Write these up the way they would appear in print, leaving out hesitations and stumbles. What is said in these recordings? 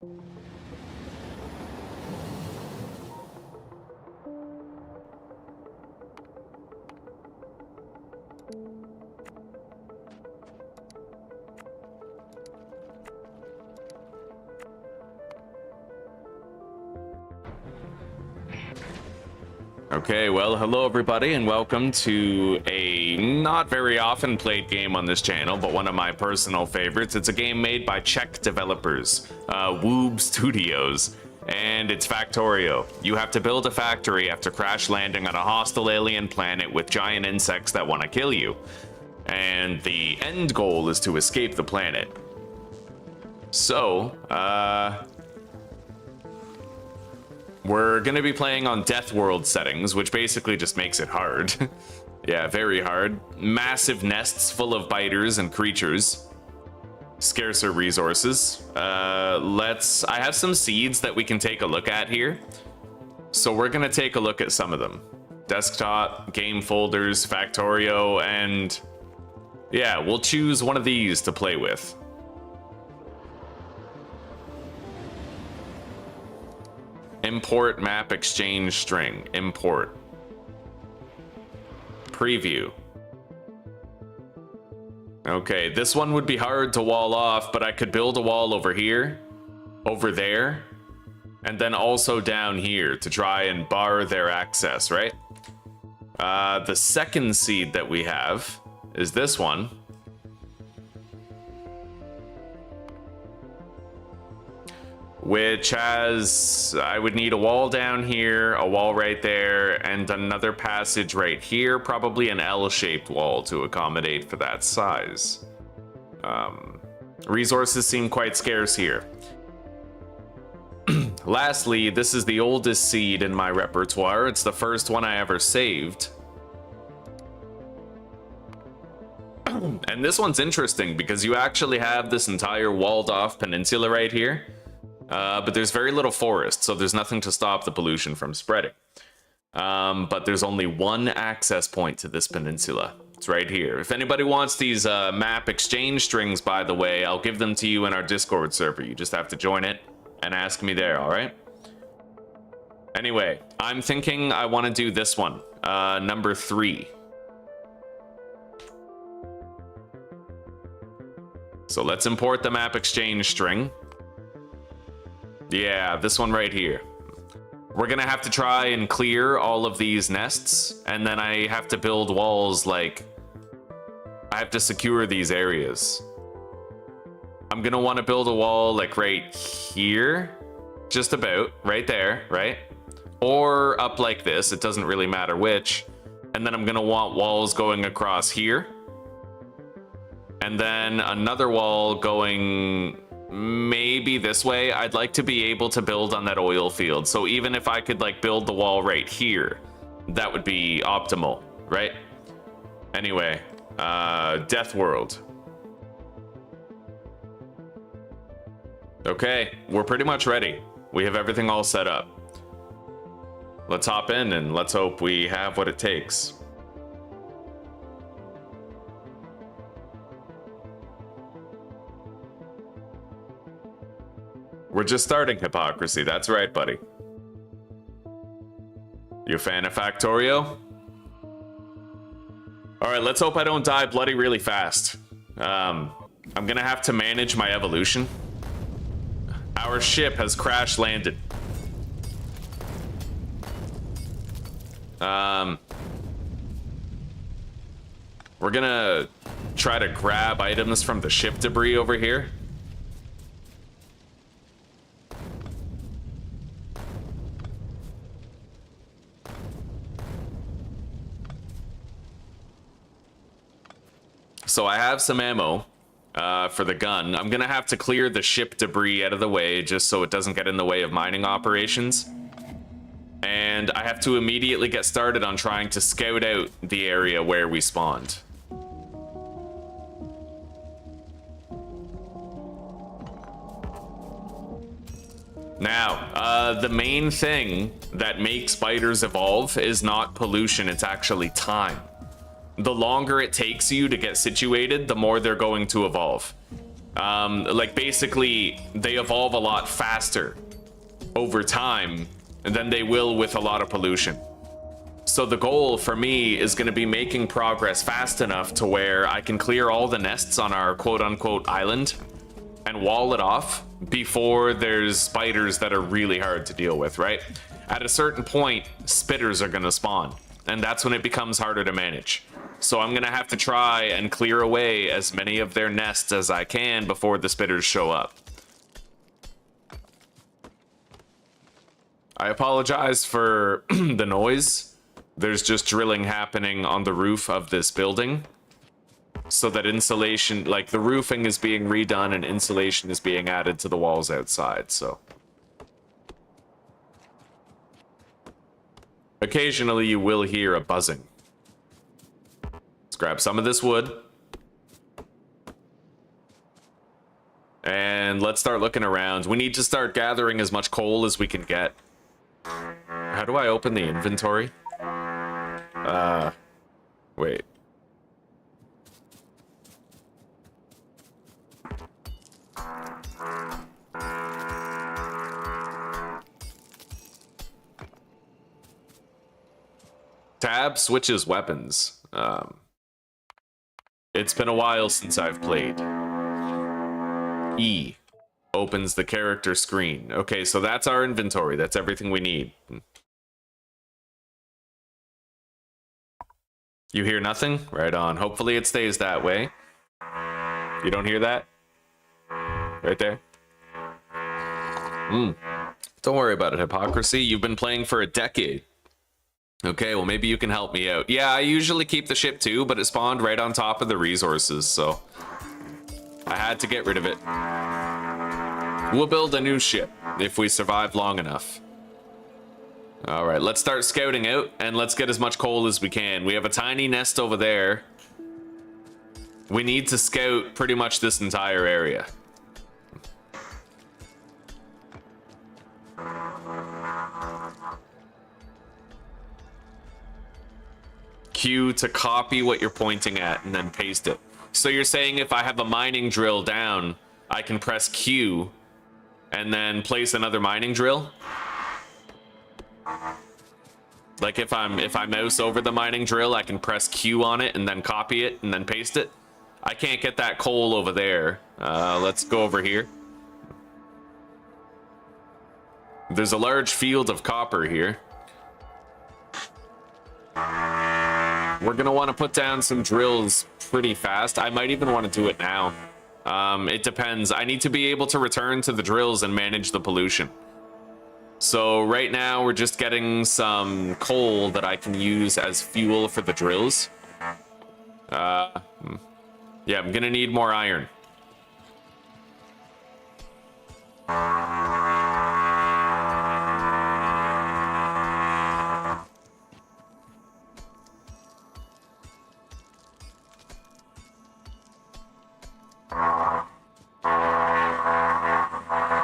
Okay, well, hello everybody, and welcome to a not very often played game on this channel, but one of my personal favorites. It's a game made by Czech developers, Woob Studios, and it's Factorio. You have to build a factory after crash landing on a hostile alien planet with giant insects that want to kill you. And the end goal is to escape the planet. So, we're going to be playing on Deathworld settings, which basically just makes it hard. Yeah, very hard. Massive nests full of biters and creatures. Scarcer resources. I have some seeds that we can take a look at here. So we're going to take a look at some of them. Desktop, game folders, Factorio, and yeah, we'll choose one of these to play with. Import map exchange string. Import. Preview. Okay, this one would be hard to wall off, but I could build a wall over here, over there, and then also down here to try and bar their access, right? The second seed that we have is this one. Which has, I would need a wall down here, a wall right there, and another passage right here, probably an L-shaped wall to accommodate for that size. Resources seem quite scarce here. Lastly, this is the oldest seed in my repertoire. It's the first one I ever saved. And this one's interesting because you actually have this entire walled off peninsula right here. But there's very little forest, so there's nothing to stop the pollution from spreading. But there's only one access point to this peninsula. It's right here. If anybody wants these map exchange strings, by the way, I'll give them to you in our Discord server. You just have to join it and ask me there, all right? Anyway, I'm thinking I want to do this one, number 3. So let's import the map exchange string. Yeah, this one right here. We're gonna have to try and clear all of these nests, and then I have to build walls, like, I have to secure these areas. I'm gonna want to build a wall, like, right here. Just about, right there, right? Or up like this, it doesn't really matter which. And then I'm gonna want walls going across here. And then another wall going maybe this way. I'd like to be able to build on that oil field. So even if I could like build the wall right here, that would be optimal, right? Anyway, Deathworld. Okay, we're pretty much ready. We have everything all set up. Let's hop in and let's hope we have what it takes. We're just starting hypocrisy. That's right, buddy. You a fan of Factorio? Alright, let's hope I don't die bloody really fast. I'm gonna have to manage my evolution. Our ship has crash landed. We're gonna try to grab items from the ship debris over here. So I have some ammo for the gun. I'm gonna have to clear the ship debris out of the way just so it doesn't get in the way of mining operations. And I have to immediately get started on trying to scout out the area where we spawned. Now, the main thing that makes spiders evolve is not pollution, it's actually time. The longer it takes you to get situated, the more they're going to evolve. Like basically they evolve a lot faster over time than they will with a lot of pollution. So the goal for me is going to be making progress fast enough to where I can clear all the nests on our quote-unquote island and wall it off before there's spiders that are really hard to deal with, right? At a certain point, spitters are going to spawn, and that's when it becomes harder to manage. So I'm going to have to try and clear away as many of their nests as I can before the spitters show up. I apologize for the noise. There's just drilling happening on the roof of this building, so that insulation, like the roofing is being redone and insulation is being added to the walls outside, so. Occasionally you will hear a buzzing. Let's grab some of this wood. And let's start looking around. We need to start gathering as much coal as we can get. How do I open the inventory? Wait. Tab switches weapons. It's been a while since I've played. E opens the character screen. Okay, so that's our inventory. That's everything we need. You hear nothing? Right on. Hopefully it stays that way. You don't hear that? Right there? Don't worry about it, Hypocrisy. You've been playing for a decade. Okay, well maybe you can help me out. Yeah, I usually keep the ship too, but it spawned right on top of the resources, so I had to get rid of it. We'll build a new ship if we survive long enough. All right, let's start scouting out and let's get as much coal as we can. We have a tiny nest over there. We need to scout pretty much this entire area. Q to copy what you're pointing at and then paste it. So you're saying if I have a mining drill down, I can press Q and then place another mining drill? Like if I mouse over the mining drill, I can press Q on it and then copy it and then paste it? I can't get that coal over there. Let's go over here. There's a large field of copper here. We're gonna want to put down some drills pretty fast. I might even want to do it now. It depends. I need to be able to return to the drills and manage the pollution. So right now we're just getting some coal that I can use as fuel for the drills. Yeah, I'm gonna need more iron.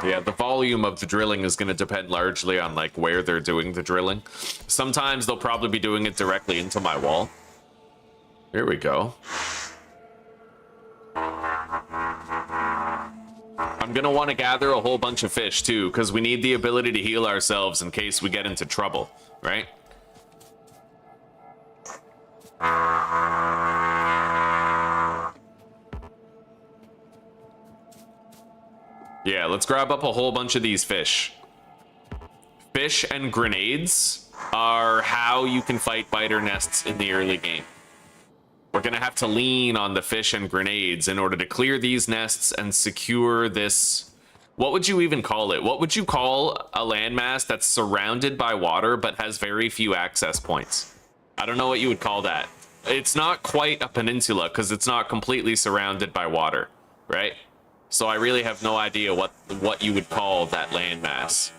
Yeah, the volume of the drilling is going to depend largely on like where they're doing the drilling. Sometimes they'll probably be doing it directly into my wall. Here we go. I'm going to want to gather a whole bunch of fish too, because we need the ability to heal ourselves in case we get into trouble, right? Yeah, let's grab up a whole bunch of these fish. Fish and grenades are how you can fight biter nests in the early game. We're gonna have to lean on the fish and grenades in order to clear these nests and secure this. What would you even call it? What would you call a landmass that's surrounded by water but has very few access points? I don't know what you would call that. It's not quite a peninsula because it's not completely surrounded by water, right? So I really have no idea what you would call that landmass.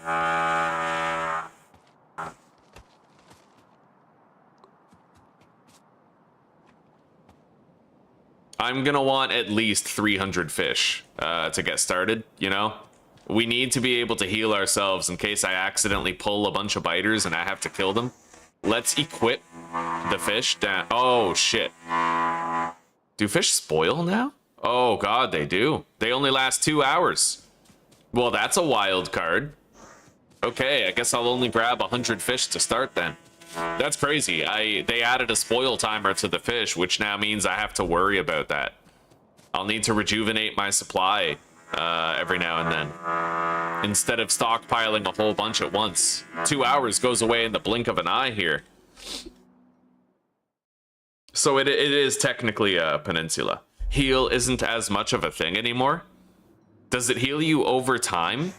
I'm gonna want at least 300 fish to get started, you know? We need to be able to heal ourselves in case I accidentally pull a bunch of biters and I have to kill them. Let's equip the fish down. Oh, shit. Do fish spoil now? Oh god, they do. They only last 2 hours. Well, that's a wild card. Okay, I guess I'll only grab 100 fish to start then. That's crazy. They added a spoil timer to the fish, which now means I have to worry about that. I'll need to rejuvenate my supply every now and then, instead of stockpiling a whole bunch at once. 2 hours goes away in the blink of an eye here. So it is technically a peninsula. Heal isn't as much of a thing anymore. Does it heal you over time?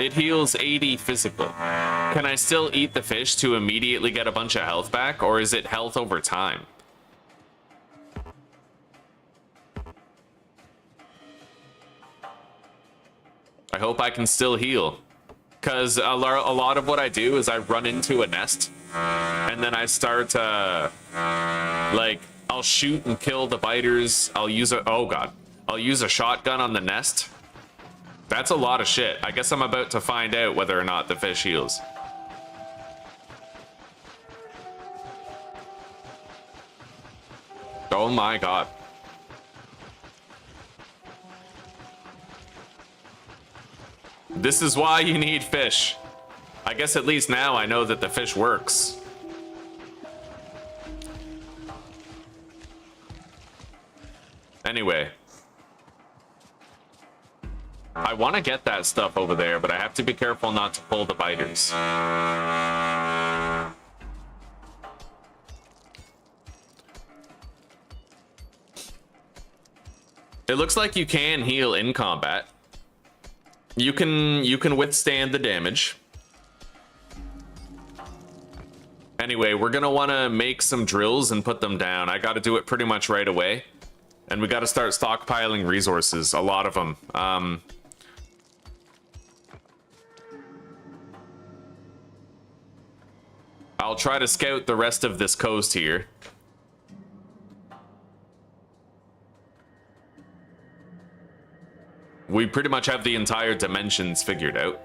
It heals 80 physical. Can I still eat the fish to immediately get a bunch of health back, or is it health over time? I hope I can still heal. Because a lot of what I do is I run into a nest, and then I start, like, I'll shoot and kill the biters. I'll use I'll use a shotgun on the nest. That's a lot of shit. I guess I'm about to find out whether or not the fish heals. Oh my god. This is why you need fish. I guess at least now I know that the fish works. Anyway. I want to get that stuff over there, but I have to be careful not to pull the biters. It looks like you can heal in combat. You can withstand the damage. Anyway, we're gonna want to make some drills and put them down. I got to do it pretty much right away. And we got to start stockpiling resources, a lot of them. I'll try to scout the rest of this coast here. We pretty much have the entire dimensions figured out.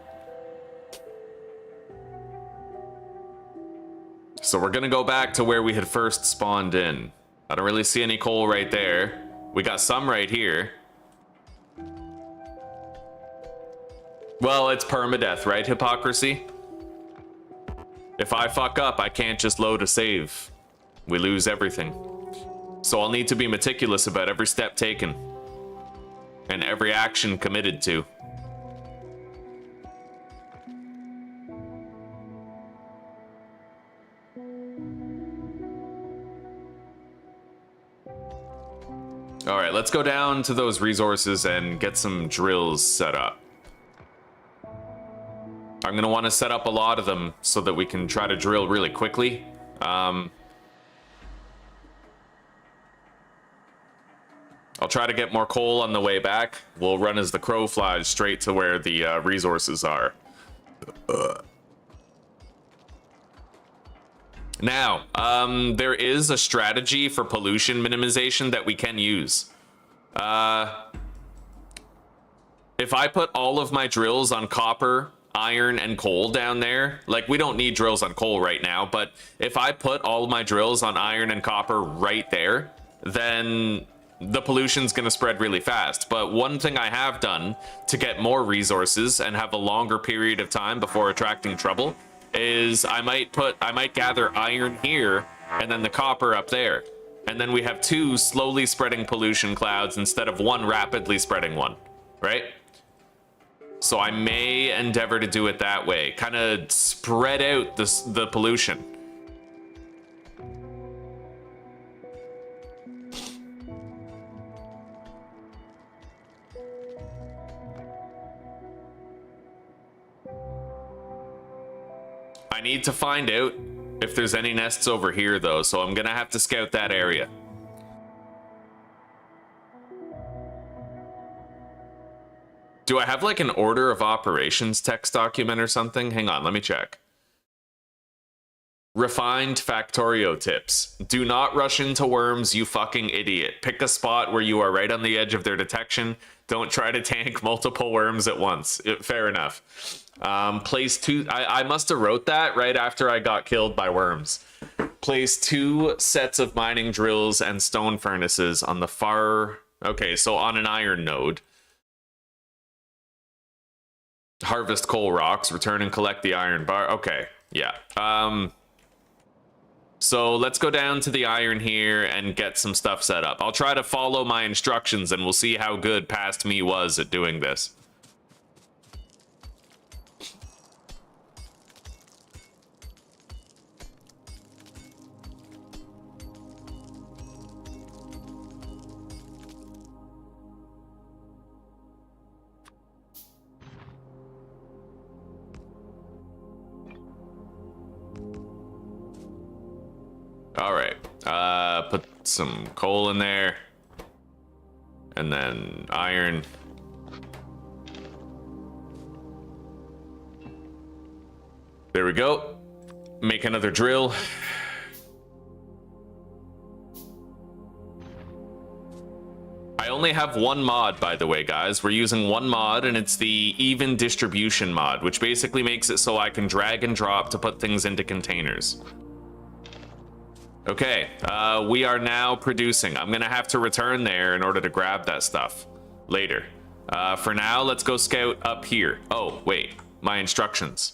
So we're gonna go back to where we had first spawned in. I don't really see any coal right there. We got some right here. Well, it's permadeath, right, hypocrisy? If I fuck up, I can't just load a save. We lose everything. So I'll need to be meticulous about every step taken. And every action committed to. All right, let's go down to those resources and get some drills set up. I'm gonna want to set up a lot of them so that we can try to drill really quickly. I'll try to get more coal on the way back. We'll run as the crow flies straight to where the resources are. Now, there is a strategy for pollution minimization that we can use. If I put all of my drills on copper, iron, and coal down there, like we don't need drills on coal right now, but if I put all of my drills on iron and copper right there, then the pollution's gonna spread really fast. But one thing I have done to get more resources and have a longer period of time before attracting trouble is I might gather iron here and then the copper up there. And then we have two slowly spreading pollution clouds instead of one rapidly spreading one, right? So I may endeavor to do it that way, kind of spread out the pollution. I need to find out if there's any nests over here though, so I'm gonna have to scout that area. Do I have like an order of operations text document or something? Hang on, let me check. Refined Factorio tips. Do not rush into worms, you fucking idiot. Pick a spot where you are right on the edge of their detection. Don't try to tank multiple worms at once. Fair enough. Place two. I must have wrote that right after I got killed by worms. Place 2 sets of mining drills and stone furnaces on the far... Okay, so on an iron node. Harvest coal rocks, return and collect the iron bar. Okay, yeah. So let's go down to the iron here and get some stuff set up. I'll try to follow my instructions and we'll see how good past me was at doing this. All right, put some coal in there, and then iron. There we go. Make another drill. I only have one mod, by the way, guys. We're using one mod, and it's the even distribution mod, which basically makes it so I can drag and drop to put things into containers. Okay, we are now producing. I'm gonna have to return there in order to grab that stuff later. For now, let's go scout up here. Oh, wait, my instructions.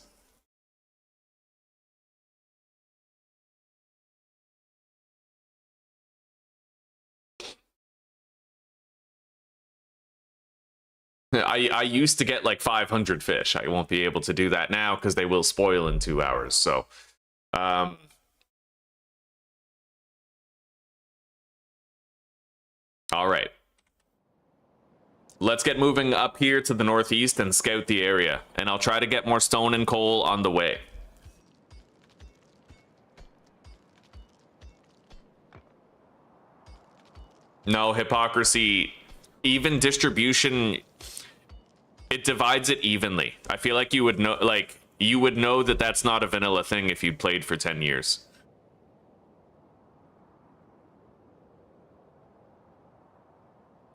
I used to get like 500 fish. I won't be able to do that now because they will spoil in 2 hours, so... All right. Let's get moving up here to the northeast and scout the area. And I'll try to get more stone and coal on the way. No, hypocrisy. Even distribution, it divides it evenly. I feel like you would know, that that's not a vanilla thing if you'd played for 10 years.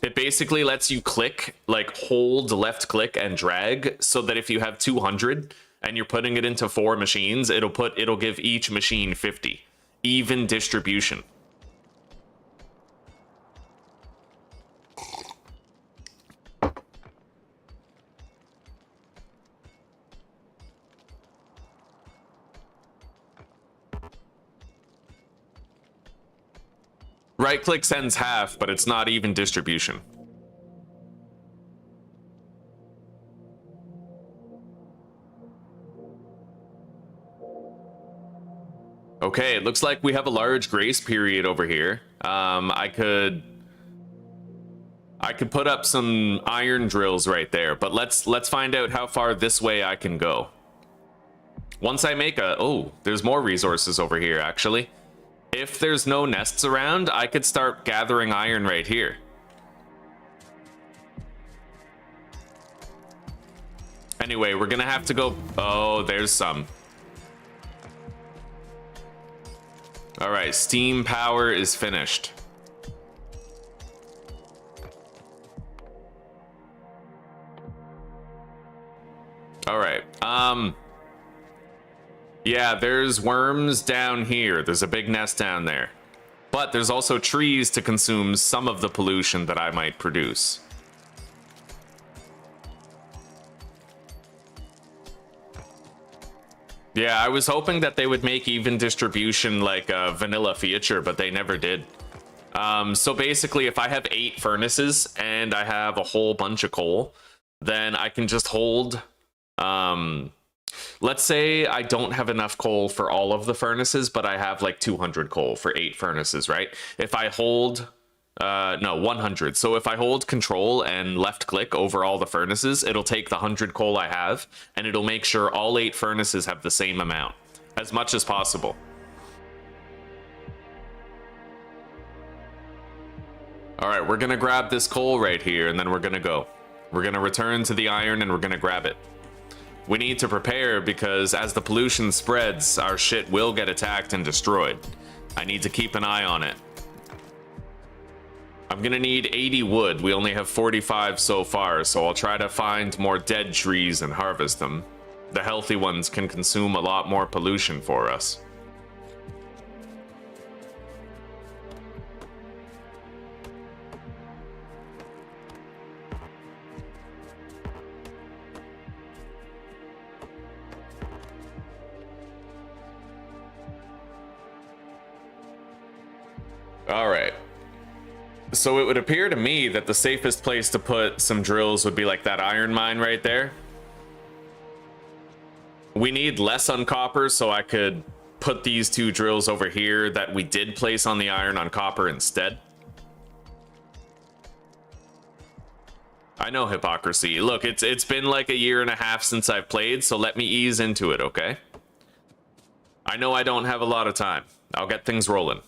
It basically lets you click, like hold left click and drag, so that if you have 200 and you're putting it into 4 machines, it'll give each machine 50. Even distribution. Right click sends half, but it's not even distribution. Okay, it looks like we have a large grace period over here. I could put up some iron drills right there, but let's find out how far this way I can go. Once I make oh, there's more resources over here actually. If there's no nests around, I could start gathering iron right here. Anyway, we're gonna have to go... Oh, there's some. All right, steam power is finished. All right, yeah, there's worms down here. There's a big nest down there. But there's also trees to consume some of the pollution that I might produce. Yeah, I was hoping that they would make even distribution like a vanilla feature, but they never did. So basically, if I have 8 furnaces and I have a whole bunch of coal, then I can just hold... let's say I don't have enough coal for all of the furnaces, but I have like 200 coal for 8 furnaces, right? If I hold, no, 100. So if I hold control and left click over all the furnaces, it'll take the 100 coal I have, and it'll make sure all 8 furnaces have the same amount, as much as possible. All right, we're gonna grab this coal right here, and then we're gonna go. We're gonna return to the iron, and we're gonna grab it. We need to prepare because as the pollution spreads, our shit will get attacked and destroyed. I need to keep an eye on it. I'm gonna need 80 wood. We only have 45 so far, so I'll try to find more dead trees and harvest them. The healthy ones can consume a lot more pollution for us. All right. So it would appear to me that the safest place to put some drills would be like that iron mine right there. We need less on copper, so I could put these 2 drills over here that we did place on the iron on copper instead. I know hypocrisy. Look, it's been like 1.5 years since I've played, so let me ease into it, okay? I know I don't have a lot of time. I'll get things rolling.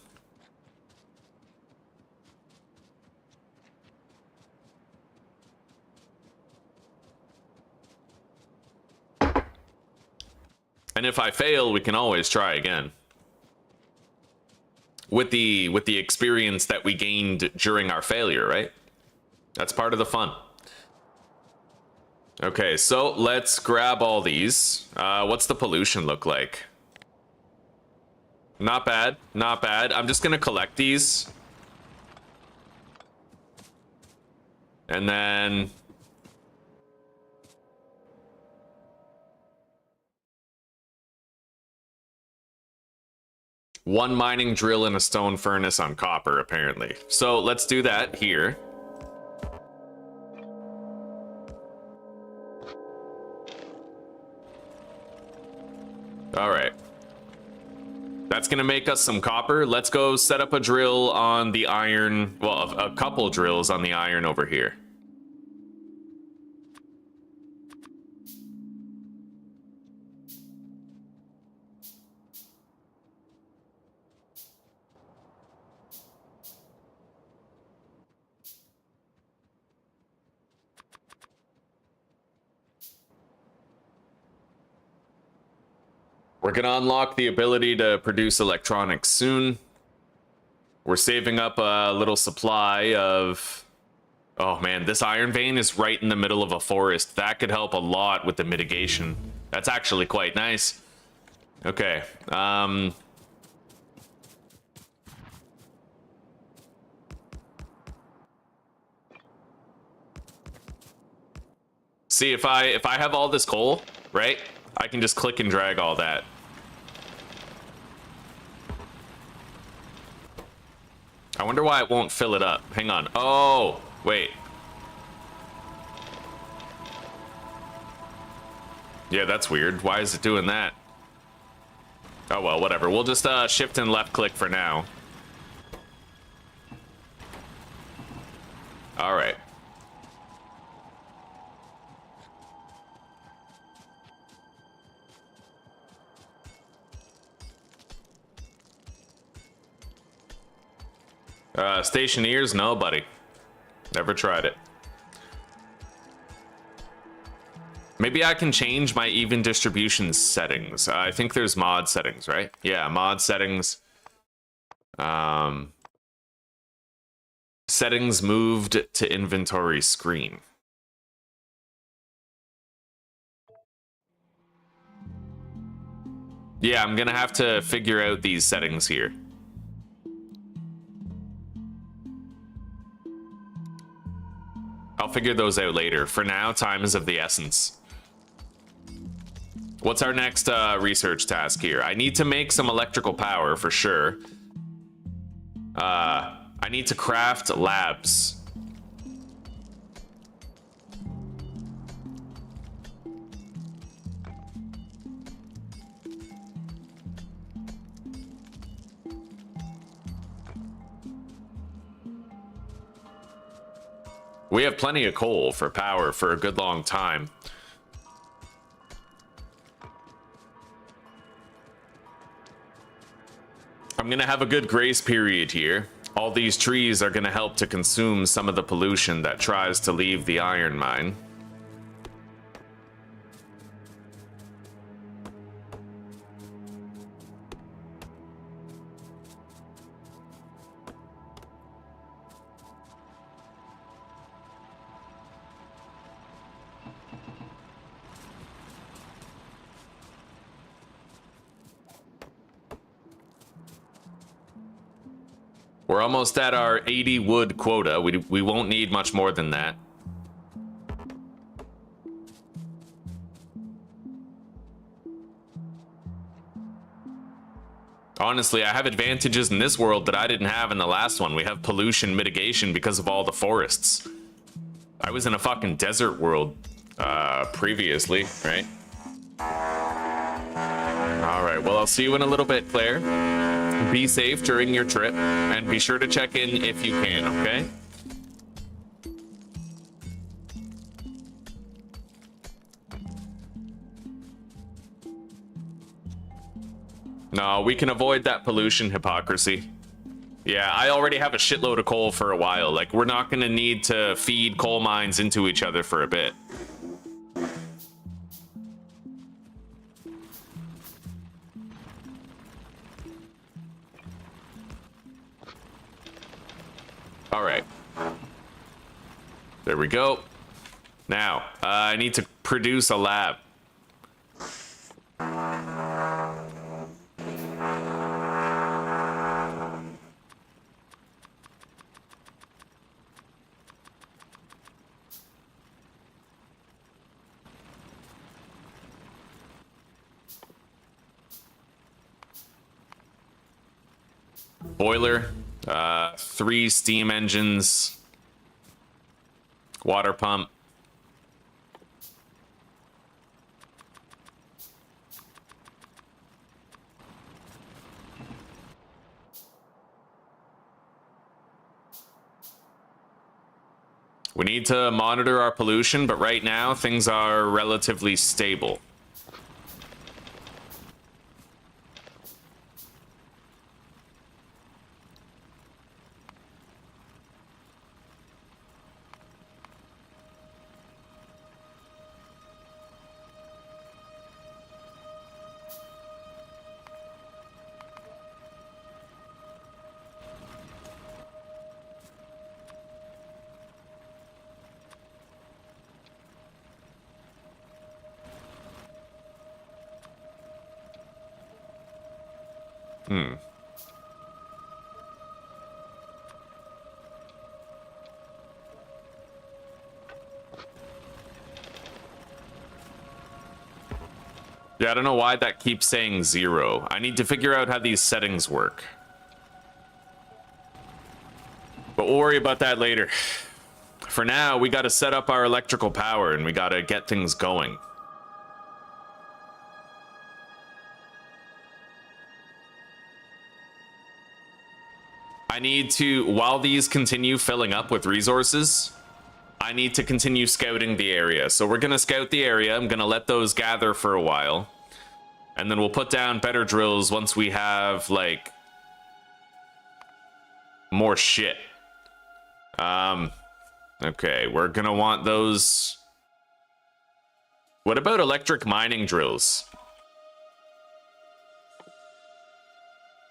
And if I fail, we can always try again. With the experience that we gained during our failure, right? That's part of the fun. Okay, so let's grab all these. What's the pollution look like? Not bad, not bad. I'm just gonna collect these. And then... one mining drill and a stone furnace on copper, apparently. So let's do that here. All right. That's gonna make us some copper. Let's go set up a drill on the iron. Well, a couple drills on the iron over here. We're gonna unlock the ability to produce electronics soon. We're saving up a little supply of... oh man, this iron vein is right in the middle of a forest. That could help a lot with the mitigation. That's actually quite nice. Okay, see, if I have all this coal, right? I can just click and drag all that. I wonder why it won't fill it up. Hang on. Oh, wait. Yeah, that's weird. Why is it doing that? Oh, well, whatever. We'll just shift and left click for now. All right. Stationeers? No, buddy. Never tried it. Maybe I can change my even distribution settings. I think there's mod settings, right? Yeah, mod settings. Settings moved to inventory screen. Yeah, I'm gonna have to figure out these settings here. I'll figure those out later. For now, time is of the essence. What's our next research task here? I need to make some electrical power for sure. I need to craft labs. We have plenty of coal for power for a good long time. I'm gonna have a good grace period here. All these trees are gonna help to consume some of the pollution that tries to leave the iron mine. We're almost at our 80 wood quota. We won't need much more than that. Honestly, I have advantages in this world that I didn't have in the last one. We have pollution mitigation because of all the forests. I was in a fucking desert world previously, right? All right, well, I'll see you in a little bit, Claire. Be safe during your trip, and be sure to check in if you can, okay? No, we can avoid that pollution hypocrisy. Yeah, I already have a shitload of coal for a while. Like, we're not gonna need to feed coal mines into each other for a bit. All right. There we go. Now, I need to produce a lab. Boiler, 3 steam engines, water pump. We need to monitor our pollution, but right now things are relatively stable. Yeah, I don't know why that keeps saying 0. I need to figure out how these settings work. But we'll worry about that later. For now, we gotta set up our electrical power and we gotta get things going. I need to, while these continue filling up with resources, I need to continue scouting the area. So we're gonna scout the area. I'm gonna let those gather for a while. And then we'll put down better drills once we have, like, more shit. Okay, we're gonna want those. What about electric mining drills?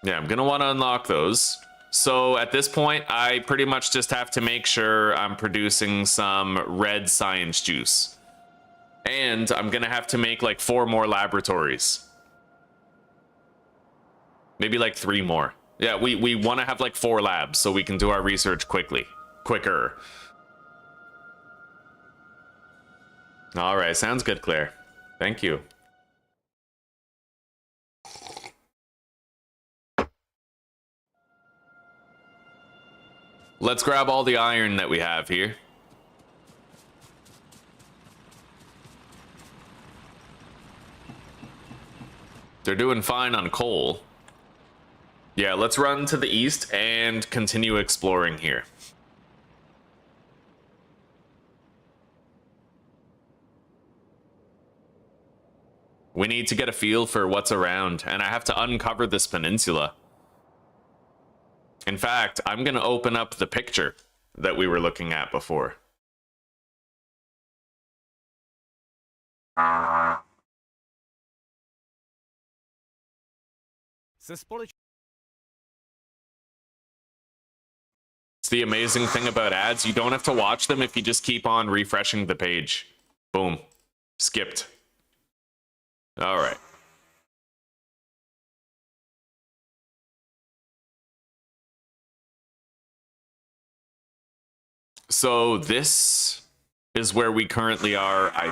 Yeah, I'm gonna want to unlock those. So at this point, I pretty much just have to make sure I'm producing some red science juice. And I'm gonna have to make like 4 more laboratories. Maybe like 3 more. Yeah, we want to have like 4 labs so we can do our research quicker. All right, sounds good, Claire. Thank you. Let's grab all the iron that we have here. They're doing fine on coal. Yeah, let's run to the east and continue exploring here. We need to get a feel for what's around, and I have to uncover this peninsula. In fact, I'm going to open up the picture that we were looking at before. It's the amazing thing about ads. You don't have to watch them if you just keep on refreshing the page. Boom. Skipped. All right. So this is where we currently are, I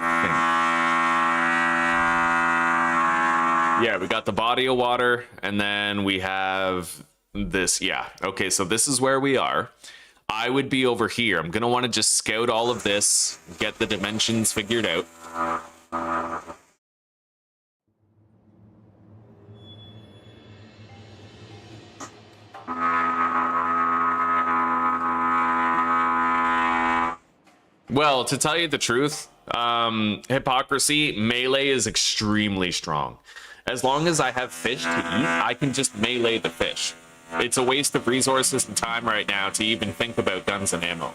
Yeah, we got the body of water, and then we have this. Yeah, okay, so this is where we are. I would be over here. I'm gonna want to just scout all of this, get the dimensions figured out. Well, to tell you the truth, hypocrisy, melee is extremely strong. As long as I have fish to eat, I can just melee the fish. It's a waste of resources and time right now to even think about guns and ammo.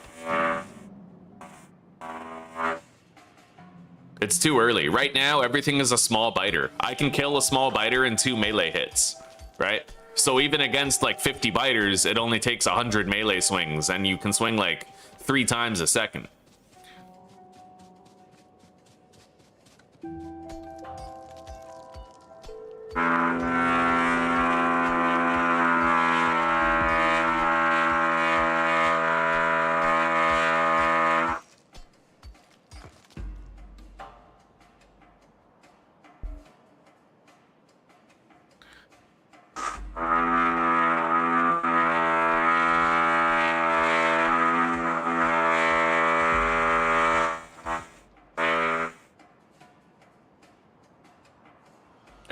It's too early. Right now, everything is a small biter. I can kill a small biter in 2 melee hits, right? So even against like 50 biters, it only takes 100 melee swings, and you can swing like 3 times a second.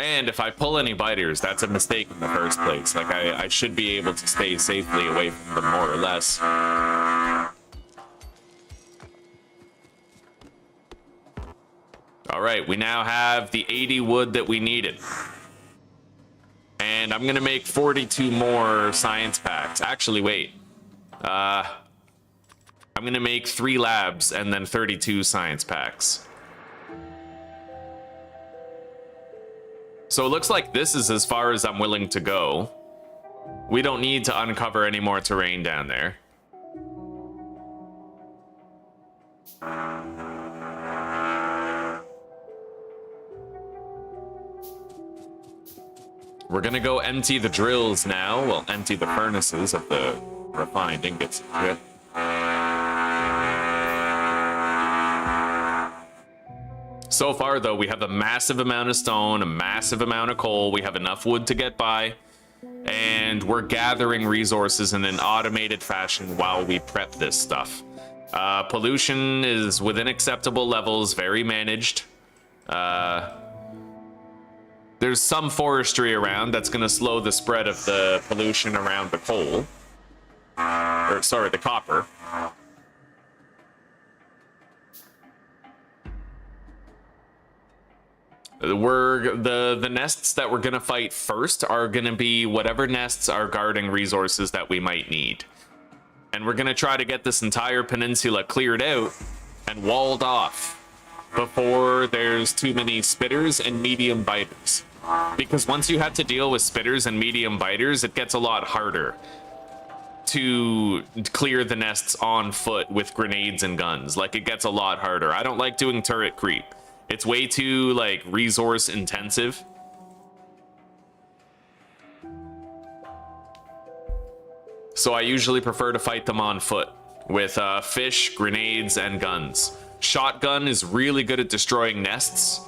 And if I pull any biters, that's a mistake in the first place. Like, I should be able to stay safely away from them, more or less. All right, we now have the 80 wood that we needed. And I'm gonna make 42 more science packs. Actually, wait. I'm gonna make 3 labs and then 32 science packs. So it looks like this is as far as I'm willing to go. We don't need to uncover any more terrain down there. We're gonna go empty the drills now. Well, empty the furnaces of the refined ingots. Good. So far, though, we have a massive amount of stone, a massive amount of coal. We have enough wood to get by, and we're gathering resources in an automated fashion while we prep this stuff. Pollution is within acceptable levels, very managed. There's some forestry around that's going to slow the spread of the pollution around the coal. Or, sorry, the copper. The nests that we're gonna fight first are gonna be whatever nests are guarding resources that we might need, and we're gonna try to get this entire peninsula cleared out and walled off before there's too many spitters and medium biters. Because once you have to deal with spitters and medium biters, it gets a lot harder to clear the nests on foot with grenades and guns. Like, it gets a lot harder. I don't like doing turret creep. It's way too, like, resource intensive. So I usually prefer to fight them on foot with fish, grenades, and guns. Shotgun is really good at destroying nests.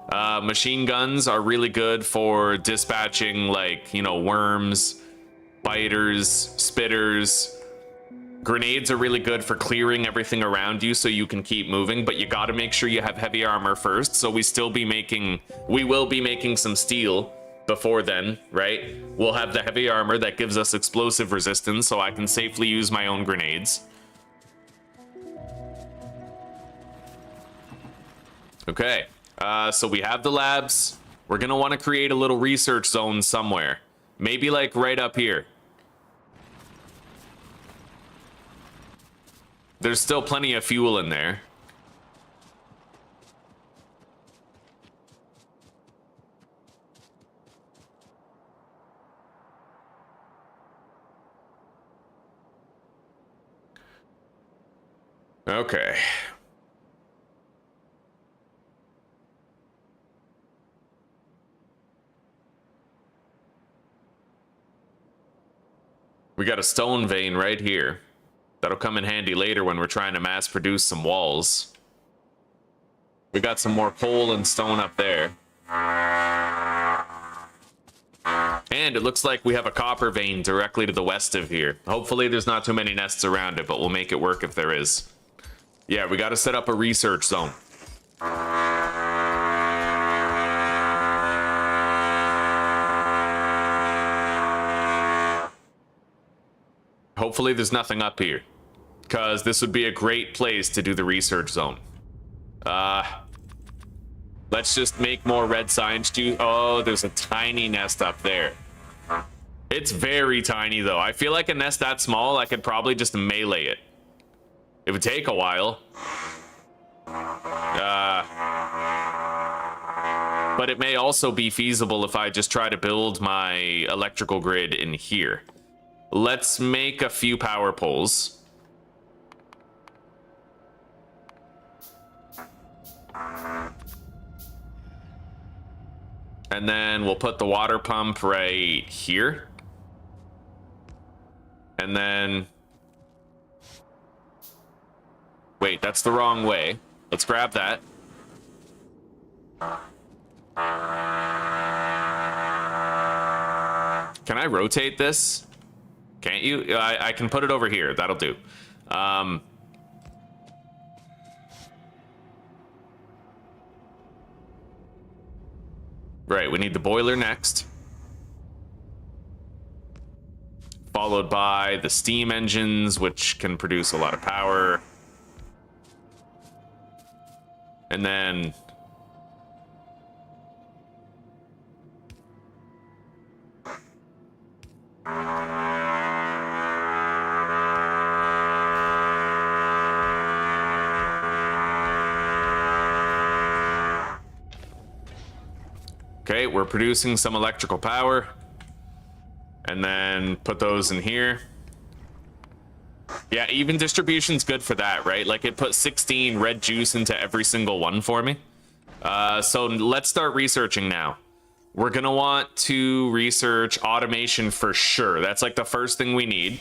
Machine guns are really good for dispatching, like, you know, worms, biters, spitters. Grenades are really good for clearing everything around you so you can keep moving, but you gotta make sure you have heavy armor first. So we will be making some steel before then, right? We'll have the heavy armor that gives us explosive resistance so I can safely use my own grenades. Okay, so we have the labs. We're gonna want to create a little research zone somewhere. Maybe like right up here. There's still plenty of fuel in there. Okay. We got a stone vein right here. That'll come in handy later when we're trying to mass produce some walls. We got some more coal and stone up there. And it looks like we have a copper vein directly to the west of here. Hopefully there's not too many nests around it, but we'll make it work if there is. Yeah, we got to set up a research zone. Hopefully there's nothing up here, because this would be a great place to do the research zone. Let's just make more red science juice. Oh, there's a tiny nest up there. It's very tiny, though. I feel like a nest that small, I could probably just melee it. It would take a while. But it may also be feasible if I just try to build my electrical grid in here. Let's make a few power poles. And then we'll put the water pump right here. And then... Wait, that's the wrong way. Let's grab that. Can I rotate this? Can't you? I can put it over here. That'll do. Right, we need the boiler next. Followed by the steam engines, which can produce a lot of power. And then... Okay, we're producing some electrical power. And then put those in here. Yeah, even distribution's good for that, right? Like, it put 16 red juice into every single one for me. So let's start researching now. We're gonna want to research automation for sure. That's like the first thing we need.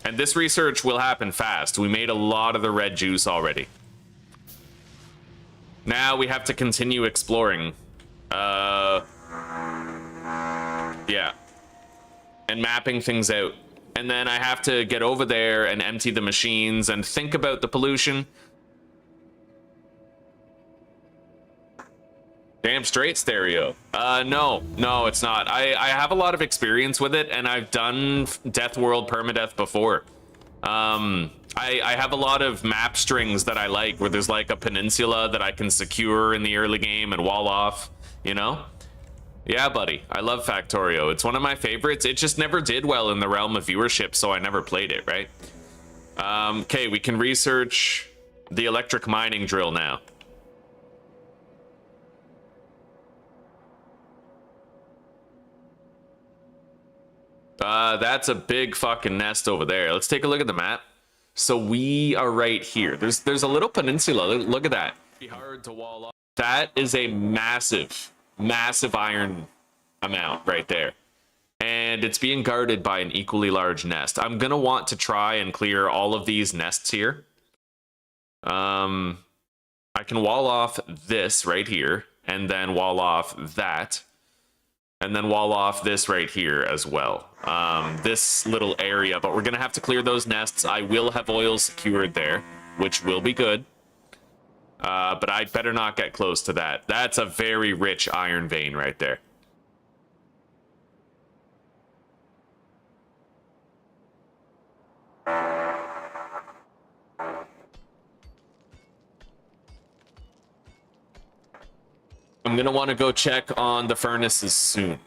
And this research will happen fast. We made a lot of the red juice already. Now we have to continue exploring. Yeah. And mapping things out. And then I have to get over there and empty the machines and think about the pollution. Damn straight stereo. No, it's not. I have a lot of experience with it, and I've done Deathworld Permadeath before. I have a lot of map strings that I like, where there's like a peninsula that I can secure in the early game and wall off, you know? Yeah, buddy, I love Factorio. It's one of my favorites. It just never did well in the realm of viewership, so I never played it, right? Okay, we can research the electric mining drill now. That's a big fucking nest over there. Let's take a look at the map. So we are right here. There's a little peninsula. Look at that. It'd be hard to wall off. That is a massive iron amount right there. And it's being guarded by an equally large nest. I'm gonna want to try and clear all of these nests here. I can wall off this right here, and then wall off that, and then wall off this right here as well. This little area, but we're gonna have to clear those nests. I will have oil secured there, which will be good. But I better not get close to that. That's a very rich iron vein right there. I'm gonna want to go check on the furnaces soon.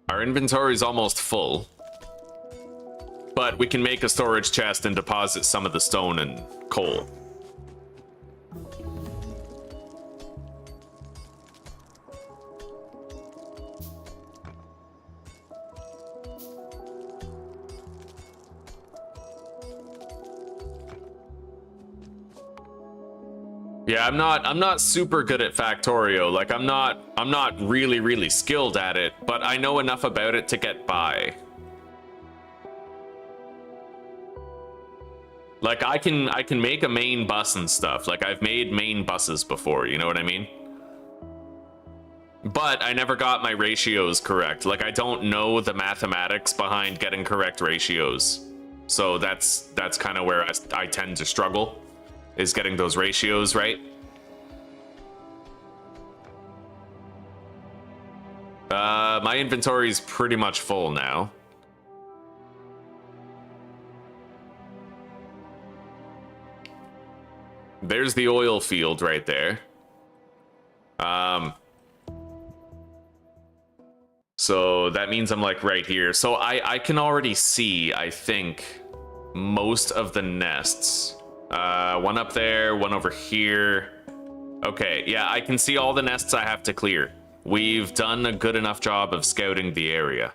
Our inventory is almost full, but we can make a storage chest and deposit some of the stone and coal. Yeah, I'm not super good at Factorio. Like I'm not really skilled at it, but I know enough about it to get by. Like I can make a main bus and stuff. Like I've made main buses before, you know what I mean? But I never got my ratios correct. Like I don't know the mathematics behind getting correct ratios. So that's kind of where I tend to struggle, is getting those ratios right. My inventory is pretty much full now. There's the oil field right there. So that means I'm like right here. So I can already see, I think, most of the nests. One up there, one over here. Okay, yeah, I can see all the nests I have to clear. We've done a good enough job of scouting the area.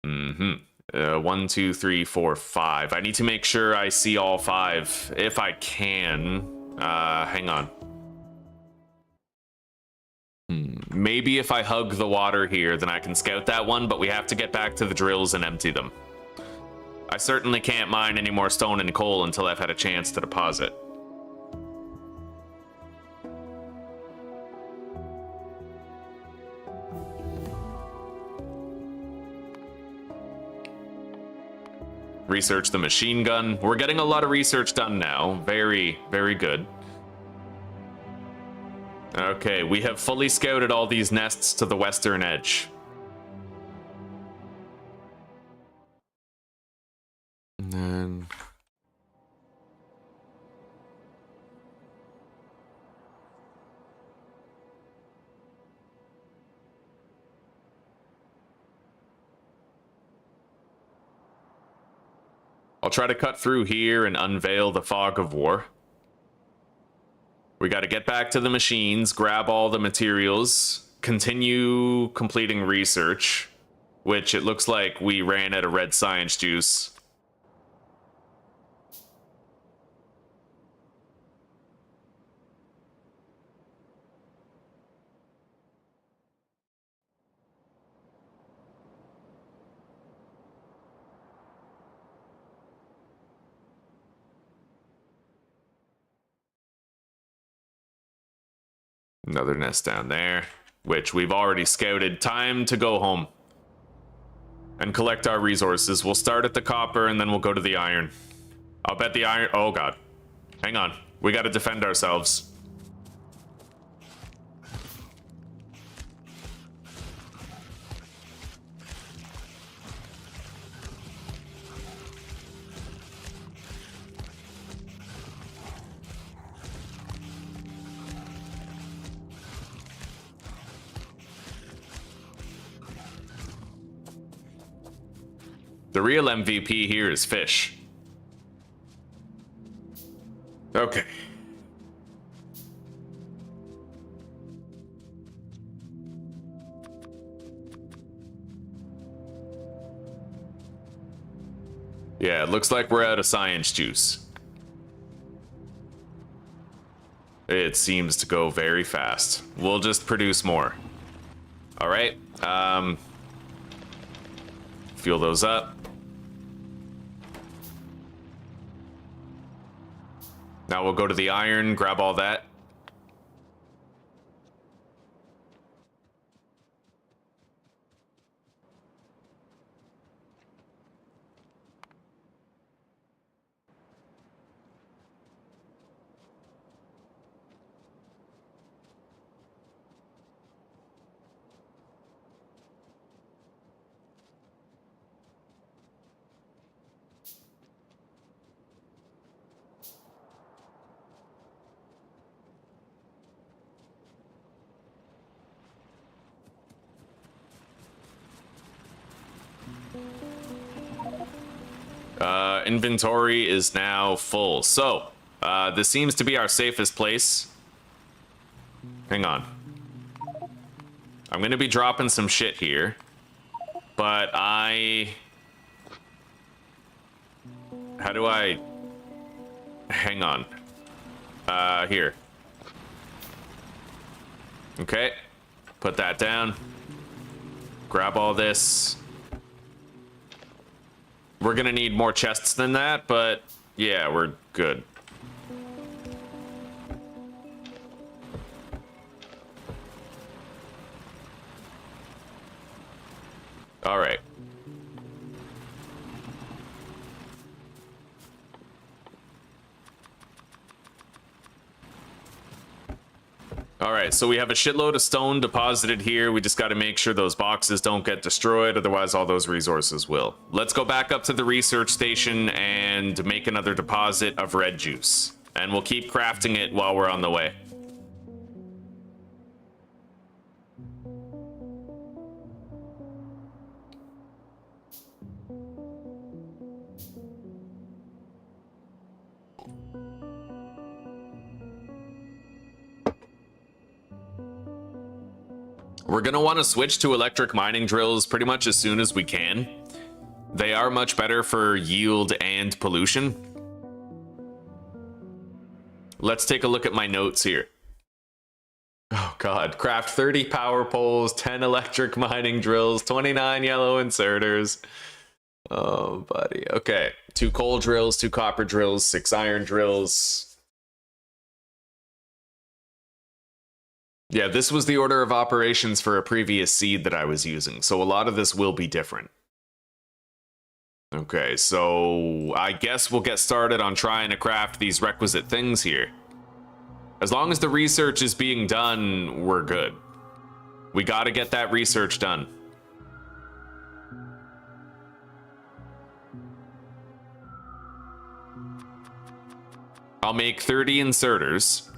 1, 2, 3, 4, 5. I need to make sure I see all 5 if I can. Hang on. Maybe if I hug the water here, then I can scout that one, but we have to get back to the drills and empty them. I certainly can't mine any more stone and coal until I've had a chance to deposit. Research the machine gun. We're getting a lot of research done now. Very, very good. Okay, we have fully scouted all these nests to the western edge. And then... I'll try to cut through here and unveil the fog of war. We got to get back to the machines, grab all the materials, continue completing research, which it looks like we ran out of red science juice. Another nest down there, which we've already scouted. Time to go home and collect our resources. We'll start at the copper and then we'll go to the iron. I'll bet the iron... Oh, God. Hang on. We got to defend ourselves. The real MVP here is fish. Okay. Yeah, it looks like we're out of science juice. It seems to go very fast. We'll just produce more. All right. Fuel those up. Now we'll go to the iron, grab all that. Inventory is now full. So, this seems to be our safest place. Hang on. I'm gonna be dropping some shit here. But how do I... Hang on. Here. Okay. Put that down. Grab all this. We're gonna need more chests than that, but yeah, we're good. All right. All right, so we have a shitload of stone deposited here. We just got to make sure those boxes don't get destroyed, otherwise all those resources will. Let's go back up to the research station and make another deposit of red juice. And we'll keep crafting it while we're on the way. We're going to want to switch to electric mining drills pretty much as soon as we can. They are much better for yield and pollution. Let's take a look at my notes here. Oh god, craft 30 power poles, 10 electric mining drills, 29 yellow inserters. Oh, buddy. Okay, 2 coal drills, 2 copper drills, 6 iron drills. Yeah, this was the order of operations for a previous seed that I was using, so a lot of this will be different. Okay, so I guess we'll get started on trying to craft these requisite things here. As long as the research is being done, we're good. We gotta get that research done. I'll make 30 inserters.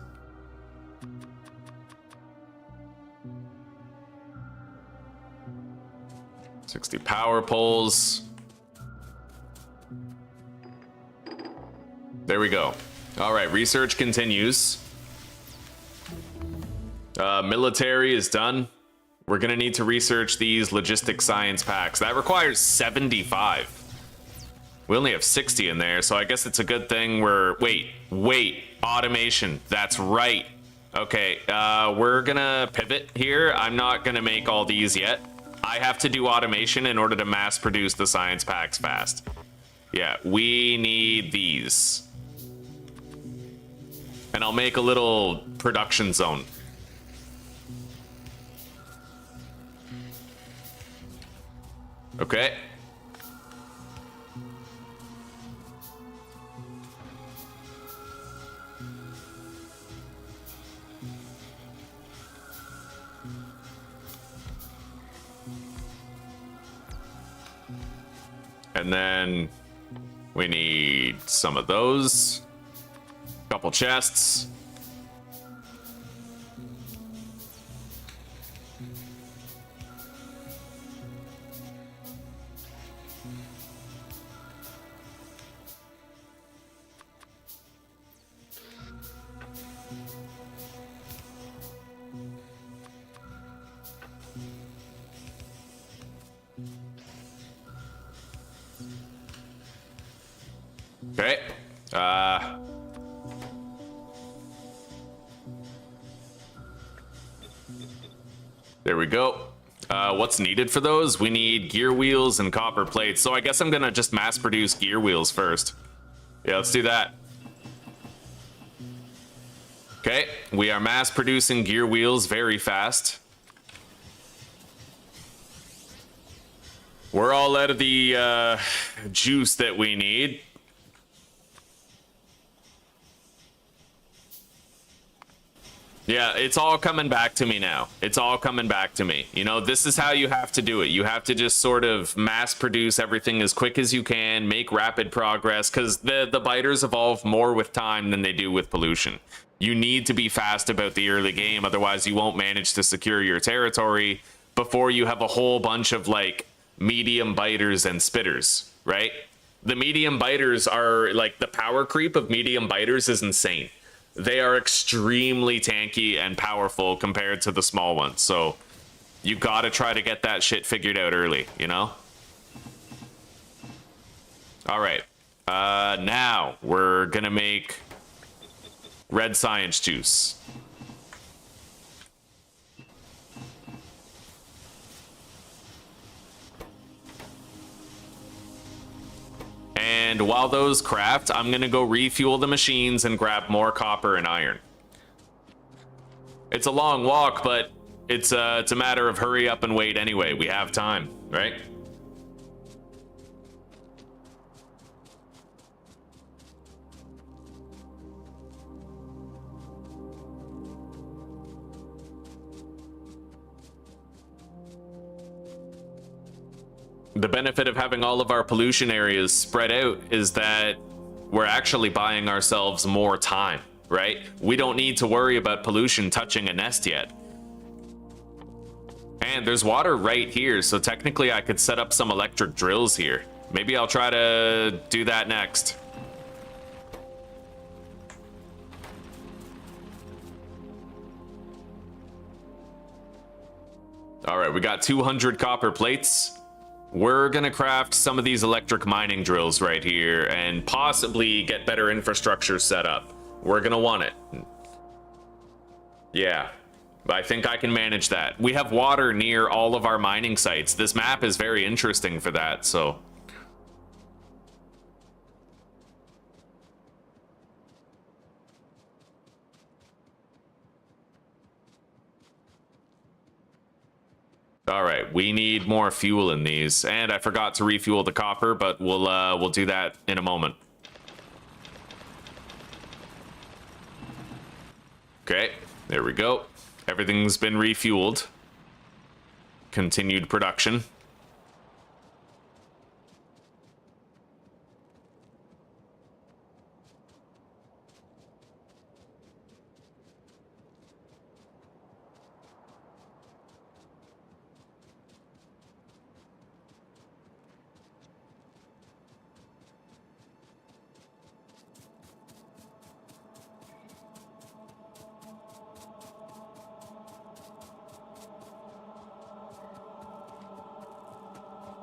$60 power poles. There we go. All right, research continues. Military is done. We're gonna need to research these logistic science packs. That requires 75. We only have 60 in there, so I guess it's a good thing we're... Wait, automation. That's right. Okay, we're gonna pivot here. I'm not gonna make all these yet. I have to do automation in order to mass produce the science packs fast. Yeah, we need these. And I'll make a little production zone. Okay. And then we need some of those. Couple chests. Okay. There we go. What's needed for those? We need gear wheels and copper plates. So I guess I'm gonna just mass produce gear wheels first. Yeah, let's do that. Okay, we are mass producing gear wheels very fast. We're all out of the juice that we need. Yeah, it's all coming back to me now. It's all coming back to me. You know, this is how you have to do it. You have to just sort of mass produce everything as quick as you can, make rapid progress, because the biters evolve more with time than they do with pollution. You need to be fast about the early game, otherwise you won't manage to secure your territory before you have a whole bunch of, like, medium biters and spitters, right? The medium biters are, like, the power creep of medium biters is insane. They are extremely tanky and powerful compared to the small ones, so you gotta try to get that shit figured out early, you know? All right, now we're gonna make red science juice. And while those craft, I'm gonna go refuel the machines and grab more copper and iron. It's a long walk, but it's a matter of hurry up and wait anyway. We have time, right? The benefit of having all of our pollution areas spread out is that we're actually buying ourselves more time, right? We don't need to worry about pollution touching a nest yet. And there's water right here, so technically I could set up some electric drills here. Maybe I'll try to do that next. All right, we got 200 copper plates. We're gonna craft some of these electric mining drills right here and possibly get better infrastructure set up. We're gonna want it. Yeah, I think I can manage that. We have water near all of our mining sites. This map is very interesting for that, so. All right, we need more fuel in these, and I forgot to refuel the copper, but we'll do that in a moment. Okay, there we go. Everything's been refueled. Continued production.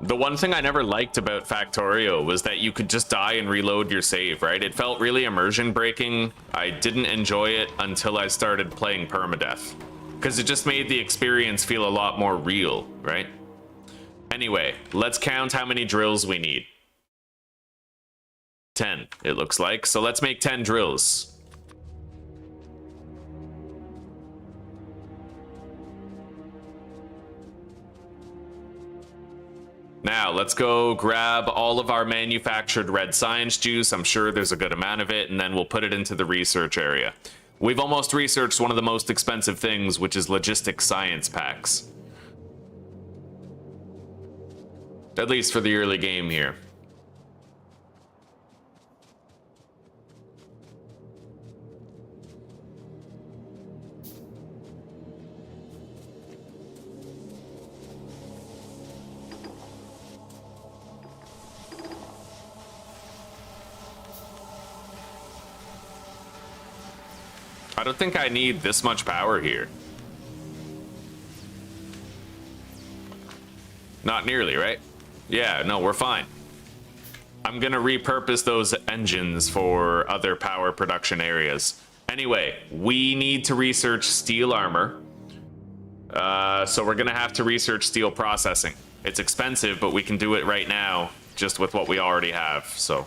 The one thing I never liked about Factorio was that you could just die and reload your save, right? It felt really immersion breaking. I didn't enjoy it until I started playing Permadeath, because it just made the experience feel a lot more real, right? Anyway, let's count how many drills we need. 10, it looks like. So let's make 10 drills. Now, let's go grab all of our manufactured red science juice. I'm sure there's a good amount of it, and then we'll put it into the research area. We've almost researched one of the most expensive things, which is logistics science packs. At least for the early game here. I don't think I need this much power here. Not nearly, right? Yeah, no, we're fine. I'm gonna repurpose those engines for other power production areas. Anyway, we need to research steel armor. So we're gonna have to research steel processing. It's expensive, but we can do it right now, just with what we already have, so.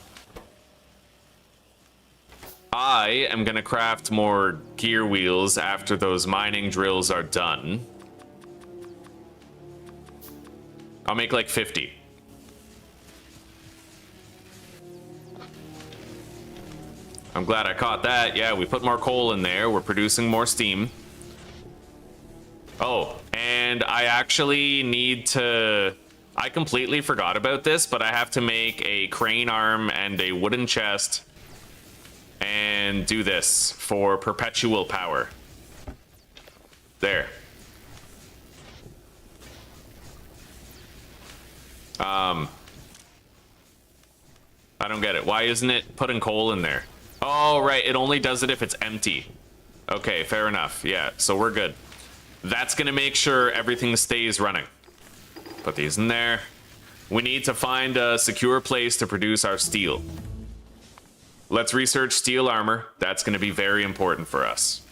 I am gonna craft more gear wheels after those mining drills are done. I'll make like 50. I'm glad I caught that. Yeah, we put more coal in there. We're producing more steam. Oh, and I actually need to... I completely forgot about this, but I have to make a crane arm and a wooden chest and do this for perpetual power. There. I don't get it. Why isn't it putting coal in there? Oh, right. It only does it if it's empty. Okay, fair enough. Yeah, so we're good. That's gonna make sure everything stays running. Put these in there. We need to find a secure place to produce our steel. Let's research steel armor. That's going to be very important for us.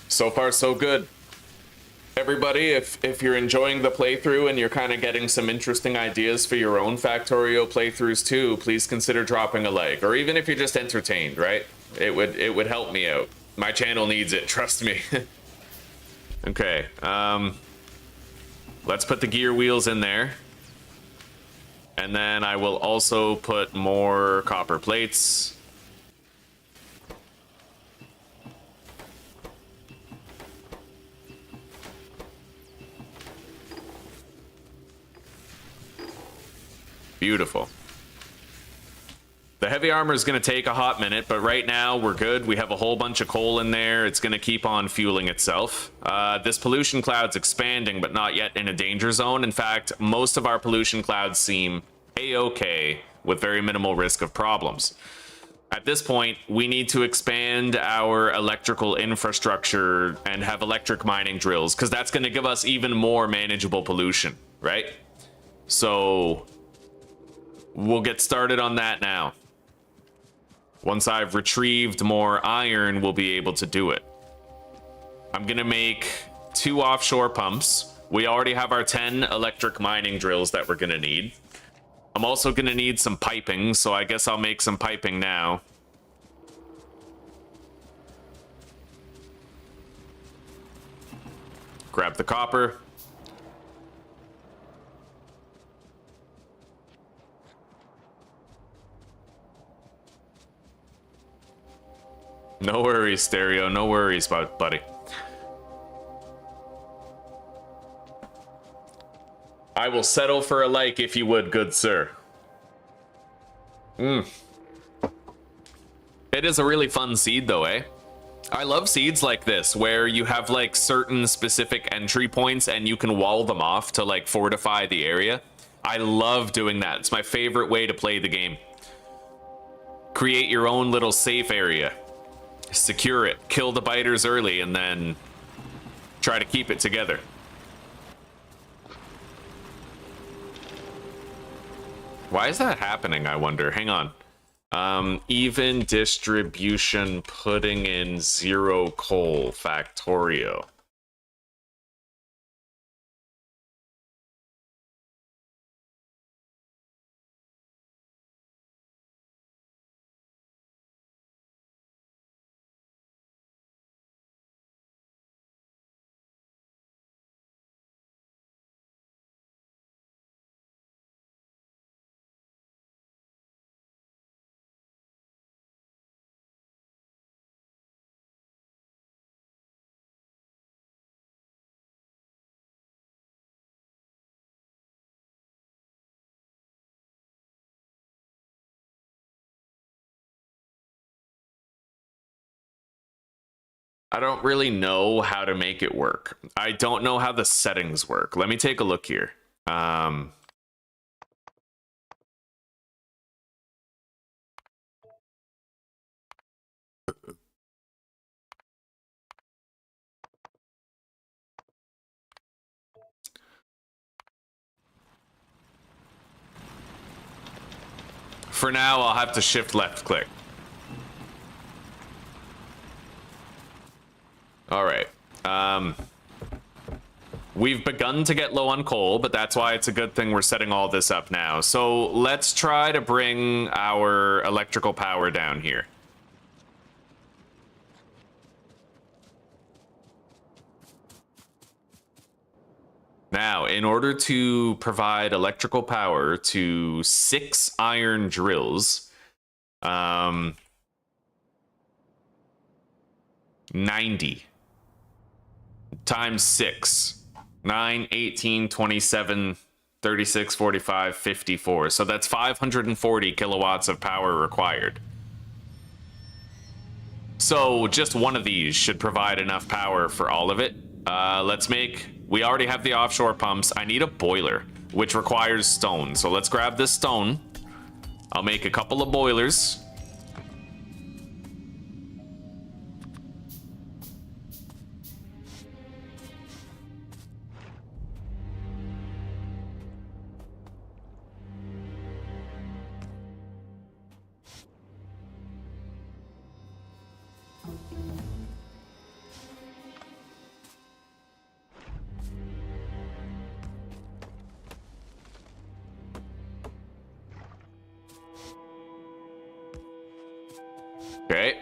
So far, so good. Everybody, if you're enjoying the playthrough and you're kind of getting some interesting ideas for your own Factorio playthroughs too, please consider dropping a like. Or even if you're just entertained, right? It would help me out. My channel needs it, trust me. Okay, let's put the gear wheels in there. And then I will also put more copper plates. Beautiful. The heavy armor is going to take a hot minute, but right now we're good. We have a whole bunch of coal in there. It's going to keep on fueling itself. This pollution cloud's expanding, but not yet in a danger zone. In fact, most of our pollution clouds seem a-okay with very minimal risk of problems. At this point, we need to expand our electrical infrastructure and have electric mining drills, because that's going to give us even more manageable pollution, right? So we'll get started on that now. Once I've retrieved more iron, we'll be able to do it. I'm gonna make 2 offshore pumps. We already have our 10 electric mining drills that we're gonna need. I'm also gonna need some piping, so I guess I'll make some piping now. Grab the copper. No worries, Stereo. No worries, buddy. I will settle for a like if you would, good sir. It is a really fun seed, though, eh? I love seeds like this, where you have, like, certain specific entry points and you can wall them off to, like, fortify the area. I love doing that. It's my favorite way to play the game. Create your own little safe area. Secure it, kill the biters early, and then try to keep it together. Why is that happening, I wonder? Hang on. Even distribution putting in 0 coal, Factorio. I don't really know how to make it work. I don't know how the settings work. Let me take a look here. For now, I'll have to shift left click. All right. We've begun to get low on coal, but that's why it's a good thing we're setting all this up now. So let's try to bring our electrical power down here. Now, in order to provide electrical power to 6 iron drills, 90 times 6, 9, 18, 27, 36, 45, 54. So that's 540 kilowatts of power required. So just one of these should provide enough power for all of it. We already have the offshore pumps. I need a boiler, which requires stone. So let's grab this stone. I'll make a couple of boilers. Okay.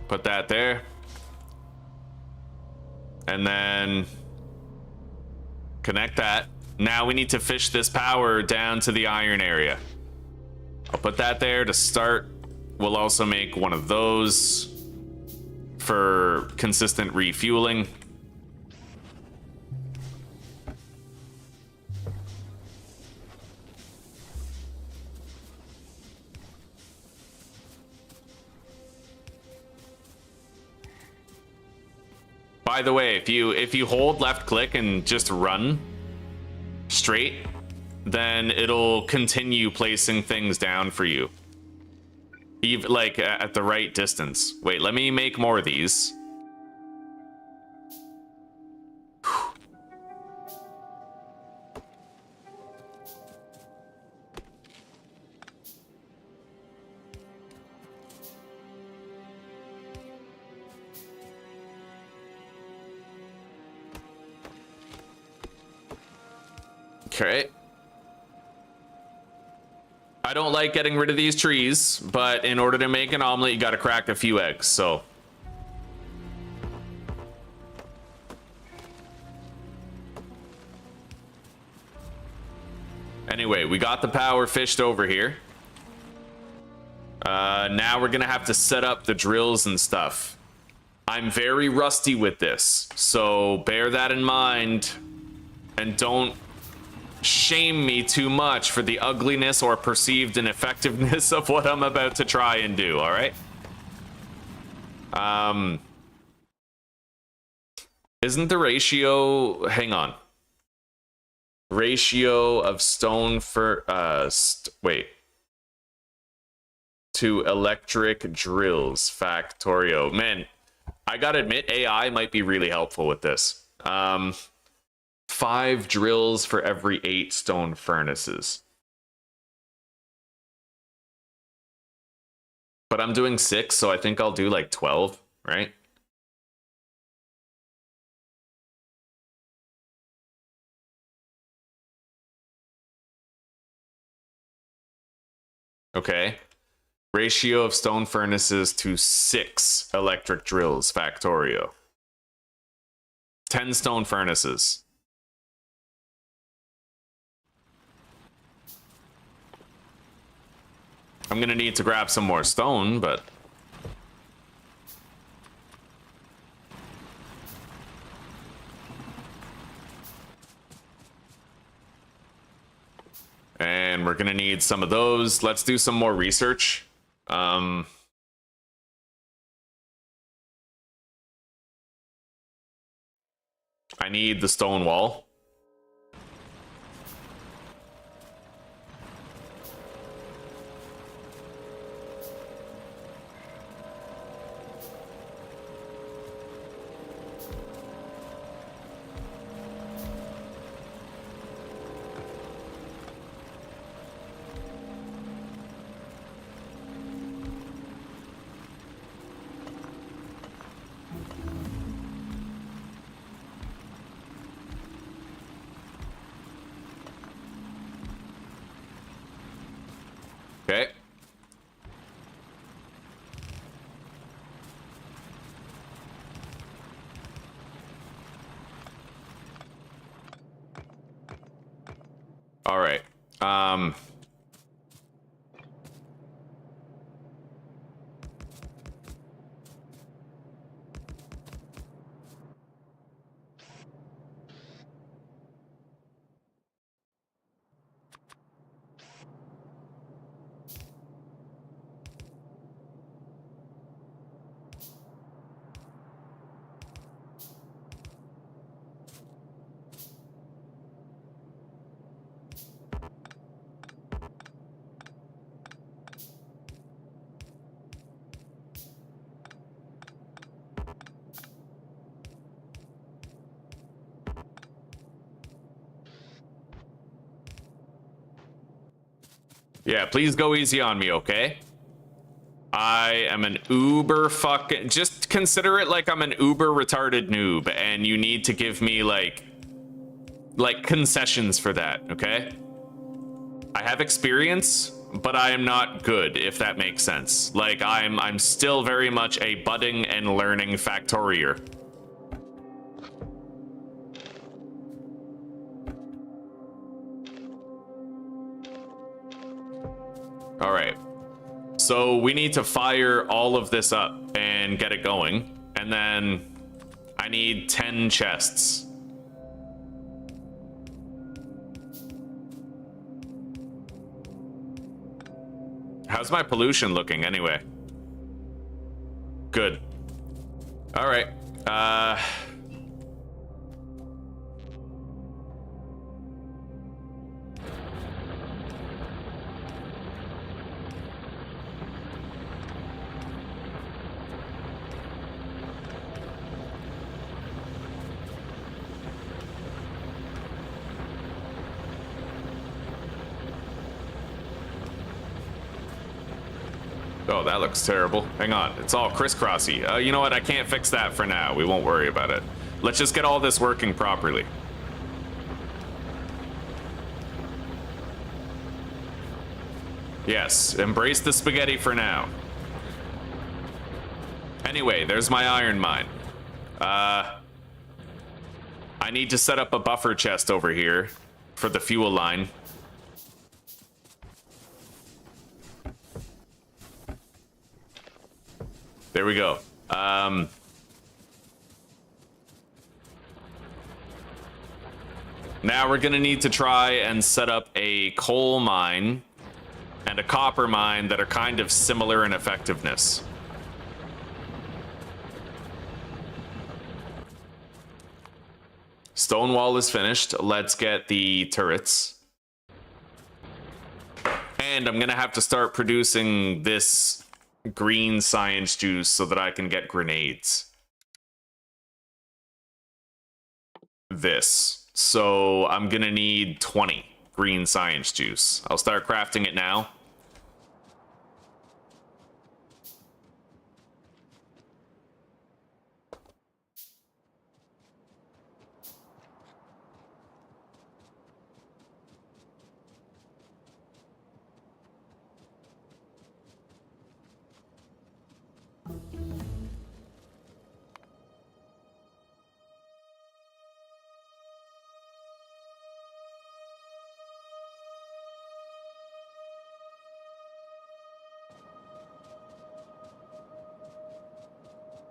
Put that there. And then connect that. Now we need to fish this power down to the iron area. I'll put that there to start. We'll also make one of those for consistent refueling. By the way, if you hold left click and just run straight, then it'll continue placing things down for you. Even like at the right distance. Wait, let me make more of these. Okay. I don't like getting rid of these trees, but in order to make an omelet, you gotta crack a few eggs, so. Anyway, we got the power fished over here. Now we're gonna have to set up the drills and stuff. I'm very rusty with this, so bear that in mind and don't shame me too much for the ugliness or perceived ineffectiveness of what I'm about to try and do, all right? Isn't the ratio, hang on. Ratio of stone for, wait. To electric drills, Factorio. Man, I gotta admit, AI might be really helpful with this. 5 drills for every 8 stone furnaces. But I'm doing 6, so I think I'll do like 12, right? Okay. Ratio of stone furnaces to 6 electric drills, Factorio. 10 stone furnaces. I'm gonna need to grab some more stone, but... And we're gonna need some of those. Let's do some more research. I need the stone wall. Okay. All right. Yeah, please go easy on me, okay? I am an uber fucking... Just consider it like I'm an uber retarded noob, and you need to give me, like concessions for that, okay? I have experience, but I am not good, if that makes sense. Like, I'm still very much a budding and learning factorier. All right. So we need to fire all of this up and get it going. And then I need 10 chests. How's my pollution looking anyway? Good. All right. Oh, that looks terrible. Hang on, it's all crisscrossy. You know what, I can't fix that for now. We won't worry about it. Let's just get all this working properly. Yes, embrace the spaghetti for now. Anyway, there's my iron mine. I need to set up a buffer chest over here for the fuel line. There we go. Now we're gonna need to try and set up a coal mine and a copper mine that are kind of similar in effectiveness. Stone wall is finished. Let's get the turrets. And I'm gonna have to start producing this green science juice so that I can get grenades. This. So I'm gonna need 20 green science juice. I'll start crafting it now.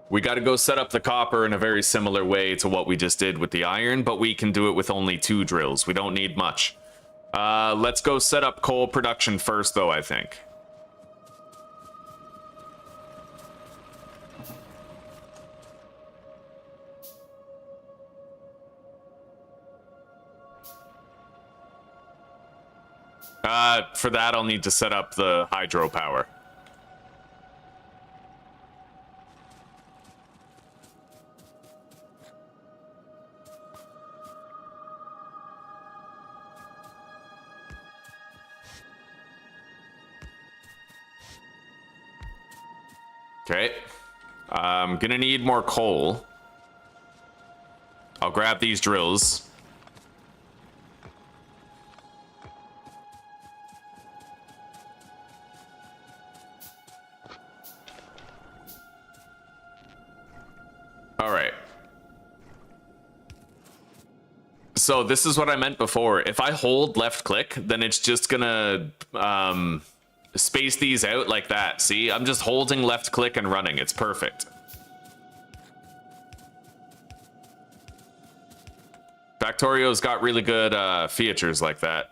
We got to go set up the copper in a very similar way to what we just did with the iron, but we can do it with only 2 drills. We don't need much. Let's go set up coal production first, though, I think. For that, I'll need to set up the hydropower. Okay. I'm gonna need more coal. I'll grab these drills. All right. So this is what I meant before. If I hold left click, then it's just gonna space these out like that. See, I'm just holding left click and running. It's perfect. Factorio's got really good features like that.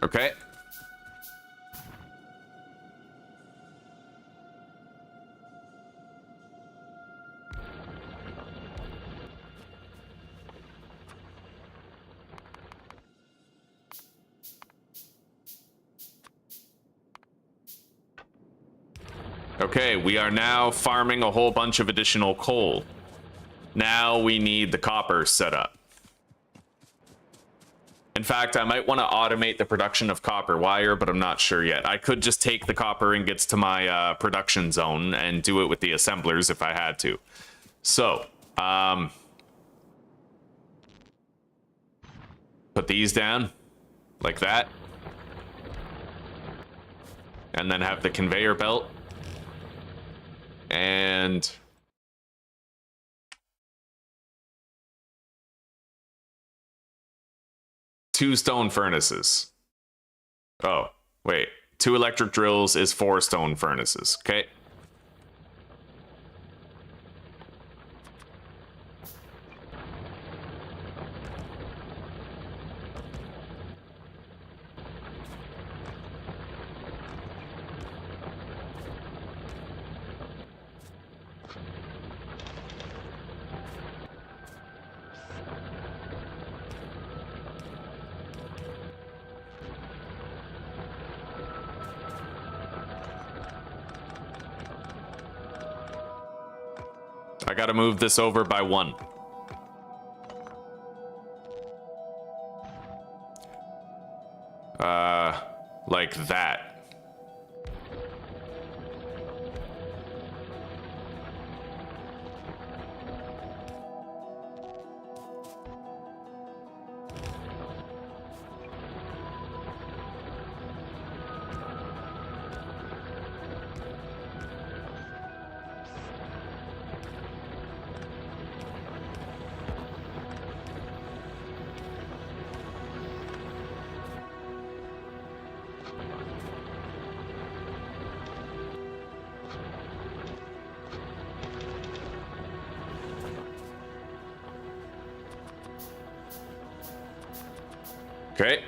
Okay. Okay, we are now farming a whole bunch of additional coal. Now we need the copper set up. In fact, I might want to automate the production of copper wire, but I'm not sure yet. I could just take the copper ingots to my production zone and do it with the assemblers if I had to. So, put these down like that. And then have the conveyor belt. And two stone furnaces. Oh, wait. 2 electric drills is 4 stone furnaces. Okay. I gotta move this over by 1. Like that. Okay.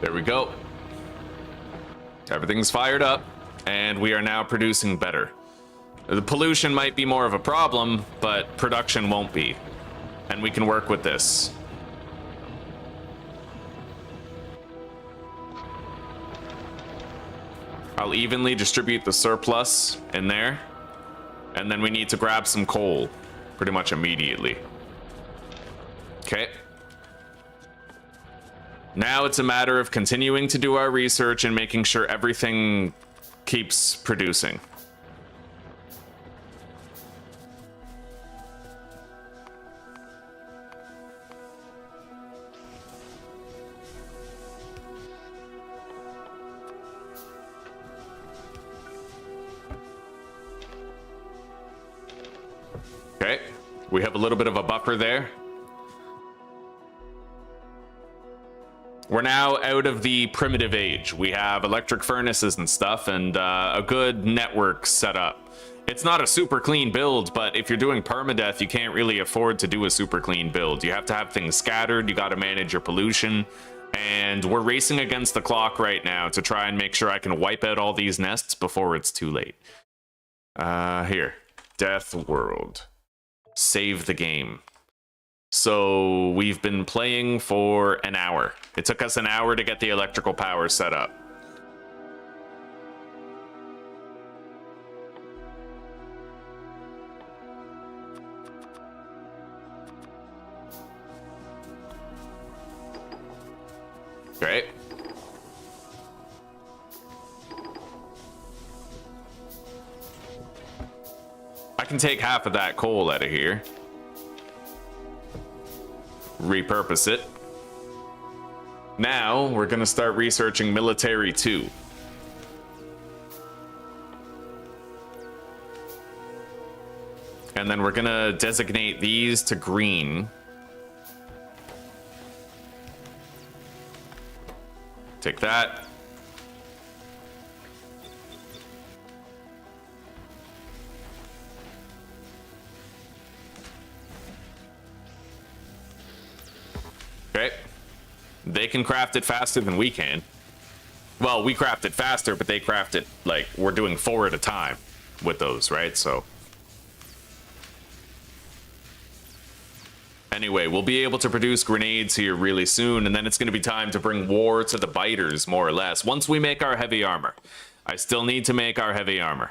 There we go. Everything's fired up, and we are now producing better. The pollution might be more of a problem, but production won't be. And we can work with this. I'll evenly distribute the surplus in there, and then we need to grab some coal pretty much immediately. Okay. Now it's a matter of continuing to do our research and making sure everything keeps producing. Okay, we have a little bit of a buffer there. We're now out of the primitive age. We have electric furnaces and stuff, and a good network set up. It's not a super clean build, but if you're doing permadeath, you can't really afford to do a super clean build. You have to have things scattered, you gotta manage your pollution, and we're racing against the clock right now to try and make sure I can wipe out all these nests before it's too late. Here. Deathworld. Save the game. So we've been playing for an hour. It took us an hour to get the electrical power set up. Great. I can take half of that coal out of here. Repurpose it. Now we're gonna start researching military 2. And then we're gonna designate these to green. Take that. Okay. They can craft it faster than we can. Well, we craft it faster, but they craft it, like, we're doing 4 at a time with those, right? So anyway, we'll be able to produce grenades here really soon, and then it's going to be time to bring war to the biters, more or less, once we make our heavy armor. I still need to make our heavy armor.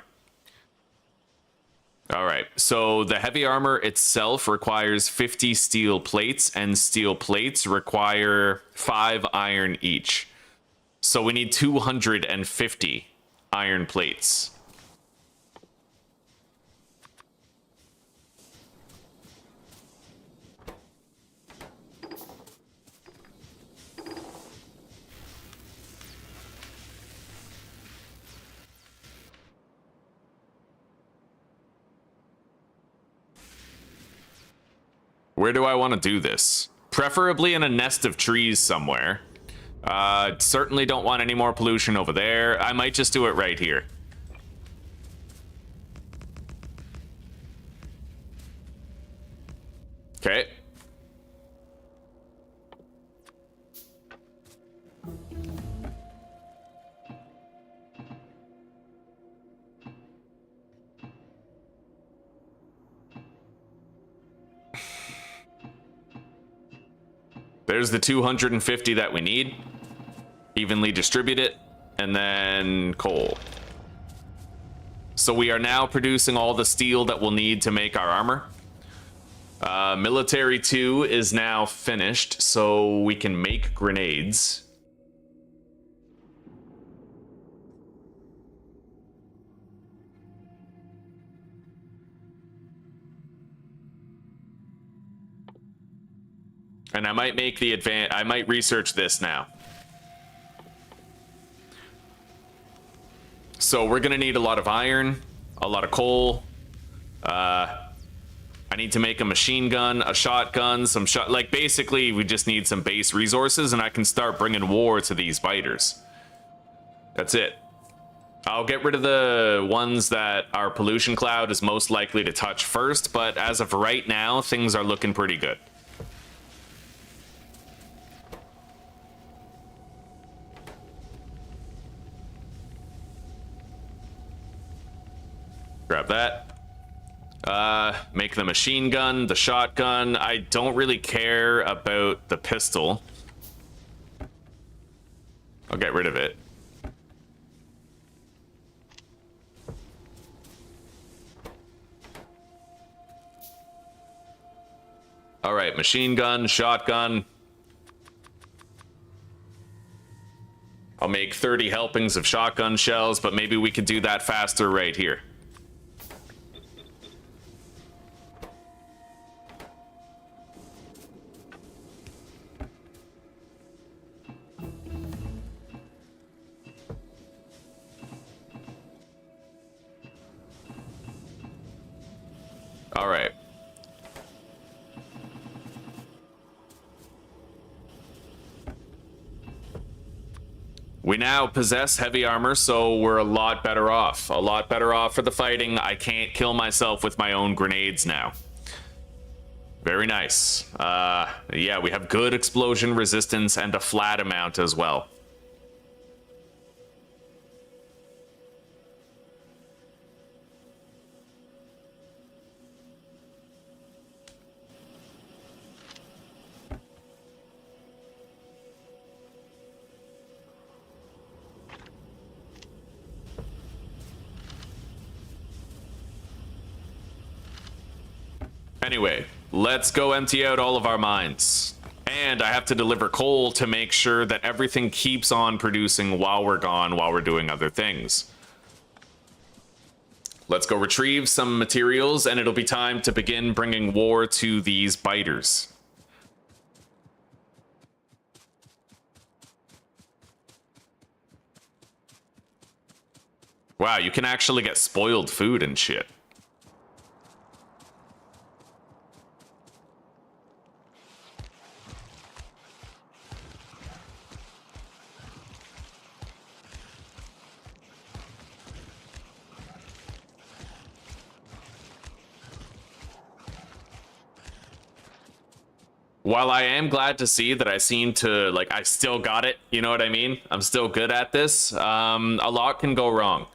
All right, so the heavy armor itself requires 50 steel plates, and steel plates require 5 iron each. So we need 250 iron plates. Where do I want to do this? Preferably in a nest of trees somewhere. Certainly don't want any more pollution over there. I might just do it right here. Okay. There's the 250 that we need. Evenly distribute it, and then coal. So we are now producing all the steel that we'll need to make our armor. Military 2 is now finished, so we can make grenades. And I might make the I might research this now. So we're gonna need a lot of iron, a lot of coal. I need to make a machine gun, a shotgun, like basically we just need some base resources, and I can start bringing war to these biters. That's it. I'll get rid of the ones that our pollution cloud is most likely to touch first, but as of right now, things are looking pretty good. Grab that. Make the machine gun, the shotgun. I don't really care about the pistol. I'll get rid of it. All right, machine gun, shotgun. I'll make 30 helpings of shotgun shells, but maybe we could do that faster right here. All right. We now possess heavy armor, so we're a lot better off. A lot better off for the fighting. I can't kill myself with my own grenades now. Very nice. Yeah, we have good explosion resistance and a flat amount as well. Anyway, let's go empty out all of our mines. And I have to deliver coal to make sure that everything keeps on producing while we're gone, while we're doing other things. Let's go retrieve some materials, and it'll be time to begin bringing war to these biters. Wow, you can actually get spoiled food and shit. While I am glad to see that I seem to, like, I still got it, you know what I mean? I'm still good at this. A lot can go wrong.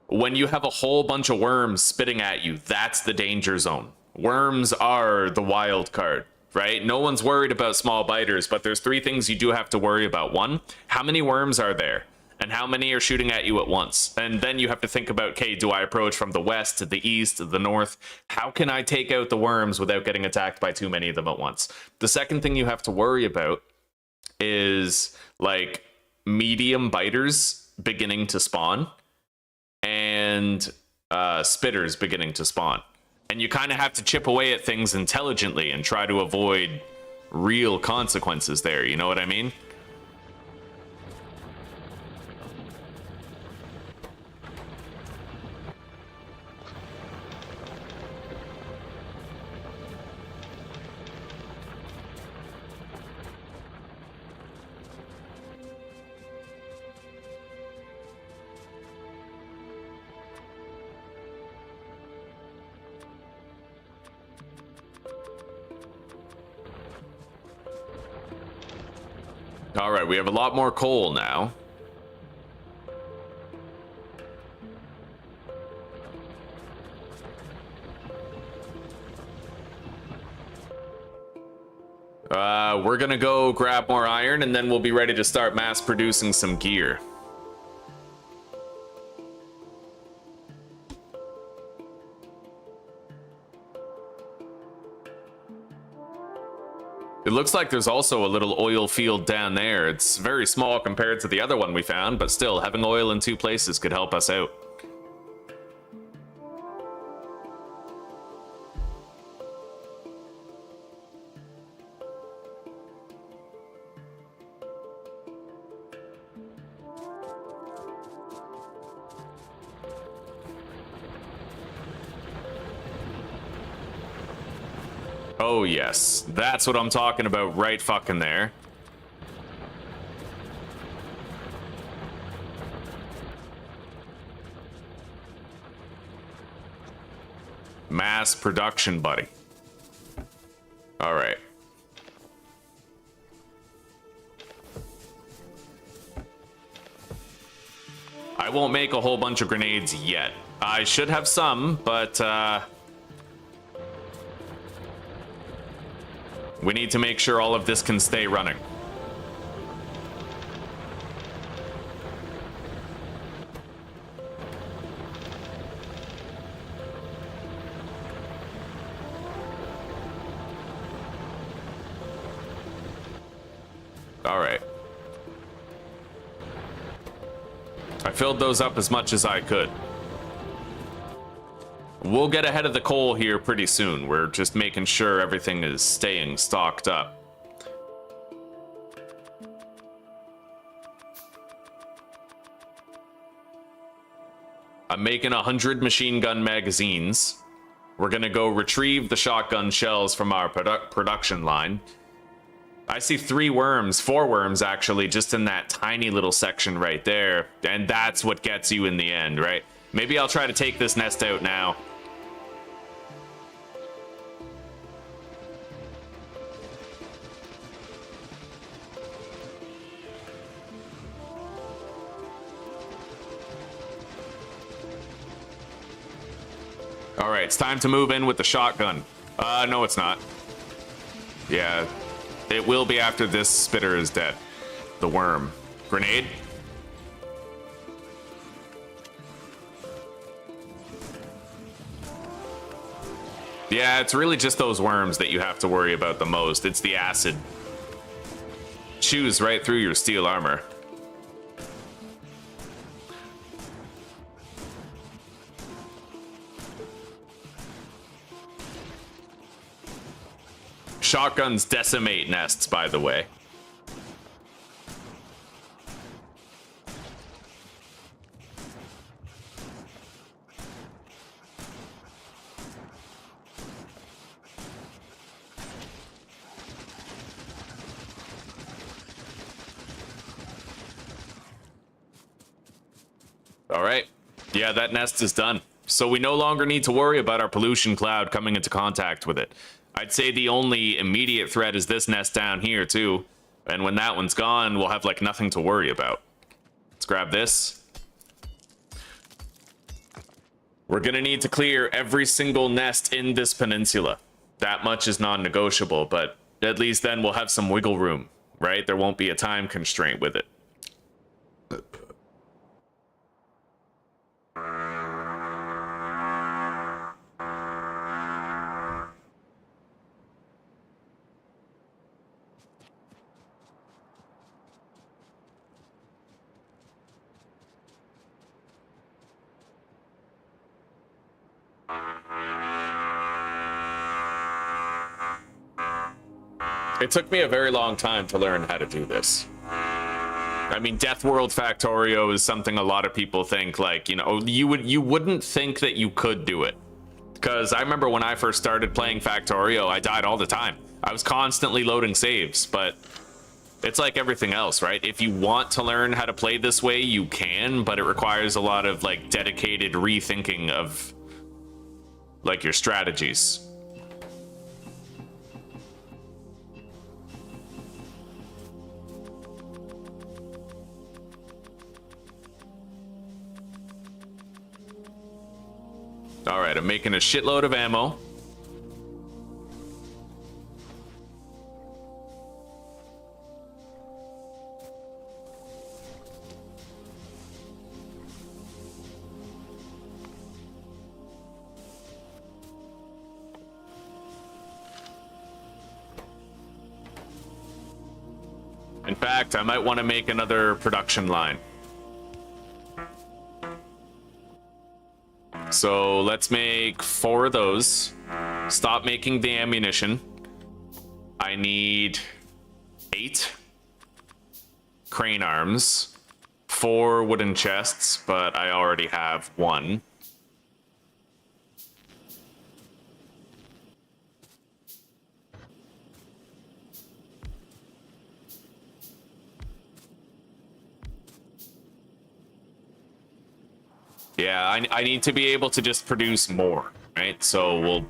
When you have a whole bunch of worms spitting at you, that's the danger zone. Worms are the wild card, right? No one's worried about small biters, but there's 3 things you do have to worry about. 1, how many worms are there? And how many are shooting at you at once? And then you have to think about, okay, do I approach from the west to the east to the north? How can I take out the worms without getting attacked by too many of them at once? The second thing you have to worry about is, like, medium biters beginning to spawn and spitters beginning to spawn. And you kind of have to chip away at things intelligently and try to avoid real consequences there, you know what I mean? All right, we have a lot more coal now. We're gonna go grab more iron, and then we'll be ready to start mass producing some gear. It looks like there's also a little oil field down there. It's very small compared to the other one we found, but still, having oil in 2 places could help us out. Oh yes, that's what I'm talking about right fucking there. Mass production, buddy. All right. I won't make a whole bunch of grenades yet. I should have some, but we need to make sure all of this can stay running. All right. I filled those up as much as I could. We'll get ahead of the coal here pretty soon. We're just making sure everything is staying stocked up. I'm making 100 machine gun magazines. We're gonna go retrieve the shotgun shells from our production line. I see 3 worms, 4 worms actually, just in that tiny little section right there. And that's what gets you in the end, right? Maybe I'll try to take this nest out now. All right, it's time to move in with the shotgun. No, it's not. Yeah, it will be after this spitter is dead. The worm. Grenade? Yeah, it's really just those worms that you have to worry about the most. It's the acid. Chews right through your steel armor. Shotguns decimate nests, by the way. All right. Yeah, that nest is done. So we no longer need to worry about our pollution cloud coming into contact with it. I'd say the only immediate threat is this nest down here, too. And when that one's gone, we'll have, like, nothing to worry about. Let's grab this. We're gonna need to clear every single nest in this peninsula. That much is non-negotiable, but at least then we'll have some wiggle room, right? There won't be a time constraint with it. It took me a very long time to learn how to do this. I mean, Deathworld Factorio is something a lot of people think, like, you know, you wouldn't think that you could do it. Because I remember when I first started playing Factorio, I died all the time. I was constantly loading saves, but it's like everything else, right? If you want to learn how to play this way, you can, but it requires a lot of, like, dedicated rethinking of, like, your strategies. All right, I'm making a shitload of ammo. In fact, I might want to make another production line. So let's make 4 of those. Stop making the ammunition. I need 8 crane arms, 4 wooden chests, but I already have 1. Yeah, I need to be able to just produce more, right? So we'll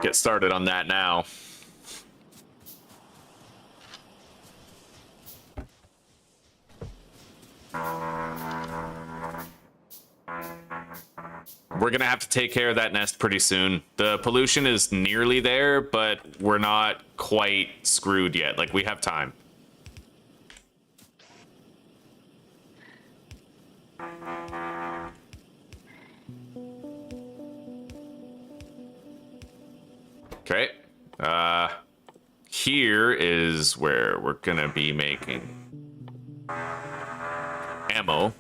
get started on that now. We're gonna have to take care of that nest pretty soon. The pollution is nearly there, but we're not quite screwed yet. Like, we have time. Okay, here is where we're gonna be making ammo.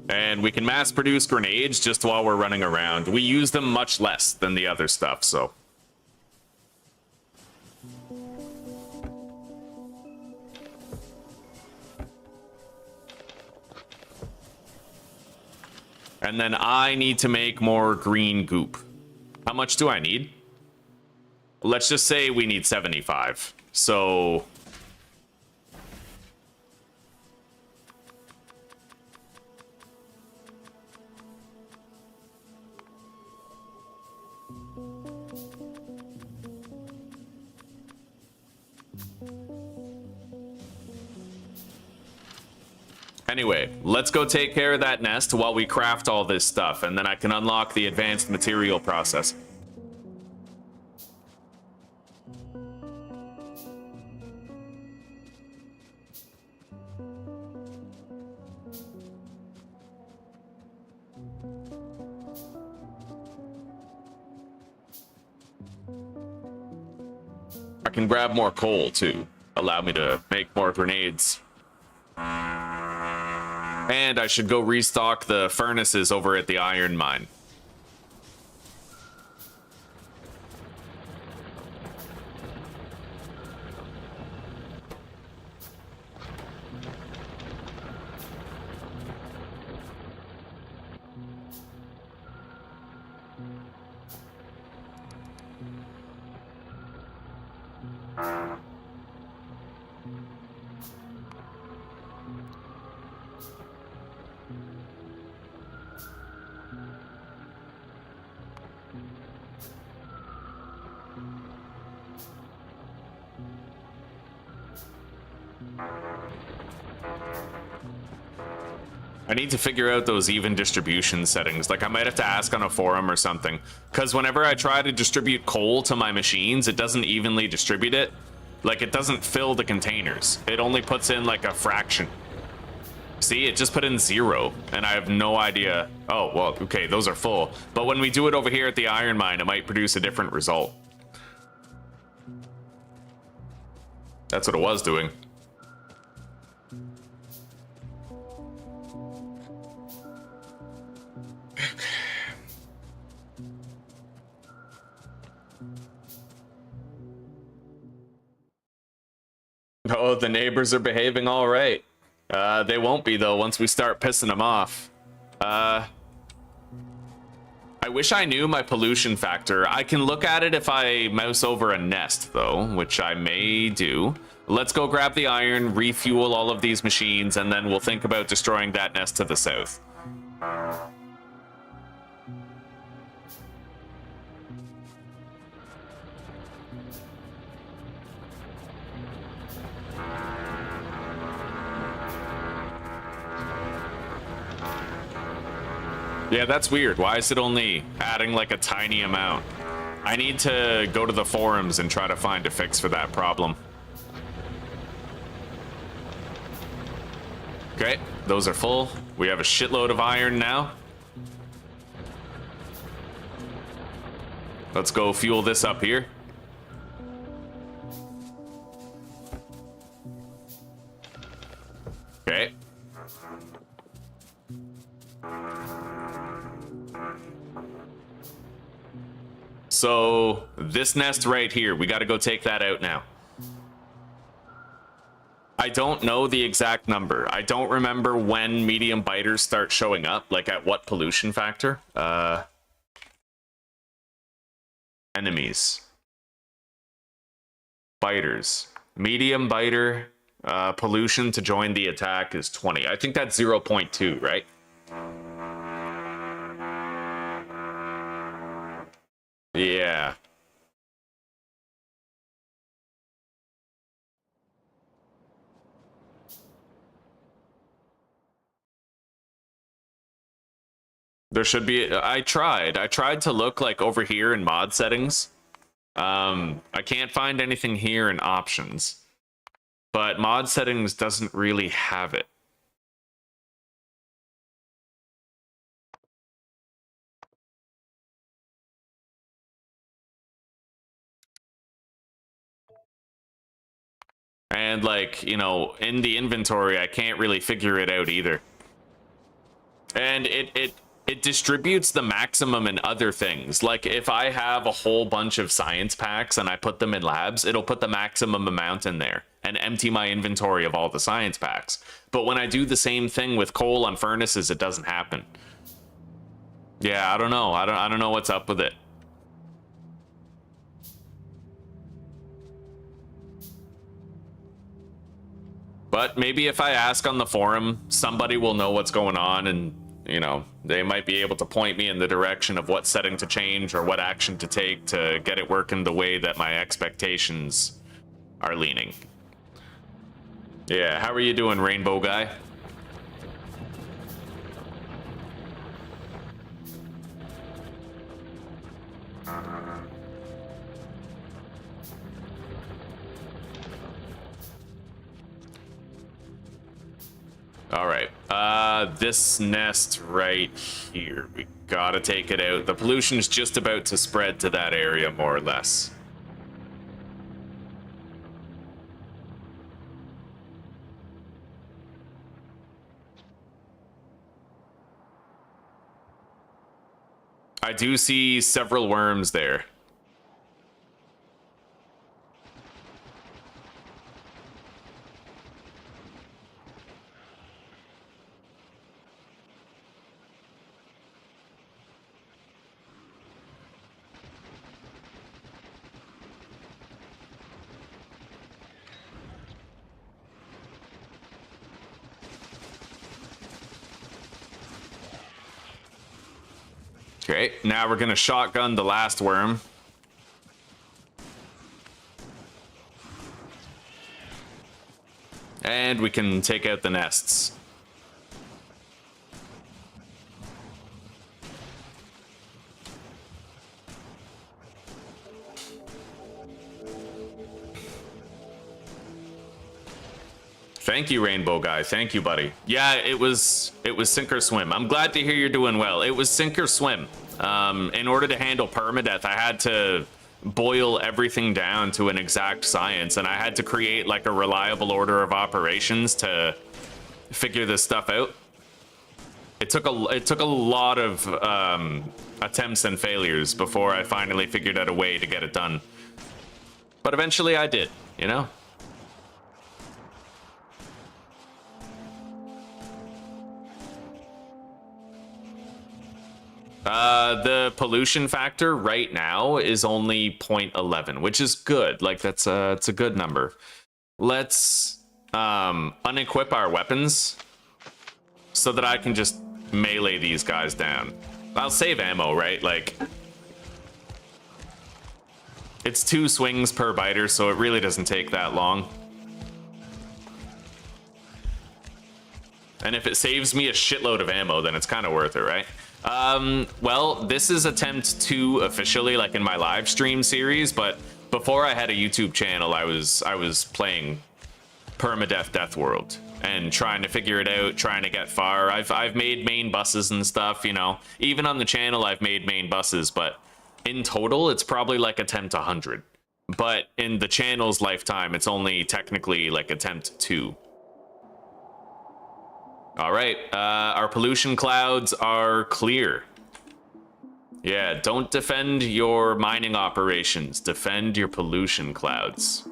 And we can mass produce grenades just while we're running around. We use them much less than the other stuff, so. And then I need to make more green goop. How much do I need? Let's just say we need 75. So anyway, let's go take care of that nest while we craft all this stuff, and then I can unlock the advanced material process. I can grab more coal too, allow me to make more grenades. And I should go restock the furnaces over at the iron mine. I need to figure out those even distribution settings. Like, I might have to ask on a forum or something. Because whenever I try to distribute coal to my machines, it doesn't evenly distribute it. Like, it doesn't fill the containers. It only puts in, like, a fraction. See, it just put in 0, and I have no idea. Oh, well, okay, those are full. But when we do it over here at the iron mine, it might produce a different result. That's what it was doing. Oh, the neighbors are behaving all right. They won't be, though, once we start pissing them off. I wish I knew my pollution factor. I can look at it if I mouse over a nest, though, which I may do. Let's go grab the iron, refuel all of these machines, and then we'll think about destroying that nest to the south. Yeah, that's weird. Why is it only adding like a tiny amount? I need to go to the forums and try to find a fix for that problem. Okay, those are full. We have a shitload of iron now. Let's go fuel this up here. Okay. So this nest right here, we got to go take that out now. I don't know the exact number. I don't remember when medium biters start showing up, like at what pollution factor. Enemies. Biters. Medium biter pollution to join the attack is 20. I think that's 0.2, right? Yeah. There should be. I tried to look like over here in mod settings. I can't find anything here in options, but mod settings doesn't really have it. And like, you know, in the inventory, I can't really figure it out either. And it distributes the maximum in other things. Like if I have a whole bunch of science packs and I put them in labs, it'll put the maximum amount in there and empty my inventory of all the science packs. But when I do the same thing with coal on furnaces, it doesn't happen. Yeah, I don't know. I don't know what's up with it. But maybe if I ask on the forum, somebody will know what's going on, and, you know, they might be able to point me in the direction of what setting to change or what action to take to get it working the way that my expectations are leaning. Yeah, how are you doing, Rainbow Guy? All right, this nest right here, we gotta take it out. The pollution's just about to spread to that area, more or less. I do see several worms there. Okay, now we're gonna shotgun the last worm. And we can take out the nests. Thank you, Rainbow Guy. Thank you, buddy. Yeah, it was sink or swim. I'm glad to hear you're doing well. It was sink or swim. In order to handle permadeath, I had to boil everything down to an exact science, and I had to create like a reliable order of operations to figure this stuff out. It took a lot of attempts and failures before I finally figured out a way to get it done. But eventually I did, you know? The pollution factor right now is only 0.11, which is good. Like it's a good number. Let's unequip our weapons so that I can just melee these guys down. I'll save ammo, right? Like it's 2 swings per biter, so it really doesn't take that long. And if it saves me a shitload of ammo, then it's kind of worth it, right? Well, this is attempt 2 officially, like in my live stream series, but before I had a YouTube channel, I was playing Permadeath Deathworld and trying to figure it out, trying to get far. I've made main buses and stuff, you know. Even on the channel, I've made main buses, but in total, it's probably like attempt 100. But in the channel's lifetime, it's only technically like attempt 2. All right, our pollution clouds are clear. Yeah, don't defend your mining operations. Defend your pollution clouds.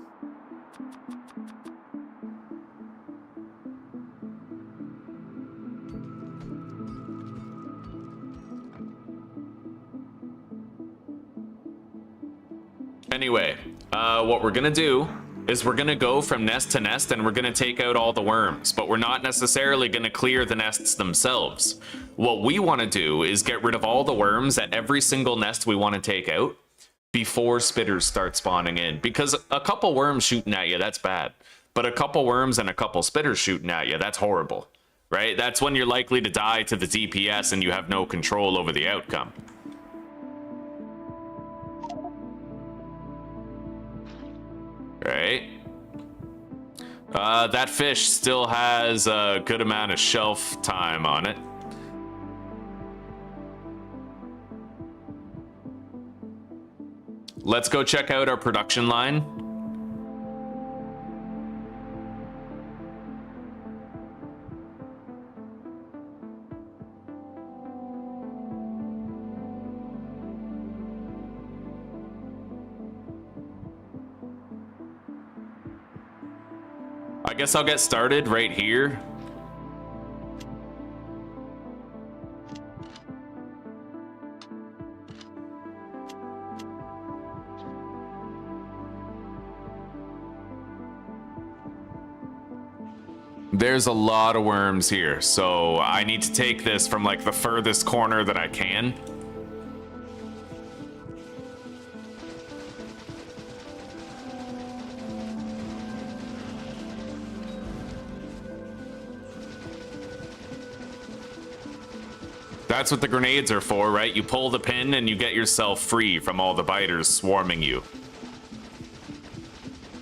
Anyway, what we're gonna do is we're gonna go from nest to nest and we're gonna take out all the worms, but we're not necessarily gonna clear the nests themselves. What we wanna do is get rid of all the worms at every single nest we wanna take out before spitters start spawning in. Because a couple worms shooting at you, that's bad. But a couple worms and a couple spitters shooting at you, that's horrible, right? That's when you're likely to die to the DPS and you have no control over the outcome. Right. That fish still has a good amount of shelf time on it. Let's go check out our production line. I guess I'll get started right here. There's a lot of worms here, so I need to take this from like the furthest corner that I can. That's what the grenades are for, right? You pull the pin and you get yourself free from all the biters swarming you.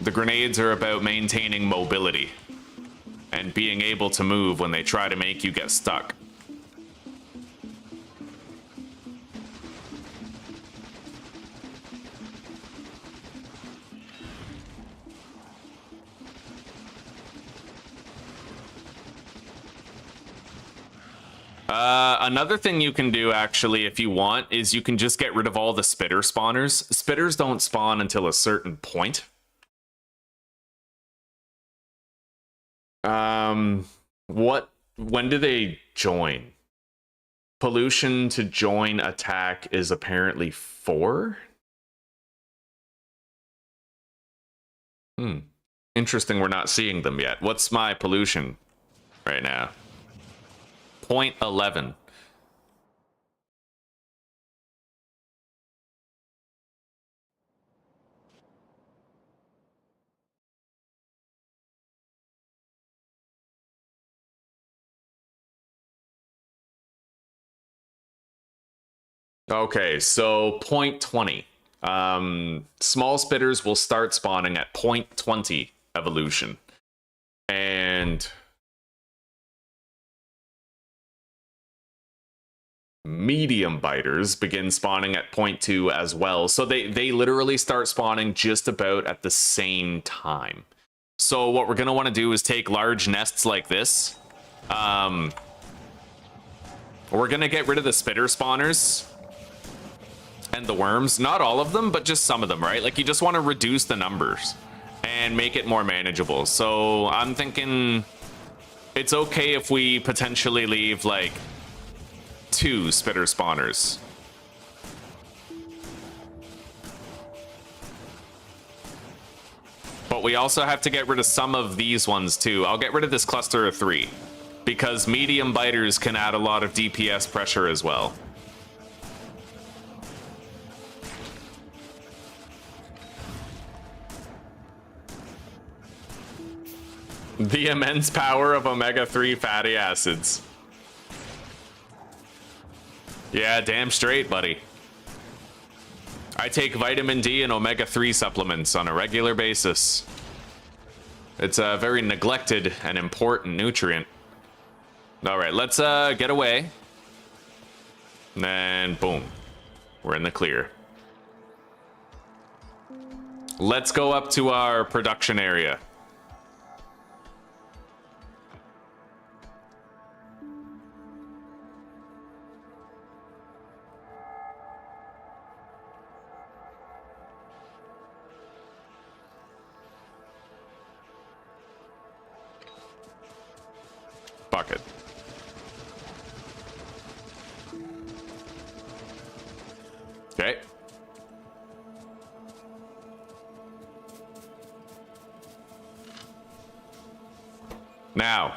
The grenades are about maintaining mobility and being able to move when they try to make you get stuck. Another thing you can do, actually, if you want, is you can just get rid of all the spitter spawners. Spitters don't spawn until a certain point. When do they join? Pollution to join attack is apparently 4? Interesting, we're not seeing them yet. What's my pollution right now? 0.11. Okay, so 0.20. Small spitters will start spawning at 0.20 evolution. And medium biters begin spawning at 0.2 as well. So they literally start spawning just about at the same time. So what we're going to want to do is take large nests like this. We're going to get rid of the spitter spawners and the worms. Not all of them, but just some of them, right? Like, you just want to reduce the numbers and make it more manageable. So I'm thinking it's okay if we potentially leave, like, 2 spitter spawners. But we also have to get rid of some of these ones too. I'll get rid of this cluster of 3 because medium biters can add a lot of DPS pressure as well. The immense power of omega-3 fatty acids. Yeah, damn straight, buddy. I take vitamin D and omega-3 supplements on a regular basis. It's a very neglected and important nutrient. All right, let's get away. And boom, we're in the clear. Let's go up to our production area. Bucket. Okay. Now.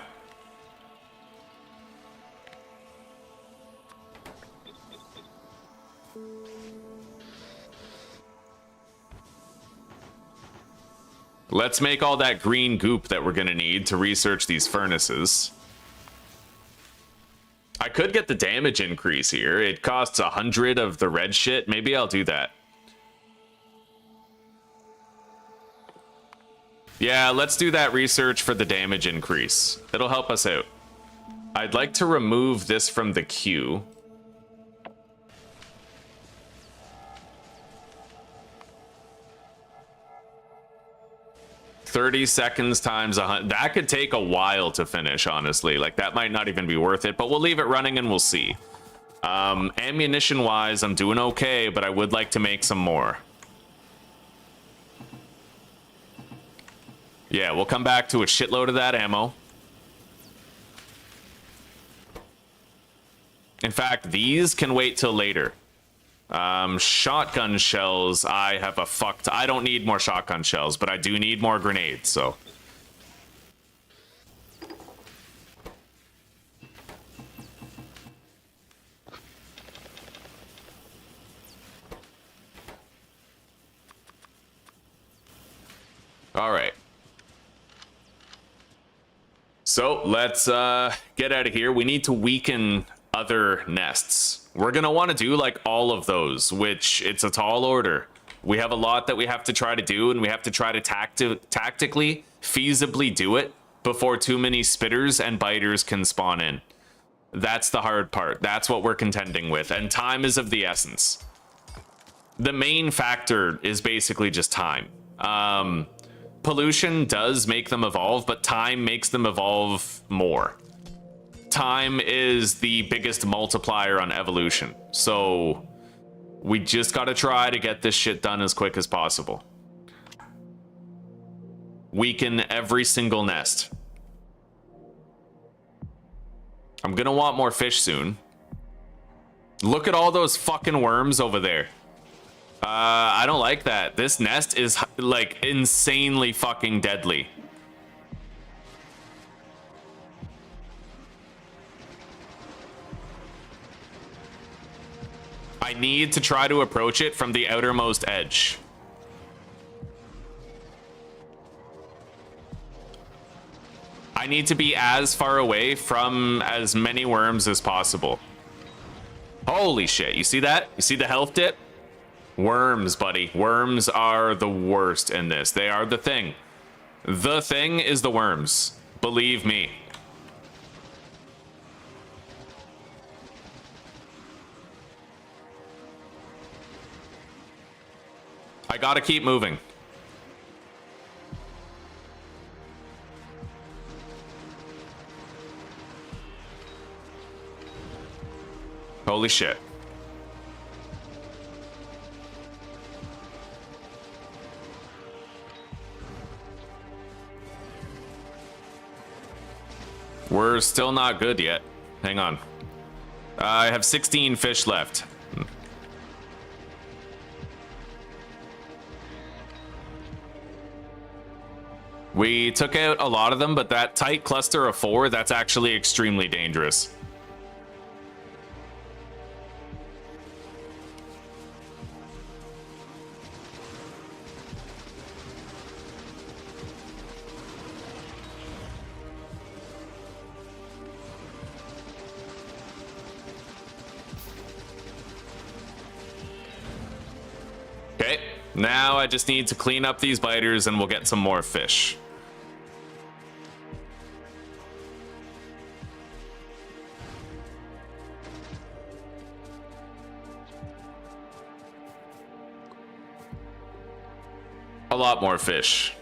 Let's make all that green goop that we're gonna need to research these furnaces. I could get the damage increase here. It costs 100 of the red shit. Maybe I'll do that. Yeah, let's do that research for the damage increase. It'll help us out. I'd like to remove this from the queue. $30 times 100. That could take a while to finish, honestly. Like, that might not even be worth it, but we'll leave it running and we'll see. Ammunition wise, I'm doing okay, but I would like to make some more. Yeah, we'll come back to a shitload of that ammo. In fact, these can wait till later. Shotgun shells, I don't need more shotgun shells, but I do need more grenades, so. All right. So let's get out of here. We need to weaken other nests. We're gonna want to do like all of those, which it's a tall order. We have a lot that we have to try to do, and we have to try to tactically, feasibly do it before too many spitters and biters can spawn in. That's the hard part. That's what we're contending with, and time is of the essence. The main factor is basically just time. Pollution does make them evolve, but time makes them evolve more. Time is the biggest multiplier on evolution, so we just gotta try to get this shit done as quick as possible. Weaken every single nest. I'm gonna want more fish soon. Look at all those fucking worms over there. I don't like that. This nest is like insanely fucking deadly. I need to try to approach it from the outermost edge. I need to be as far away from as many worms as possible. Holy shit, you see that? You see the health dip? Worms, buddy. Worms are the worst in this. They are the thing. The thing is the worms. Believe me. I gotta keep moving. Holy shit. We're still not good yet. Hang on. I have 16 fish left. We took out a lot of them, but that tight cluster of 4, that's actually extremely dangerous. Okay, now I just need to clean up these biters and we'll get some more fish. A lot more fish.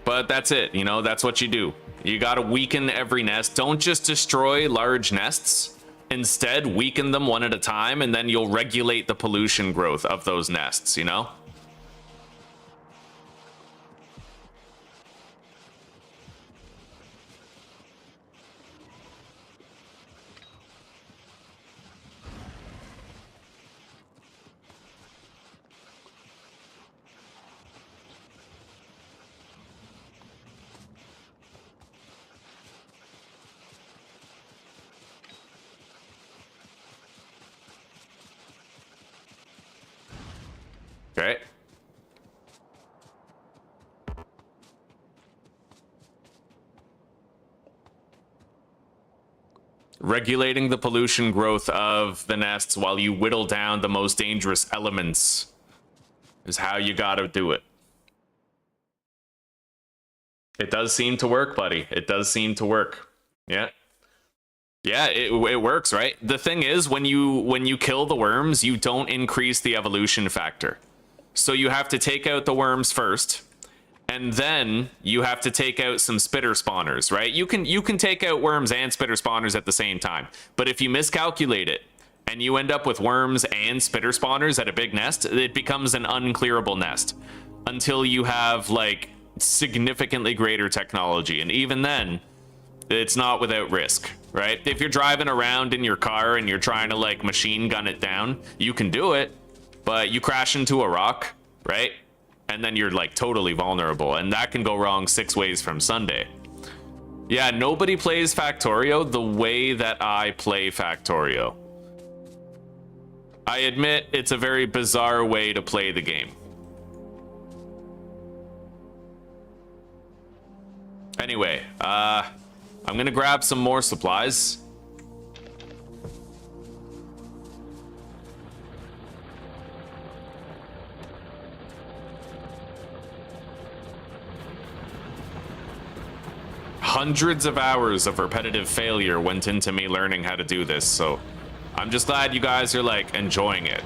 But that's it, you know, that's what you do. You gotta weaken every nest. Don't just destroy large nests. Instead, weaken them one at a time, and then you'll regulate the pollution growth of those nests, you know? Okay. Regulating the pollution growth of the nests while you whittle down the most dangerous elements is how you gotta do it. It does seem to work, buddy. It does seem to work. Yeah. Yeah, it works, right? The thing is, when you kill the worms, you don't increase the evolution factor. So you have to take out the worms first, and then you have to take out some spitter spawners, right? You can take out worms and spitter spawners at the same time, but if you miscalculate it and you end up with worms and spitter spawners at a big nest, it becomes an unclearable nest until you have like significantly greater technology, and even then, it's not without risk, right? If you're driving around in your car and you're trying to like machine gun it down, you can do it. But you crash into a rock, right? And then you're like totally vulnerable, and that can go wrong 6 ways from Sunday. Yeah, nobody plays Factorio the way that I play Factorio. I admit it's a very bizarre way to play the game. Anyway, I'm gonna grab some more supplies. Hundreds of hours of repetitive failure went into me learning how to do this, so I'm just glad you guys are like enjoying it.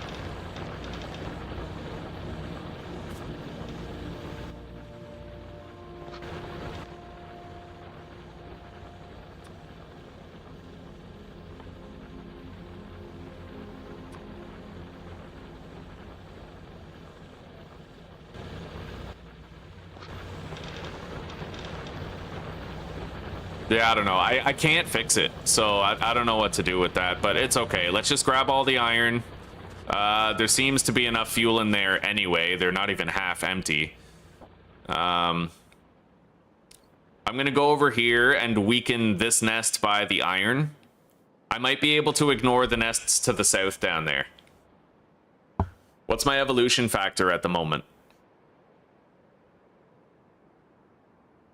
Yeah, I don't know. I can't fix it, so I don't know what to do with that, but it's okay. Let's just grab all the iron. There seems to be enough fuel in there anyway. They're not even half empty. I'm gonna go over here and weaken this nest by the iron. I might be able to ignore the nests to the south down there. What's my evolution factor at the moment?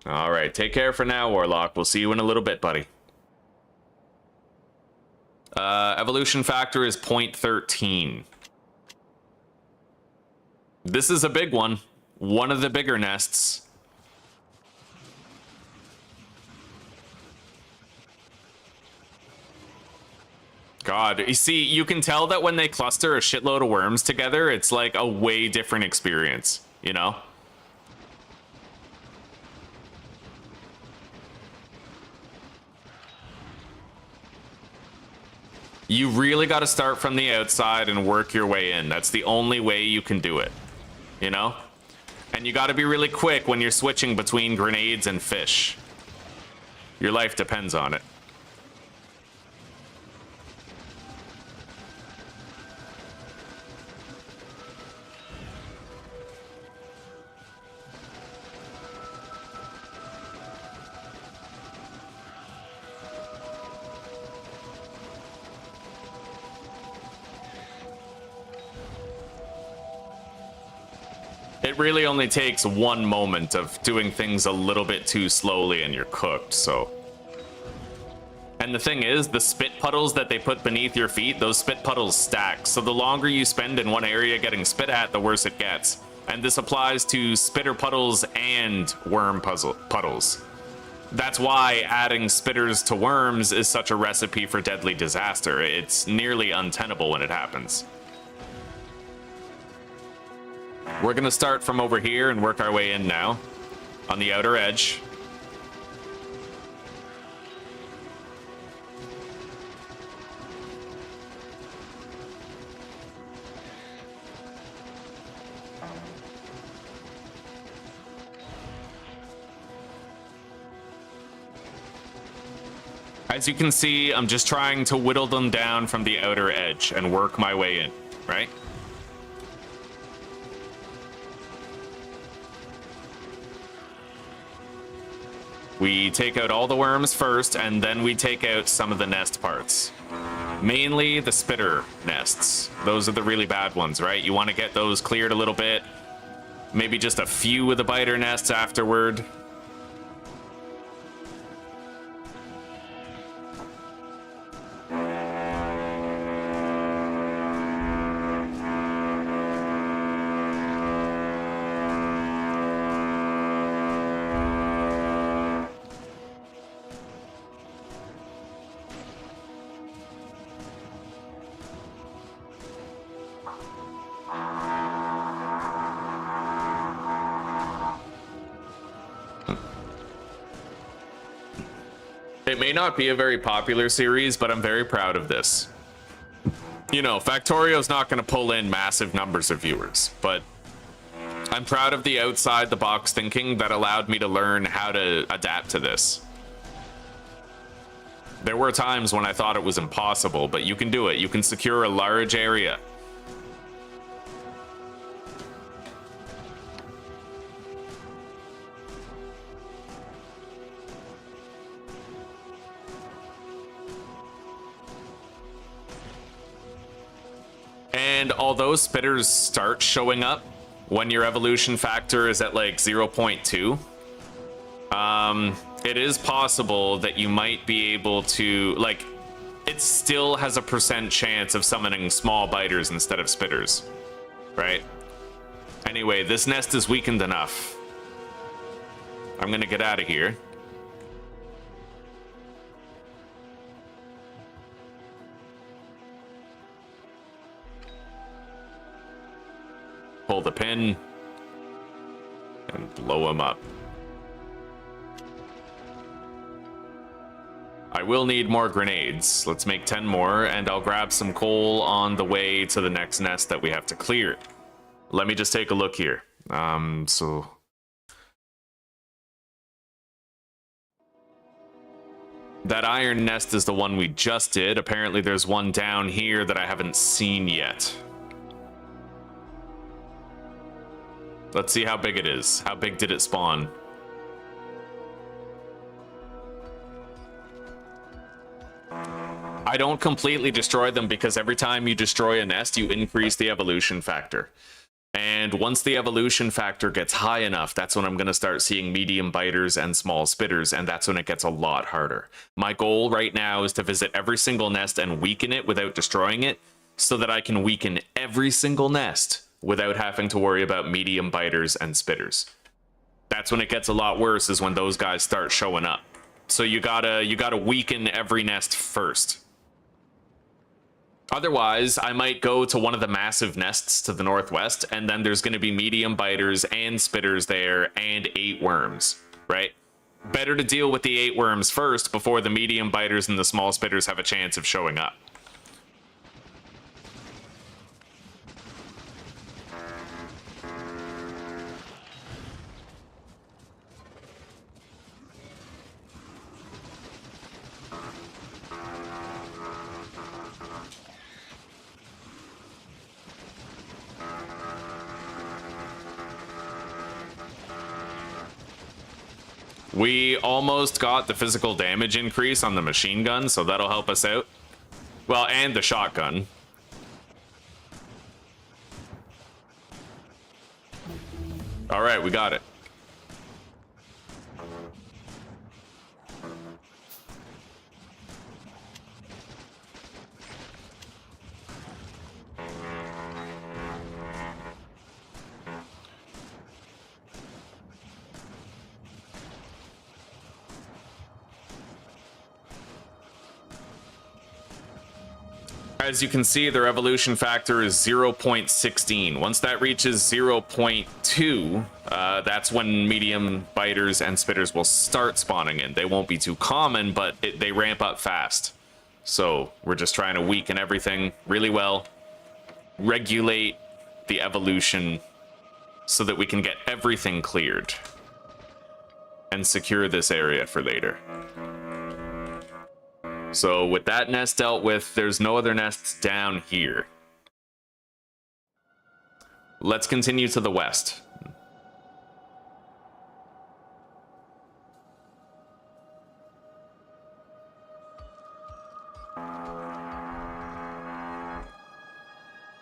All right, take care for now, Warlock. We'll see you in a little bit, buddy. Evolution factor is 0.13. This is a big one. One of the bigger nests. God, you see, you can tell that when they cluster a shitload of worms together, it's like a way different experience, you know? You really got to start from the outside and work your way in. That's the only way you can do it, you know? And you got to be really quick when you're switching between grenades and fish. Your life depends on it. It really only takes one moment of doing things a little bit too slowly and you're cooked, so. And the thing is, the spit puddles that they put beneath your feet, those spit puddles stack. So the longer you spend in one area getting spit at, the worse it gets. And this applies to spitter puddles and worm puddles. That's why adding spitters to worms is such a recipe for deadly disaster. It's nearly untenable when it happens. We're gonna start from over here and work our way in now, on the outer edge. As you can see, I'm just trying to whittle them down from the outer edge and work my way in, right? We take out all the worms first, and then we take out some of the nest parts. Mainly the spitter nests. Those are the really bad ones, right? You want to get those cleared a little bit. Maybe just a few of the biter nests afterward. It may not be a very popular series, but I'm very proud of this. You know, Factorio's not going to pull in massive numbers of viewers, but I'm proud of the outside-the-box thinking that allowed me to learn how to adapt to this. There were times when I thought it was impossible, but you can do it. You can secure a large area. And although spitters start showing up when your evolution factor is at like 0.2, it is possible that you might be able to, like, it still has a % chance of summoning small biters instead of spitters, right? Anyway, this nest is weakened enough. I'm gonna get out of here. Pull the pin and blow him up. I will need more grenades. Let's make 10 more, and I'll grab some coal on the way to the next nest that we have to clear. Let me just take a look here. So that iron nest is the one we just did. Apparently there's one down here that I haven't seen yet. Let's see how big it is. How big did it spawn? I don't completely destroy them because every time you destroy a nest, you increase the evolution factor. And once the evolution factor gets high enough, that's when I'm going to start seeing medium biters and small spitters, and that's when it gets a lot harder. My goal right now is to visit every single nest and weaken it without destroying it, so that I can weaken every single nest without having to worry about medium biters and spitters. That's when it gets a lot worse, is when those guys start showing up. So you gotta weaken every nest first. Otherwise, I might go to one of the massive nests to the northwest, and then there's going to be medium biters and spitters there, and 8 worms, right? Better to deal with the 8 worms first before the medium biters and the small spitters have a chance of showing up. We almost got the physical damage increase on the machine gun, so that'll help us out. Well, and the shotgun. All right, we got it. As you can see, their evolution factor is 0.16. Once that reaches 0.2, that's when medium biters and spitters will start spawning in. They won't be too common, but they ramp up fast. So we're just trying to weaken everything really well, regulate the evolution so that we can get everything cleared and secure this area for later. So with that nest dealt with, there's no other nests down here. Let's continue to the west.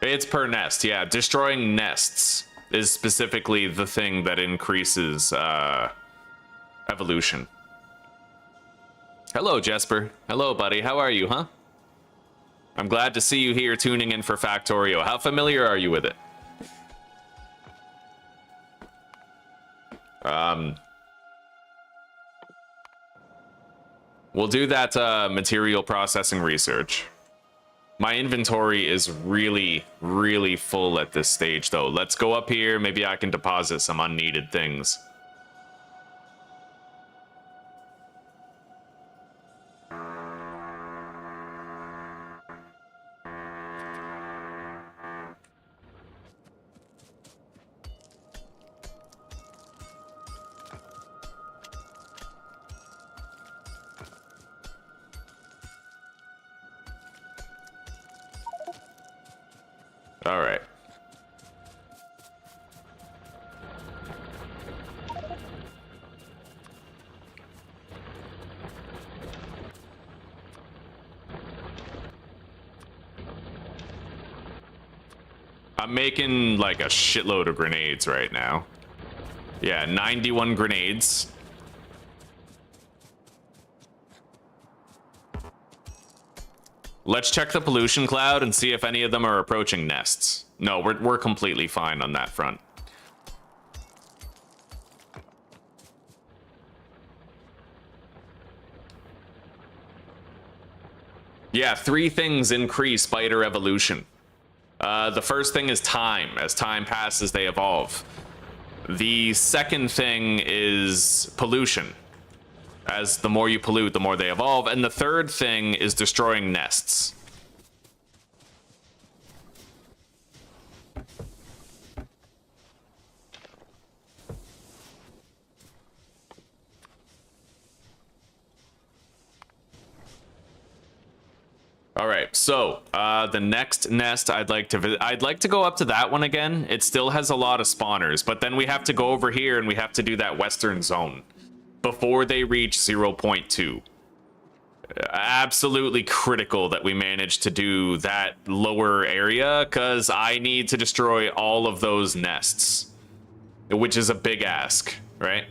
It's per nest, yeah. Destroying nests is specifically the thing that increases evolution. Hello, Jesper. Hello, buddy. How are you, huh? I'm glad to see you here tuning in for Factorio. How familiar are you with it? We'll do that material processing research. My inventory is really, really full at this stage, though. Let's go up here. Maybe I can deposit some unneeded things. All right. I'm making like a shitload of grenades right now. Yeah, 91 grenades. Let's check the pollution cloud and see if any of them are approaching nests. No, we're completely fine on that front. Yeah, 3 things increase biter evolution. The first thing is time. As time passes, they evolve. The second thing is pollution. As the more you pollute, the more they evolve. And the third thing is destroying nests. All right, so the next nest I'd like to visit, I'd like to go up to that one again. It still has a lot of spawners, but then we have to go over here and we have to do that western zone before they reach 0.2. Absolutely critical that we manage to do that lower area, because I need to destroy all of those nests, which is a big ask, right?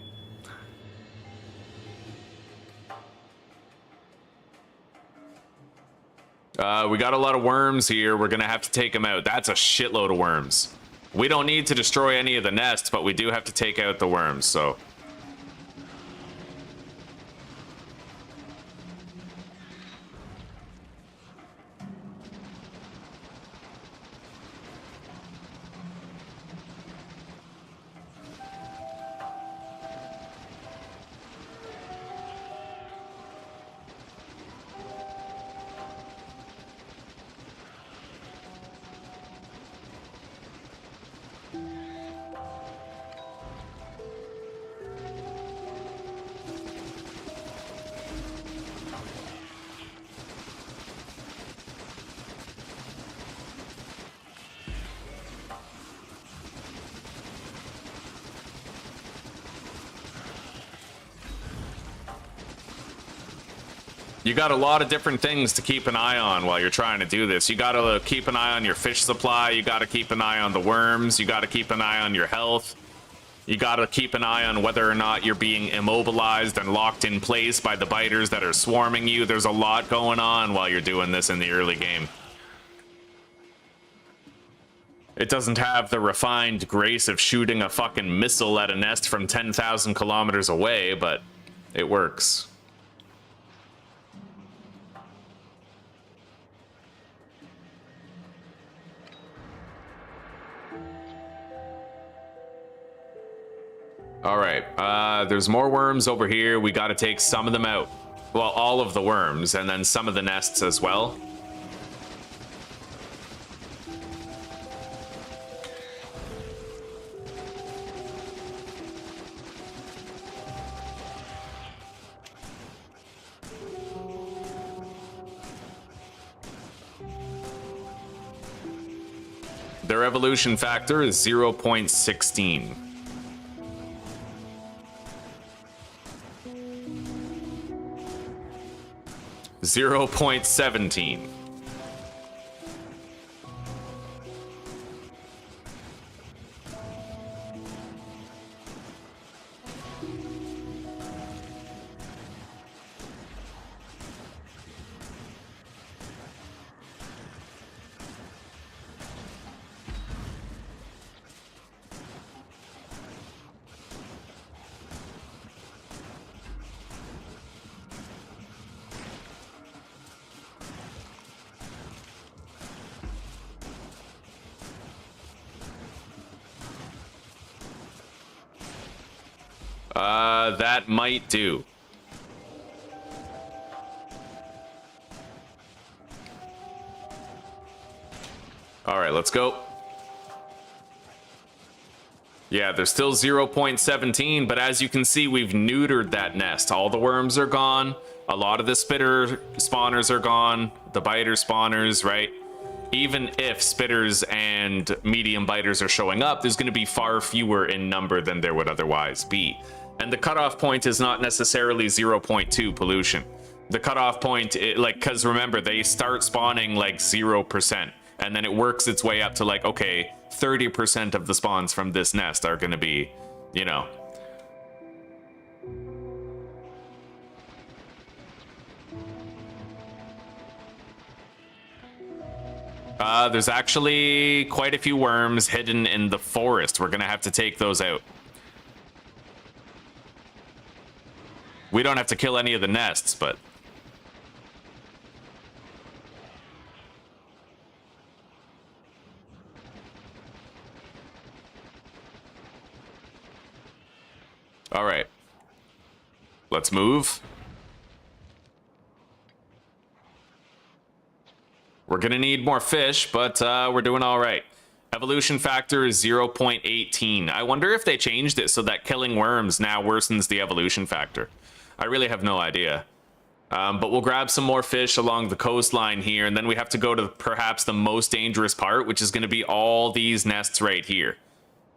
We got a lot of worms here. We're gonna have to take them out. That's a shitload of worms. We don't need to destroy any of the nests, but we do have to take out the worms, so... You got a lot of different things to keep an eye on while you're trying to do this. You got to keep an eye on your fish supply. You got to keep an eye on the worms. You got to keep an eye on your health. You got to keep an eye on whether or not you're being immobilized and locked in place by the biters that are swarming you. There's a lot going on while you're doing this in the early game. It doesn't have the refined grace of shooting a fucking missile at a nest from 10,000 kilometers away, but it works. All right, there's more worms over here. We got to take some of them out. Well, all of the worms, and then some of the nests as well. Their evolution factor is 0.16. Zero 0.17. That might do. All right, let's go. Yeah, there's still 0.17, but as you can see, we've neutered that nest. All the worms are gone. A lot of the spitter spawners are gone. The biter spawners, right? Even if spitters and medium biters are showing up, there's going to be far fewer in number than there would otherwise be. And the cutoff point is not necessarily 0.2 pollution. The cutoff point, because remember, they start spawning like 0%, and then it works its way up to like, okay, 30% of the spawns from this nest are going to be, you know. There's actually quite a few worms hidden in the forest. We're going to have to take those out. We don't have to kill any of the nests, but... All right. Let's move. We're gonna need more fish, but we're doing all right. Evolution factor is 0.18. I wonder if they changed it so that killing worms now worsens the evolution factor. I really have no idea. But we'll grab some more fish along the coastline here, and then we have to go to perhaps the most dangerous part, which is going to be all these nests right here.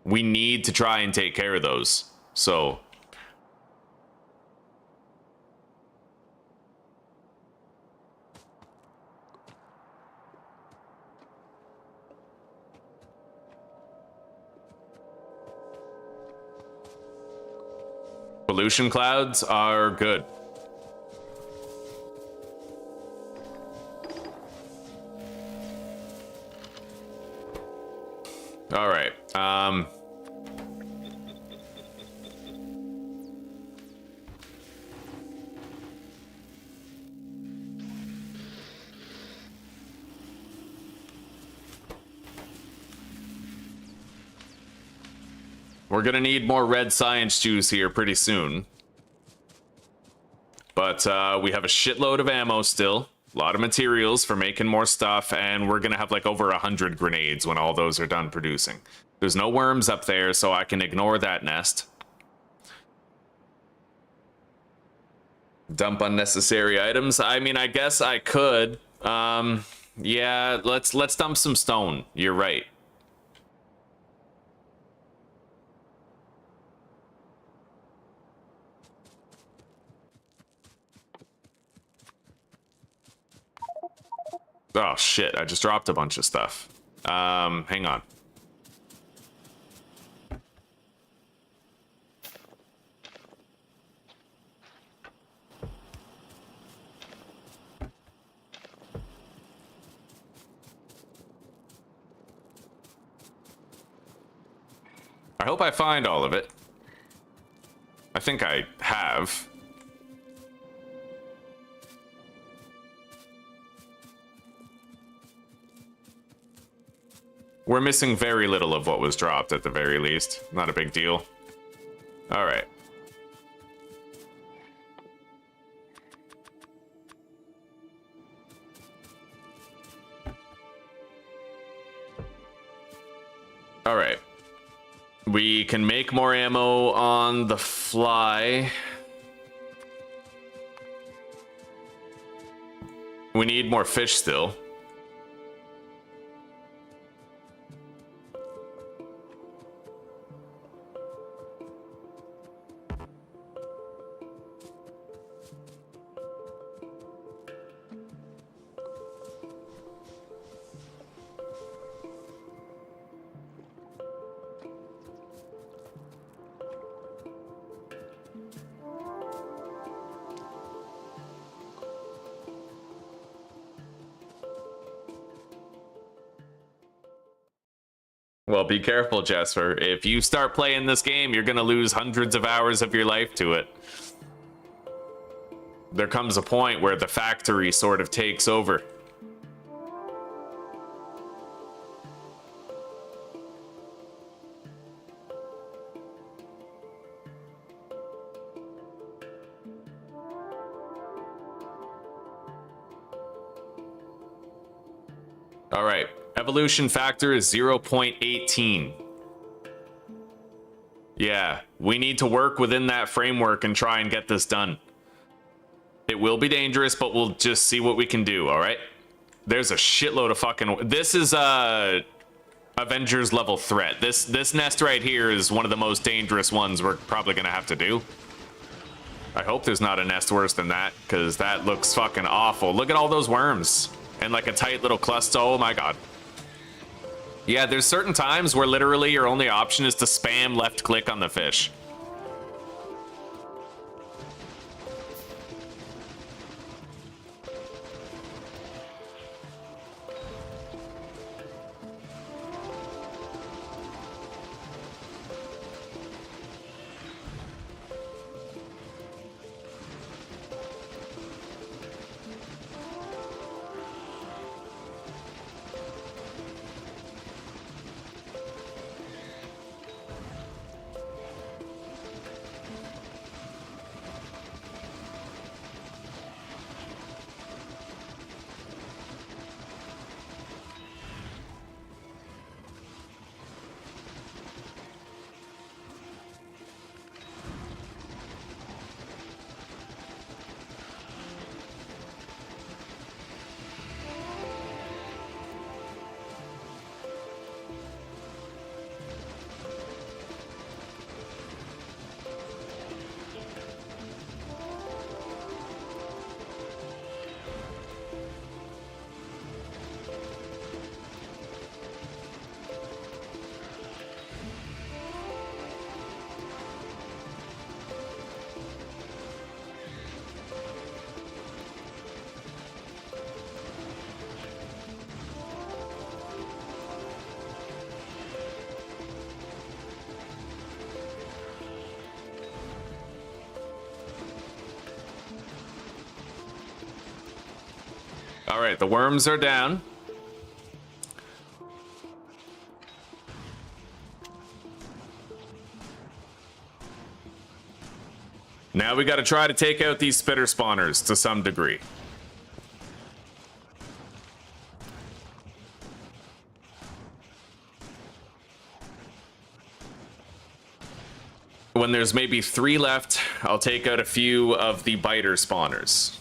We need to try and take care of those. So... Pollution clouds are good. All right. We're gonna need more red science juice here pretty soon. But we have a shitload of ammo still. A lot of materials for making more stuff, and we're gonna have like over 100 grenades when all those are done producing. There's no worms up there, so I can ignore that nest. Dump unnecessary items. I mean, I guess I could. Yeah, let's dump some stone. You're right. Oh shit, I just dropped a bunch of stuff. Hang on. I hope I find all of it. I think I have. We're missing very little of what was dropped at the very least. Not a big deal. All right. All right. We can make more ammo on the fly. We need more fish still. Well, be careful, Jesper. If you start playing this game, you're gonna lose hundreds of hours of your life to it. There comes a point where the factory sort of takes over. All right. Evolution factor is 0.18. Yeah, we need to work within that framework and try and get this done. It will be dangerous, but we'll just see what we can do, all right? There's a shitload of fucking... This is a Avengers level threat. This nest right here is one of the most dangerous ones we're probably gonna have to do. I hope there's not a nest worse than that, because that looks fucking awful. Look at all those worms. And like a tight little cluster. Oh my god. Yeah, there's certain times where literally your only option is to spam left click on the fish. All right, the worms are down. Now we got to try to take out these spitter spawners to some degree. When there's maybe 3 left, I'll take out a few of the biter spawners.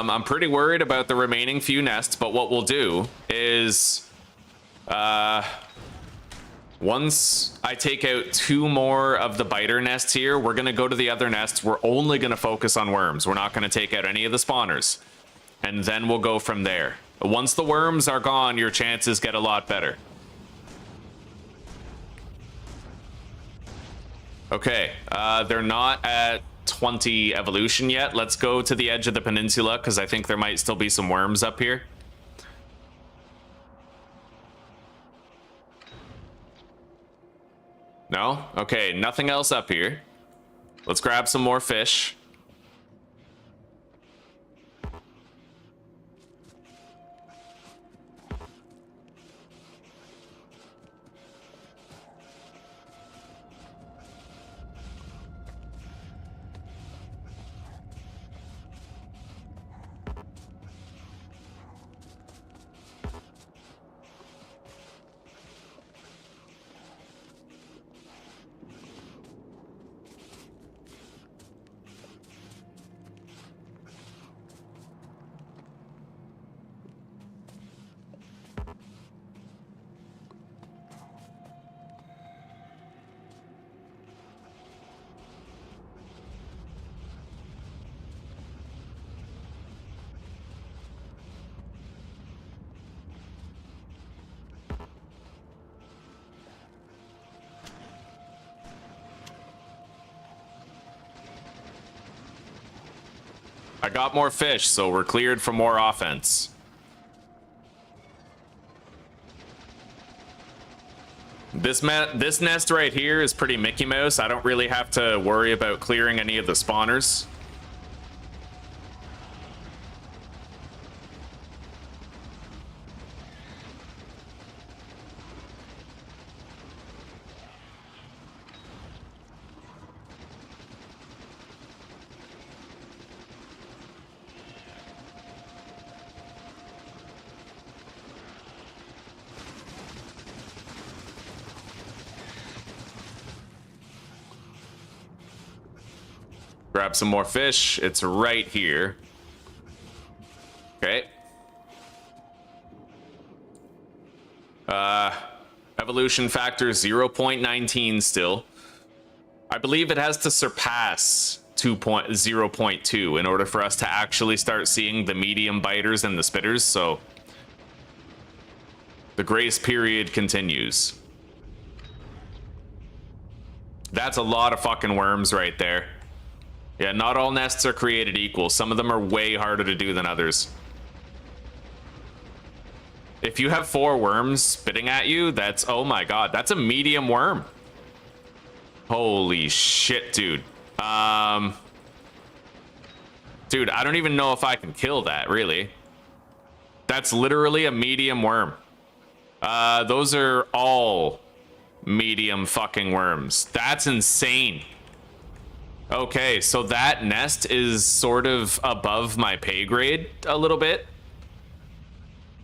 I'm pretty worried about the remaining few nests, but what we'll do is once I take out 2 more of the biter nests here, we're going to go to the other nests. We're only going to focus on worms. We're not going to take out any of the spawners. And then we'll go from there. Once the worms are gone, your chances get a lot better. Okay, they're not at 20 evolution yet. Let's go to the edge of the peninsula, because I think there might still be some worms up here. No? Okay, nothing else up here. Let's grab some more fish. I got more fish, so we're cleared for more offense. This nest right here is pretty Mickey Mouse. I don't really have to worry about clearing any of the spawners. Grab some more fish. It's right here. Okay. Evolution factor 0.19 still. I believe it has to surpass 0.2 in order for us to actually start seeing the medium biters and the spitters, so the grace period continues. That's a lot of fucking worms right there. Yeah, not all nests are created equal. Some of them are way harder to do than others. If you have 4 worms spitting at you, that's, oh my god, that's a medium worm. Holy shit, dude. Dude, I don't even know if I can kill that, really. That's literally a medium worm. Those are all medium fucking worms. That's insane. Okay, so that nest is sort of above my pay grade a little bit.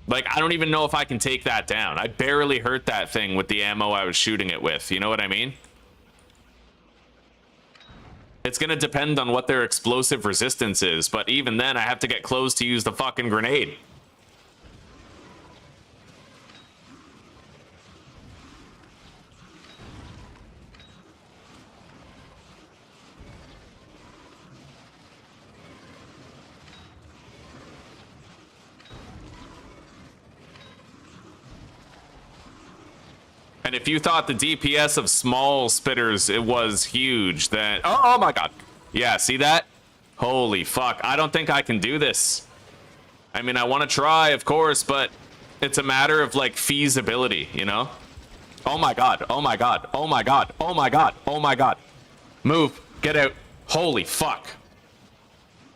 Like, I don't even know if I can take that down. I barely hurt that thing with the ammo I was shooting it with. You know what I mean? It's gonna depend on what their explosive resistance is, but even then, I have to get close to use the fucking grenade. And if you thought the DPS of small spitters, it was huge, then... Oh my god. Yeah, see that? Holy fuck. I don't think I can do this. I mean, I want to try, of course, but it's a matter of, like, feasibility, you know? Oh my god. Oh my god. Oh my god. Oh my god. Oh my god. Move. Get out. Holy fuck.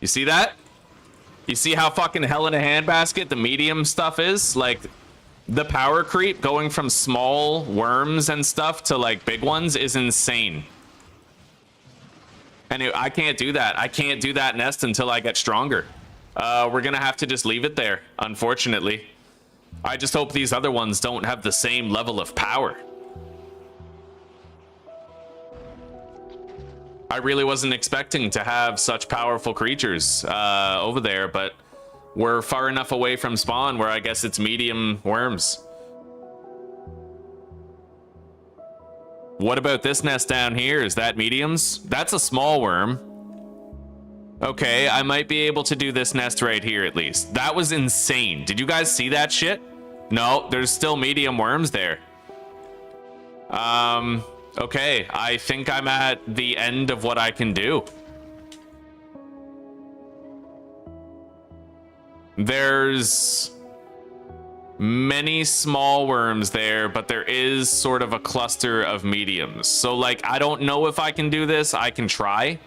You see that? You see how fucking hell in a handbasket the medium stuff is? Like, the power creep going from small worms and stuff to, like, big ones is insane. And I can't do that. I can't do that nest until I get stronger. We're gonna have to just leave it there, unfortunately. I just hope these other ones don't have the same level of power. I really wasn't expecting to have such powerful creatures over there, but we're far enough away from spawn where I guess it's medium worms. What about this nest down here? Is that mediums? That's a small worm. Okay, I might be able to do this nest right here at least. That was insane. Did you guys see that shit? No, there's still medium worms there. Okay, I think I'm at the end of what I can do. There's many small worms there, but there is sort of a cluster of mediums. So, like, I don't know if I can do this. I can try.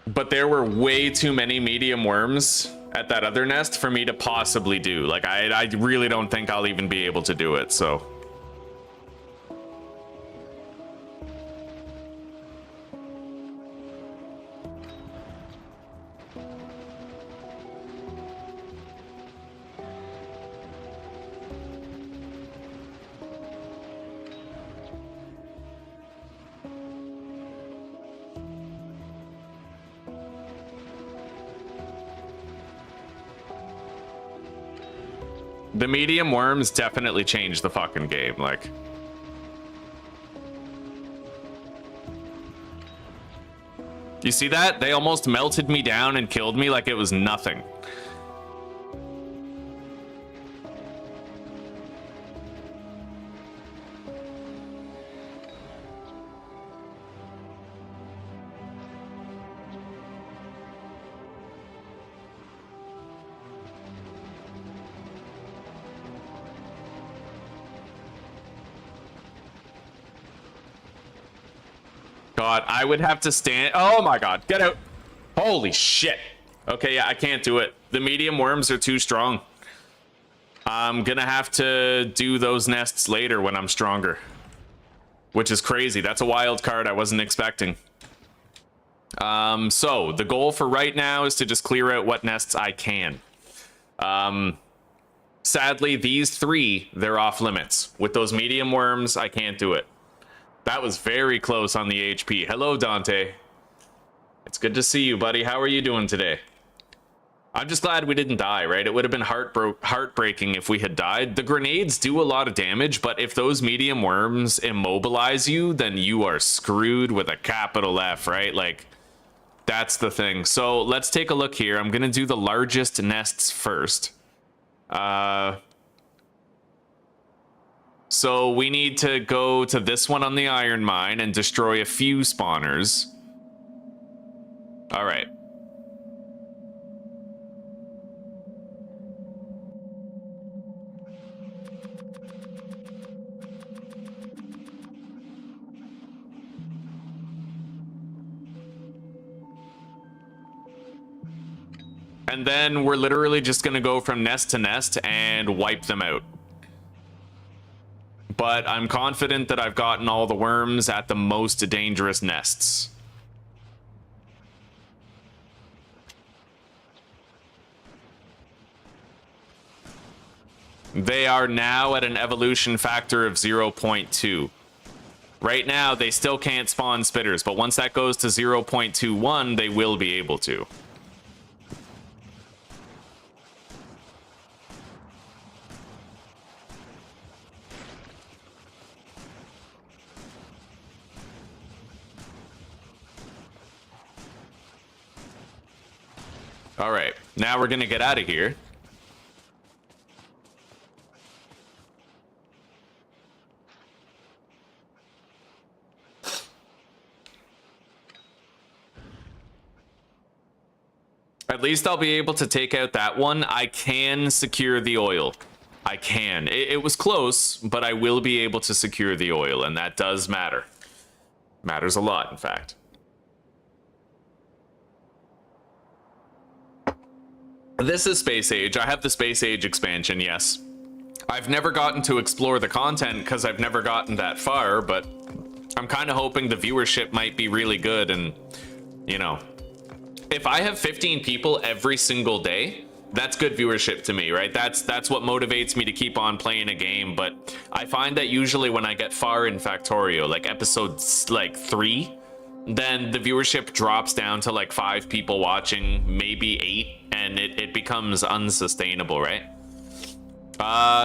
But there were way too many medium worms at that other nest for me to possibly do. Like, I really don't think I'll even be able to do it, so. The medium worms definitely changed the fucking game, like. You see that? They almost melted me down and killed me like it was nothing. God, I would have to stand. Oh my god, get out. Holy shit. Okay, yeah, I can't do it. The medium worms are too strong. I'm gonna have to do those nests later when I'm stronger. Which is crazy. That's a wild card I wasn't expecting. So the goal for right now is to just clear out what nests I can. Sadly, these three, they're off limits. With those medium worms, I can't do it. That was very close on the HP. Hello, Dante. It's good to see you, buddy. How are you doing today? I'm just glad we didn't die, right? It would have been heartbreaking if we had died. The grenades do a lot of damage, but if those medium worms immobilize you, then you are screwed with a capital F, right? Like, that's the thing. So let's take a look here. I'm going to do the largest nests first. So we need to go to this one on the iron mine and destroy a few spawners. All right. And then we're literally just going to go from nest to nest and wipe them out. But I'm confident that I've gotten all the worms at the most dangerous nests. They are now at an evolution factor of 0.2. Right now, they still can't spawn spitters, but once that goes to 0.21, they will be able to. All right, now we're gonna get out of here. At least I'll be able to take out that one. I can secure the oil. I can. It was close, but I will be able to secure the oil, and that does matter. Matters a lot, in fact. This is Space Age. I have the Space Age expansion, yes. I've never gotten to explore the content because I've never gotten that far, but I'm kind of hoping the viewership might be really good, and, you know, if I have 15 people every single day, that's good viewership to me, right? That's what motivates me to keep on playing a game. But I find that usually when I get far in Factorio, like episode 3, then the viewership drops down to like 5 people watching, maybe 8, and it becomes unsustainable, right?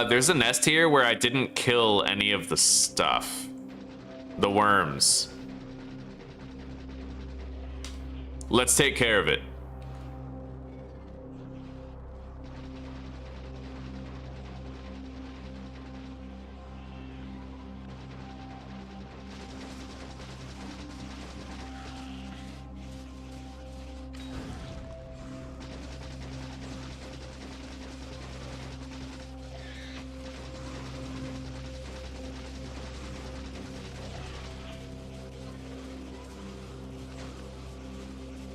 There's a nest here where I didn't kill any of the stuff. The worms. Let's take care of it.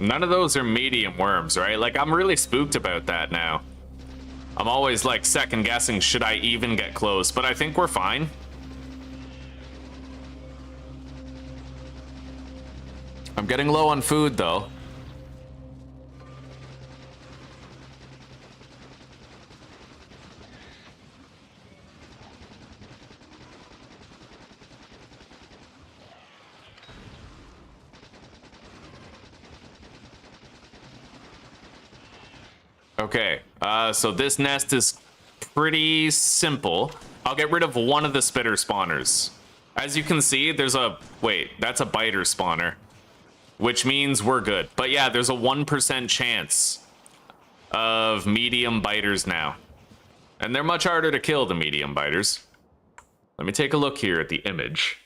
None of those are medium worms, right? Like, I'm really spooked about that now. I'm always, like, second guessing, should I even get close? But I think we're fine. I'm getting low on food, though. Okay, so this nest is pretty simple. I'll get rid of one of the spitter spawners. As you can see, there's a... Wait, that's a biter spawner. Which means we're good. But yeah, there's a 1% chance of medium biters now. And they're much harder to kill, the medium biters. Let me take a look here at the image.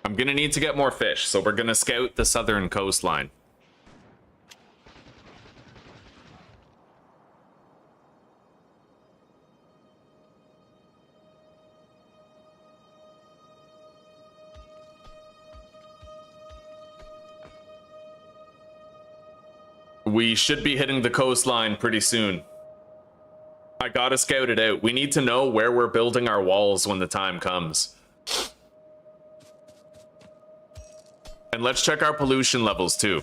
I'm gonna need to get more fish, so we're gonna scout the southern coastline. We should be hitting the coastline pretty soon. I gotta scout it out. We need to know where we're building our walls when the time comes. And let's check our pollution levels too.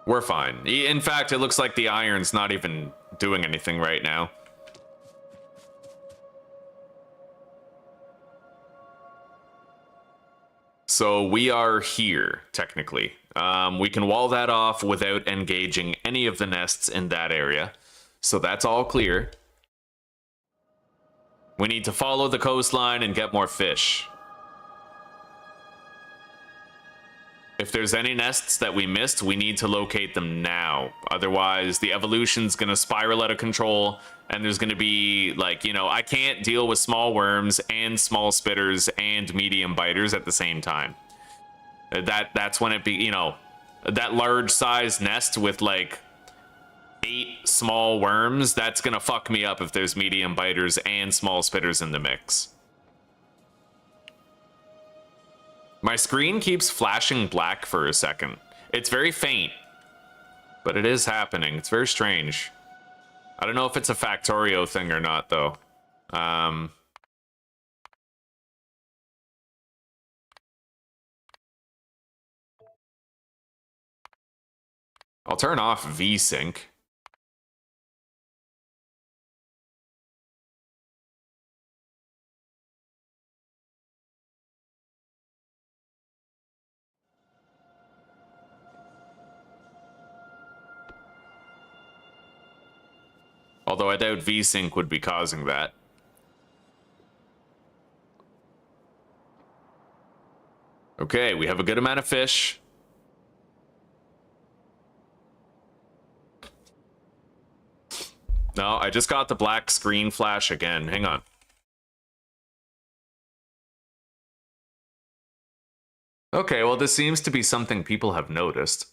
We're fine. In fact, it looks like the iron's not even doing anything right now. So we are here, technically. We can wall that off without engaging any of the nests in that area. So that's all clear. We need to follow the coastline and get more fish. If there's any nests that we missed, we need to locate them now. Otherwise, the evolution's gonna spiral out of control, and there's gonna be, like, you know, I can't deal with small worms and small spitters and medium biters at the same time. That's when it be, you know, that large size nest with, like, 8 small worms, that's gonna fuck me up if there's medium biters and small spitters in the mix. My screen keeps flashing black for a second. It's very faint, but it is happening. It's very strange. I don't know if it's a Factorio thing or not, though. I'll turn off VSync. Although I doubt VSync would be causing that. Okay, we have a good amount of fish. No, I just got the black screen flash again. Hang on. Okay, well, this seems to be something people have noticed.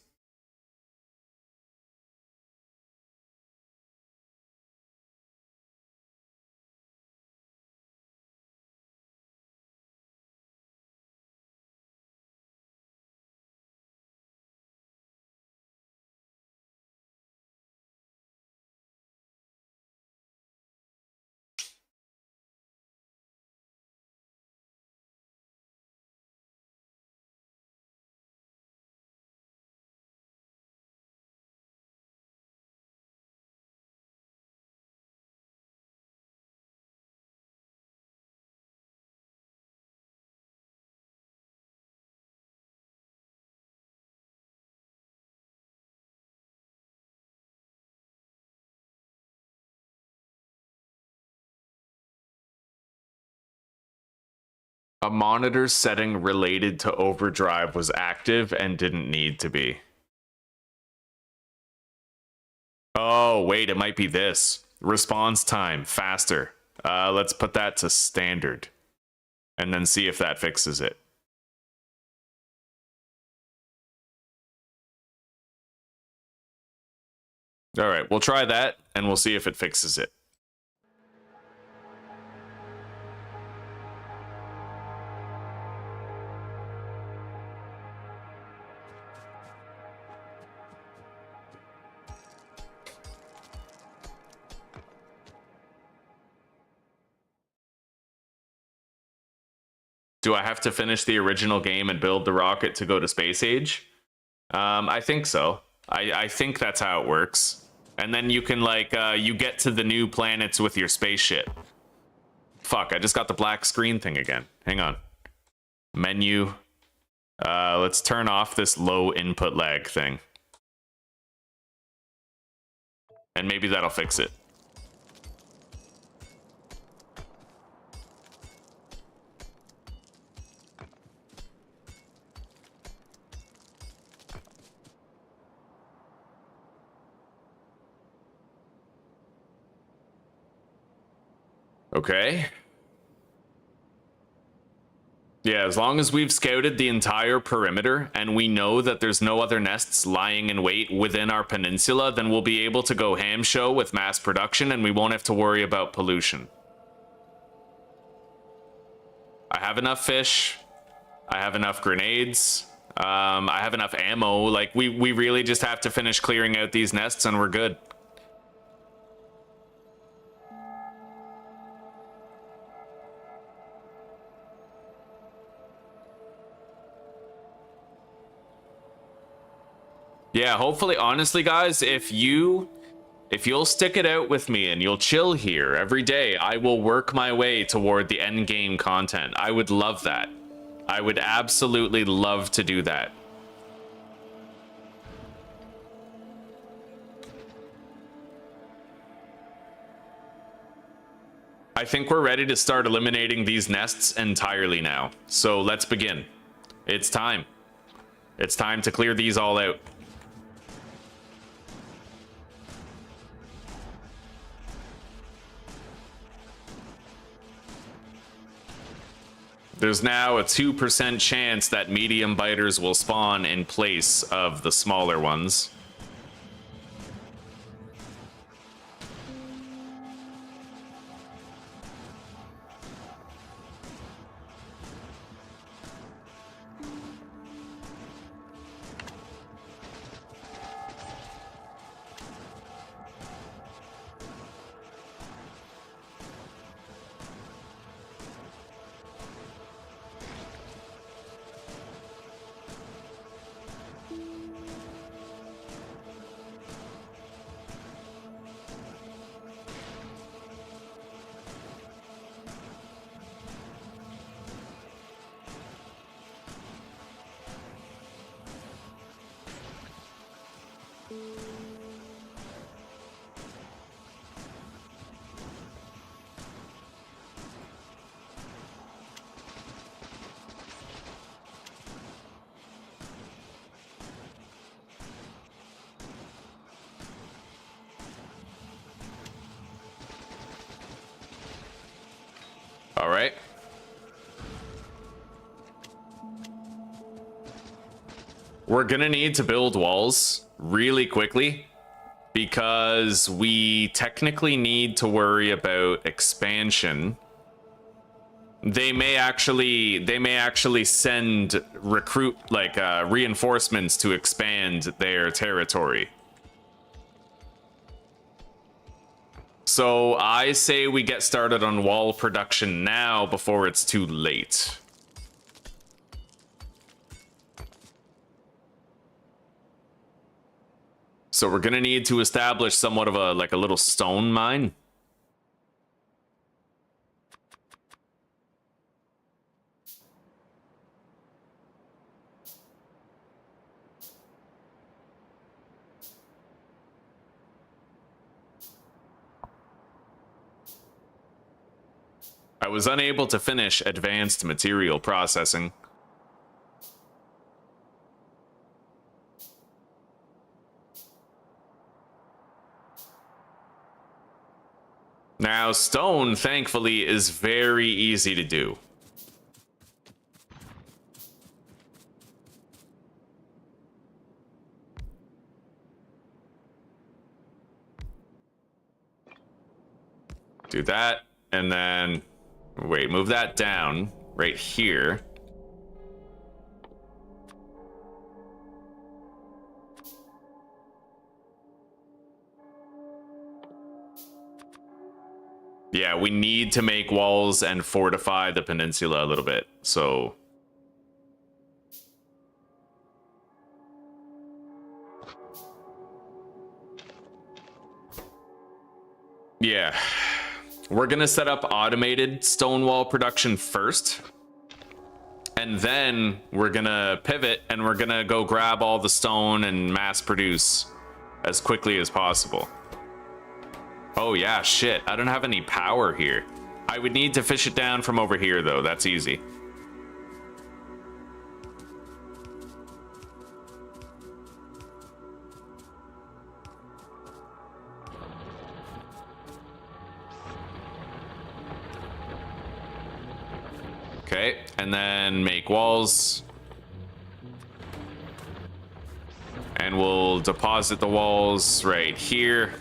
A monitor setting related to overdrive was active and didn't need to be. Oh, wait, it might be this. Response time, faster. Let's put that to standard. And then see if that fixes it. All right, we'll try that, and we'll see if it fixes it. Do I have to finish the original game and build the rocket to go to space age? I think so. I think that's how it works. And then you can, like, you get to the new planets with your spaceship. Fuck, I just got the black screen thing again. Hang on. Menu. Let's turn off this low input lag thing. And maybe that'll fix it. Okay. Yeah, as long as we've scouted the entire perimeter and we know that there's no other nests lying in wait within our peninsula, then we'll be able to go ham show with mass production and we won't have to worry about pollution. I have enough fish. I have enough grenades. I have enough ammo. Like, we really just have to finish clearing out these nests and we're good. Yeah, hopefully, honestly, guys, if you'll stick it out with me and you'll chill here every day, I will work my way toward the end game content. I would love that. I would absolutely love to do that. I think we're ready to start eliminating these nests entirely now. So let's begin. It's time. It's time to clear these all out. There's now a 2% chance that medium biters will spawn in place of the smaller ones. All right. We're gonna need to build walls really quickly because we technically need to worry about expansion. They may actually send reinforcements to expand their territory. So I say we get started on wall production now before it's too late. So we're gonna need to establish somewhat of a little stone mine. I was unable to finish advanced material processing. Now, stone, thankfully, is very easy to do. Do that, and then... Wait, move that down right here. Yeah, we need to make walls and fortify the peninsula a little bit, so... Yeah. We're gonna set up automated stone wall production first. And then we're gonna pivot and we're gonna go grab all the stone and mass produce as quickly as possible. Oh yeah, shit. I don't have any power here. I would need to fish it down from over here though. That's easy. Okay, and then make walls. And we'll deposit the walls right here.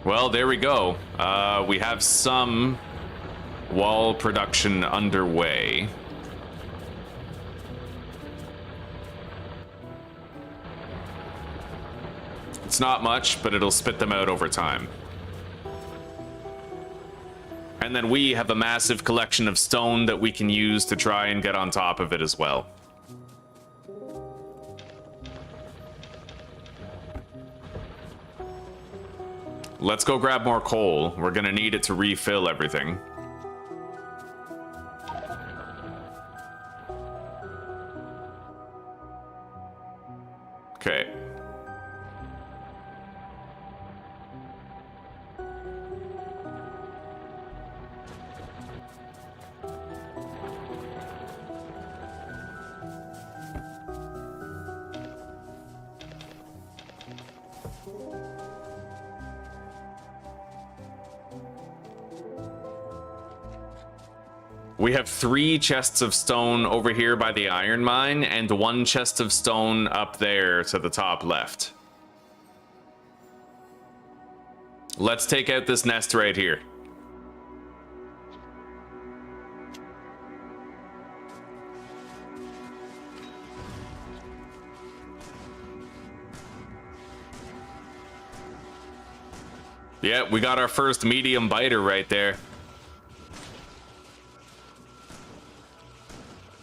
Well, there we go. We have some wall production underway. It's not much, but it'll spit them out over time. And then we have a massive collection of stone that we can use to try and get on top of it as well. Let's go grab more coal. We're gonna need it to refill everything. Okay. We have 3 chests of stone over here by the iron mine and 1 chest of stone up there to the top left. Let's take out this nest right here. Yeah, we got our first medium biter right there.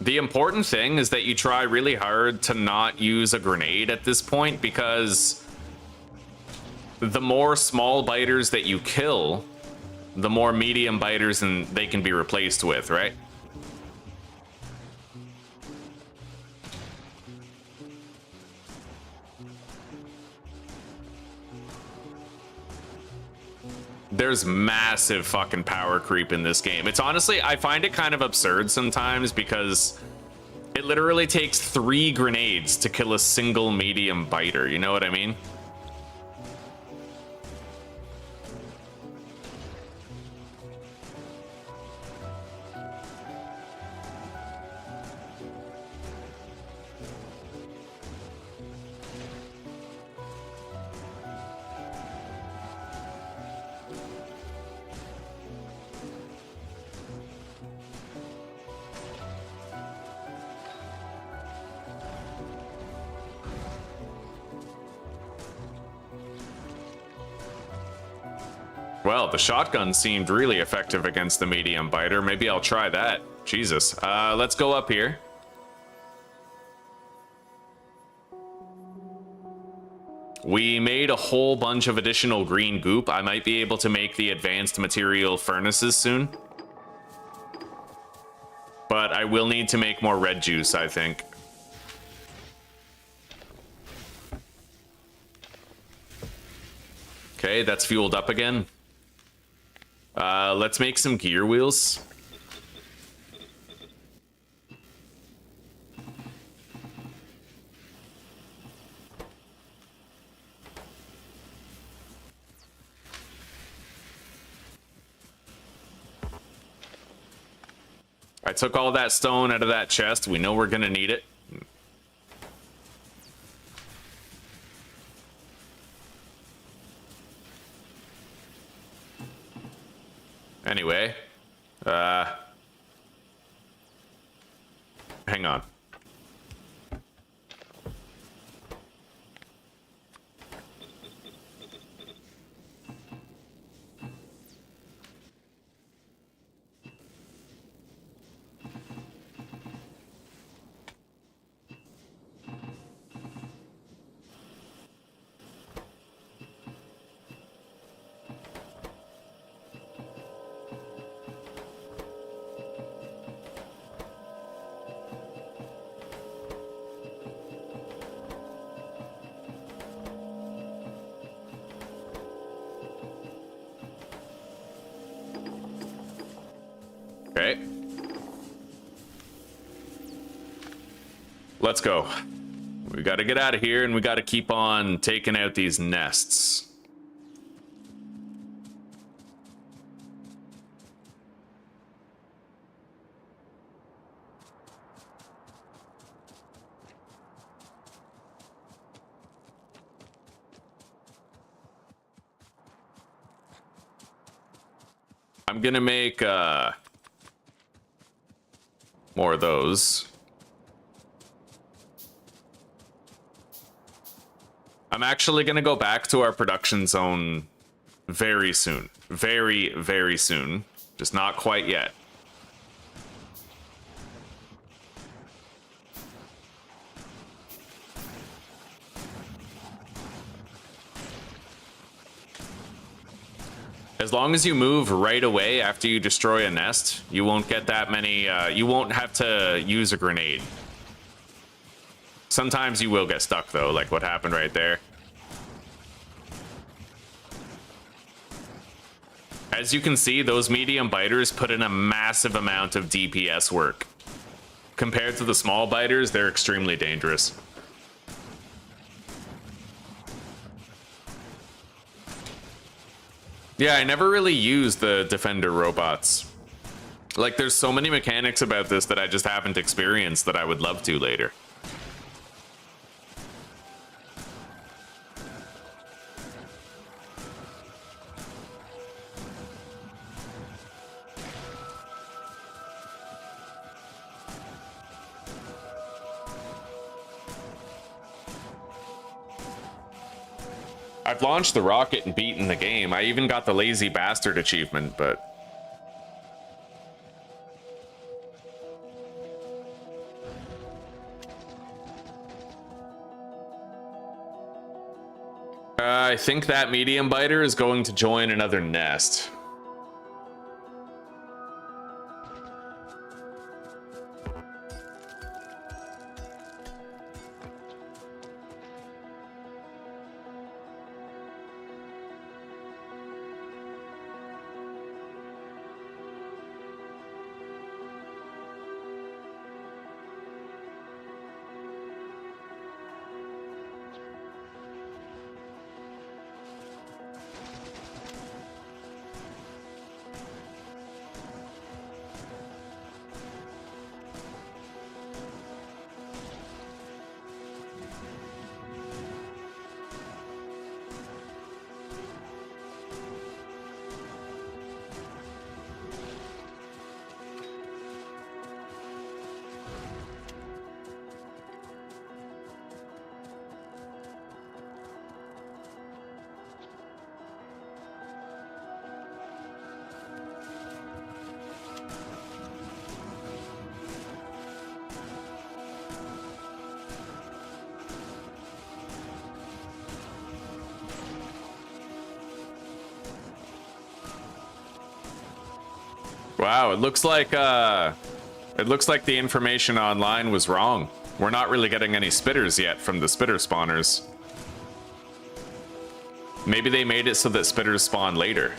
The important thing is that you try really hard to not use a grenade at this point, because the more small biters that you kill, the more medium biters and they can be replaced with, right? There's massive fucking power creep in this game. It's honestly, I find it kind of absurd sometimes because it literally takes 3 grenades to kill a single medium biter. You know what I mean? Well, the shotgun seemed really effective against the medium biter. Maybe I'll try that. Jesus. Let's go up here. We made a whole bunch of additional green goop. I might be able to make the advanced material furnaces soon. But I will need to make more red juice, I think. Okay, that's fueled up again. Let's make some gear wheels. I took all that stone out of that chest. We know we're gonna need it. Anyway, hang on. Okay. Let's go. We got to get out of here, and we got to keep on taking out these nests. I'm gonna make more of those. I'm actually gonna go back to our production zone very soon. Very, very soon. Just not quite yet. As long as you move right away after you destroy a nest, you won't get that many, you won't have to use a grenade. Sometimes you will get stuck though, like what happened right there. As you can see, those medium biters put in a massive amount of DPS work. Compared to the small biters, they're extremely dangerous. Yeah, I never really used the defender robots. Like, there's so many mechanics about this that I just haven't experienced that I would love to later. I've launched the rocket and beaten the game. I even got the lazy bastard achievement, but I think that medium biter is going to join another nest. Wow, it looks like the information online was wrong. We're not really getting any spitters yet from the spitter spawners. Maybe they made it so that spitters spawn later.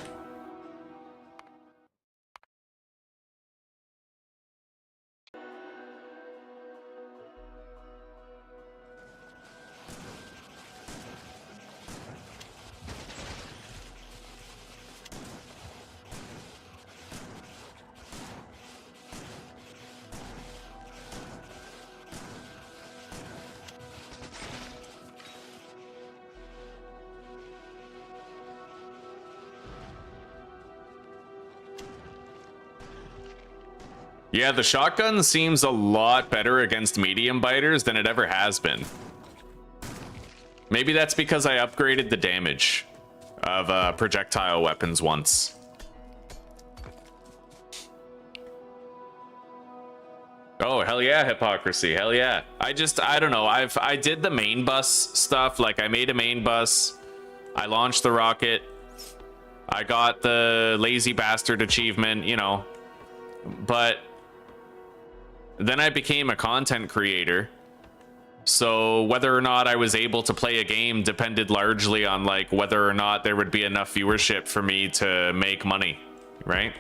Yeah, the shotgun seems a lot better against medium biters than it ever has been. Maybe that's because I upgraded the damage of projectile weapons once. Oh, hell yeah, hypocrisy. Hell yeah. I don't know. I did the main bus stuff. Like, I made a main bus. I launched the rocket. I got the lazy bastard achievement, you know. But then I became a content creator. So whether or not I was able to play a game depended largely on like whether or not there would be enough viewership for me to make money, right?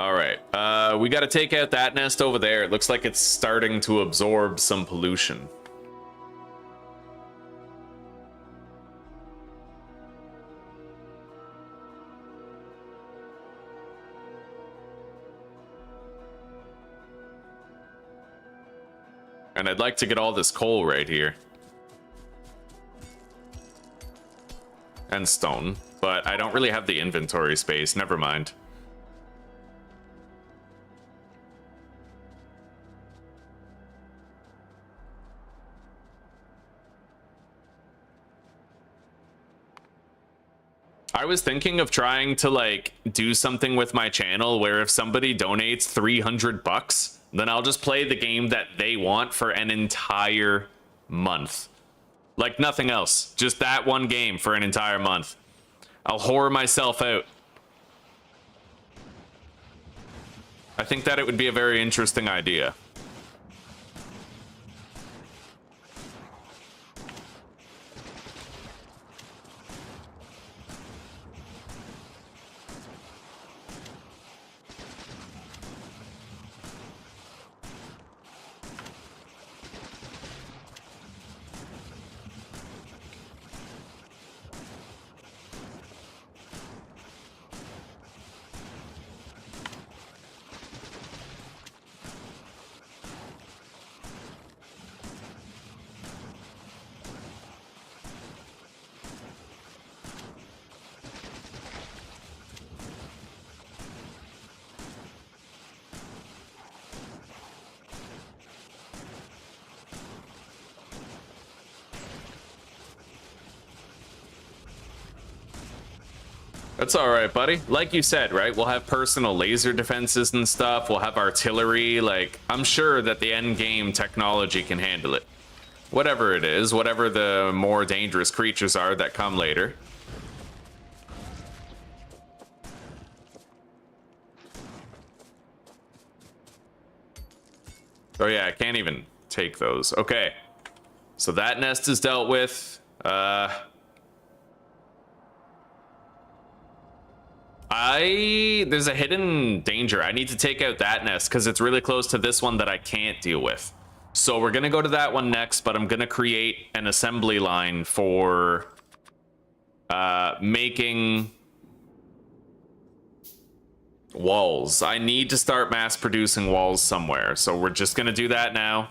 All right, we got to take out that nest over there. It looks like it's starting to absorb some pollution. And I'd like to get all this coal right here. And stone, but I don't really have the inventory space. Never mind. I was thinking of trying to like do something with my channel where if somebody donates 300 bucks, then I'll just play the game that they want for an entire month. Like nothing else, just that one game for an entire month. I'll whore myself out. I think that it would be a very interesting idea. That's all right, buddy. Like you said, right? We'll have personal laser defenses and stuff. We'll have artillery. Like, I'm sure that the end game technology can handle it. Whatever it is, whatever the more dangerous creatures are that come later. Oh yeah, I can't even take those. Okay. So that nest is dealt with. There's a hidden danger. I need to take out that nest because it's really close to this one that I can't deal with. So we're gonna go to that one next, but I'm gonna create an assembly line for making walls. I need to start mass producing walls somewhere, so we're just gonna do that now.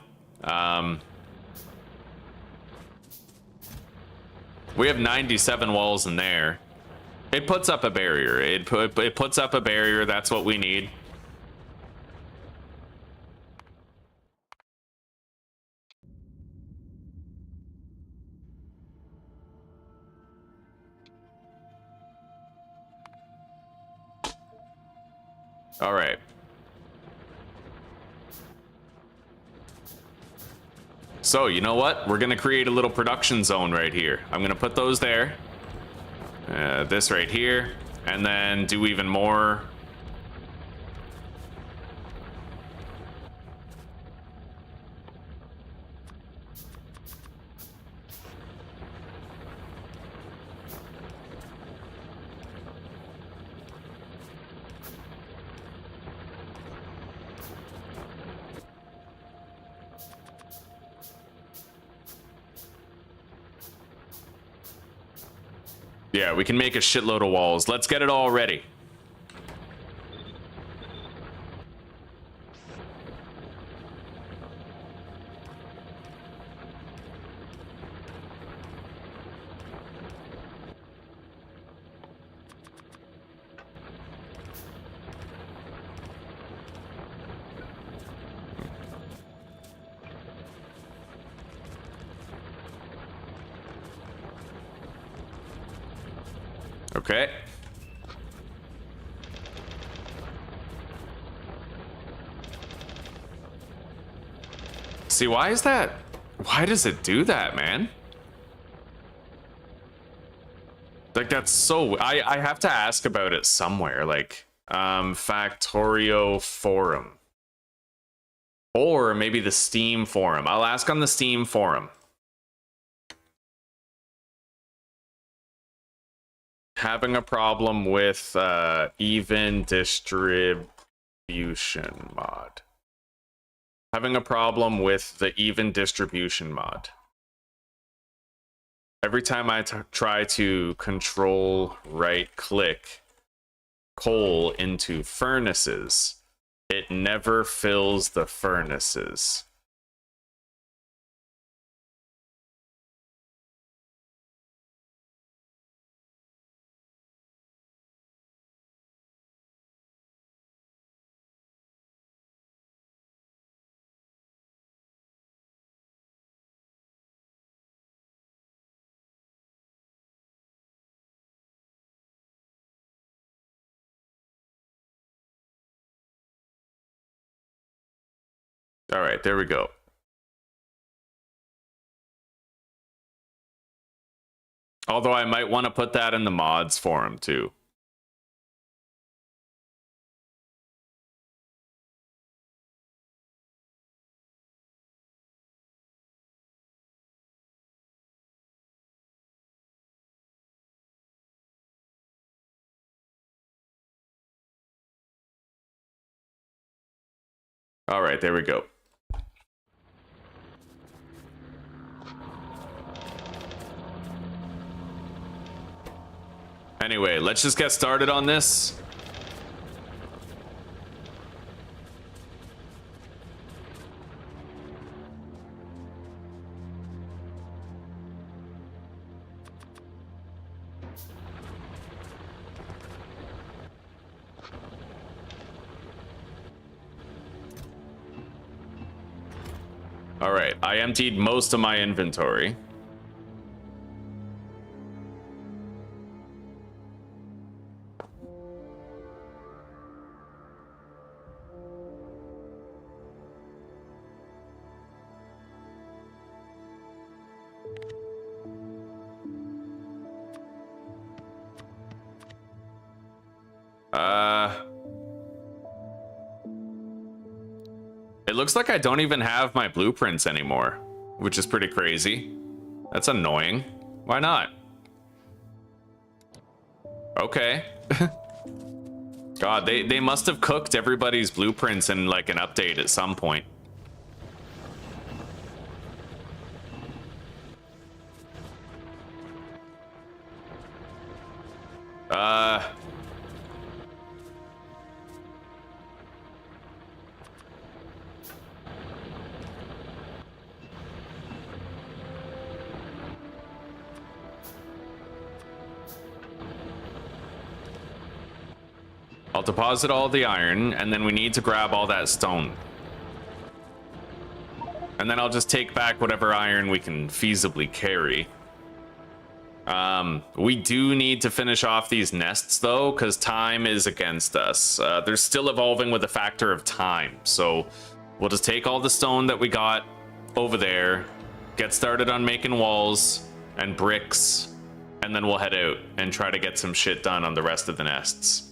We have 97 walls in there. It puts up a barrier. It puts up a barrier. That's what we need. All right. So, you know what? We're going to create a little production zone right here. I'm going to put those there. This right here. And then do even more. Yeah, we can make a shitload of walls. Let's get it all ready. Okay. See, why is that? Why does it do that, man? Like, that's so... I have to ask about it somewhere. Like, Factorio forum. Or maybe the Steam forum. I'll ask on the Steam forum. Having a problem with even distribution mod. Having a problem with the even distribution mod. Every time I try to control right click coal into furnaces, it never fills the furnaces. All right, there we go. Although I might want to put that in the mods forum too. All right, there we go. Anyway, let's just get started on this. All right, I emptied most of my inventory. It looks like I don't even have my blueprints anymore, which is pretty crazy. That's annoying. Why not? Okay. God, they must have cooked everybody's blueprints in like an update at some point. I'll deposit all the iron, and then we need to grab all that stone. And then I'll just take back whatever iron we can feasibly carry. We do need to finish off these nests, though, because time is against us. They're still evolving with a factor of time, so we'll just take all the stone that we got over there, get started on making walls and bricks, and then we'll head out and try to get some shit done on the rest of the nests.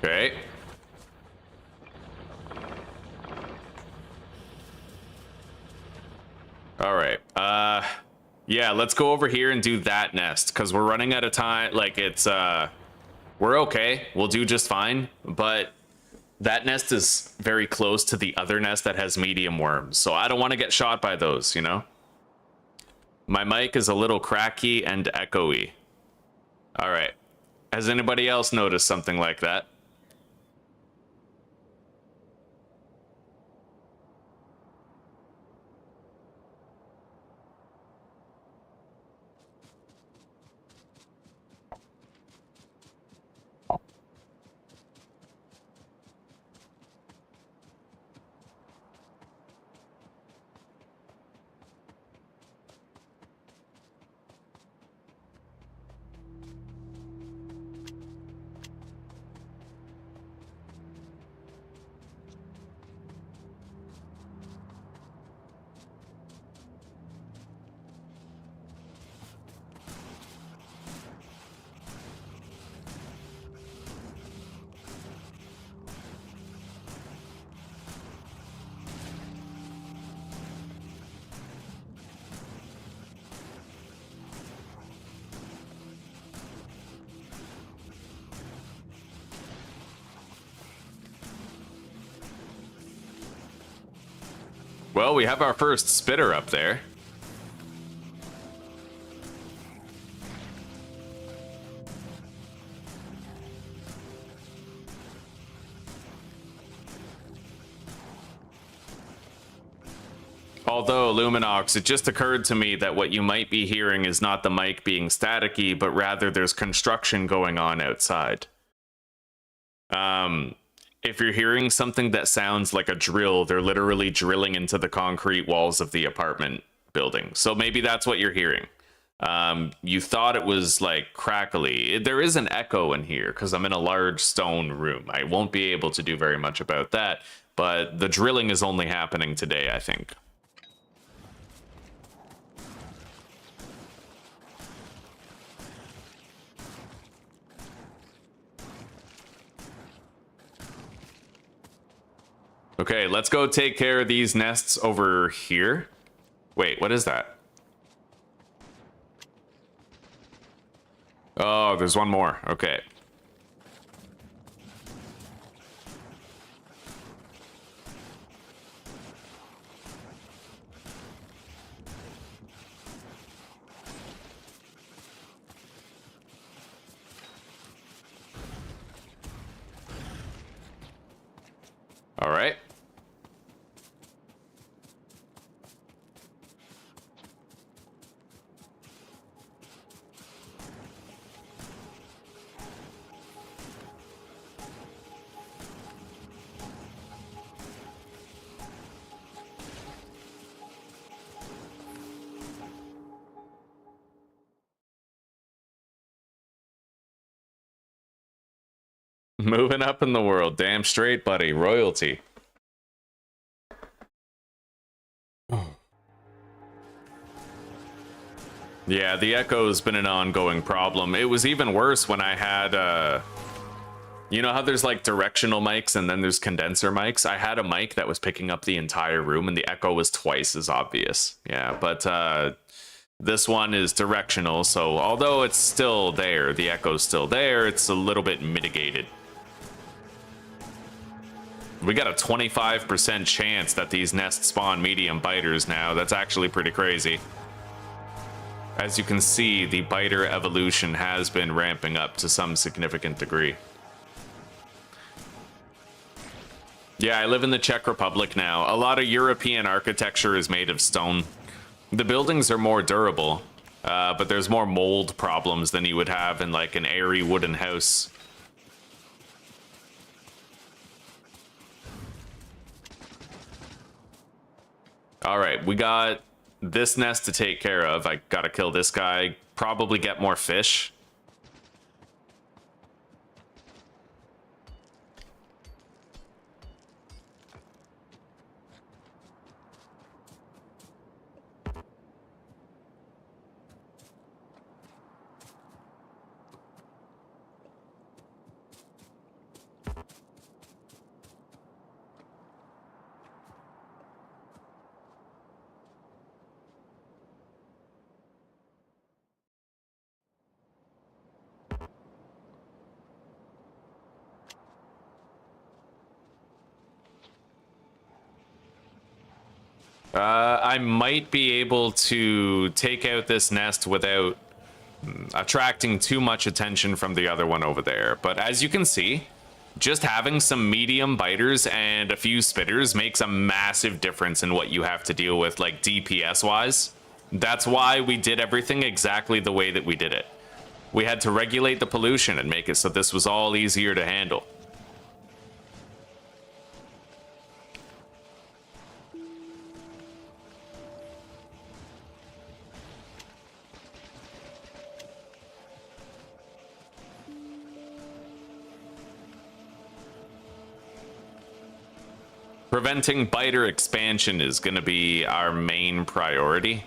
Okay. All right. Yeah, let's go over here and do that nest because we're running out of time. Like it's we're okay. We'll do just fine, but that nest is very close to the other nest that has medium worms. So I don't want to get shot by those, you know? My mic is a little cracky and echoey. All right. Has anybody else noticed something like that? Well, we have our first spitter up there. Although, Luminox, it just occurred to me that what you might be hearing is not the mic being staticky, but rather there's construction going on outside. If you're hearing something that sounds like a drill, they're literally drilling into the concrete walls of the apartment building. So maybe that's what you're hearing. You thought it was like crackly. There is an echo in here because I'm in a large stone room. I won't be able to do very much about that, but the drilling is only happening today, I think. Okay, let's go take care of these nests over here. Wait, what is that? Oh, there's one more. Okay. All right. Moving up in the world. Damn straight, buddy. Royalty. Yeah, the echo's been an ongoing problem. It was even worse when I had, you know how there's like directional mics and then there's condenser mics? I had a mic that was picking up the entire room and the echo was twice as obvious. Yeah, but this one is directional, so although it's still there, the echo's still there, it's a little bit mitigated. We got a 25% chance that these nests spawn medium biters now. That's actually pretty crazy. As you can see, the biter evolution has been ramping up to some significant degree. Yeah, I live in the Czech Republic now. A lot of European architecture is made of stone. The buildings are more durable, but there's more mold problems than you would have in like an airy wooden house. All right, we got this nest to take care of. I gotta kill this guy, probably get more fish. I might be able to take out this nest without attracting too much attention from the other one over there. But as you can see, just having some medium biters and a few spitters makes a massive difference in what you have to deal with, like DPS-wise. That's why we did everything exactly the way that we did it. We had to regulate the pollution and make it so this was all easier to handle. Preventing biter expansion is going to be our main priority.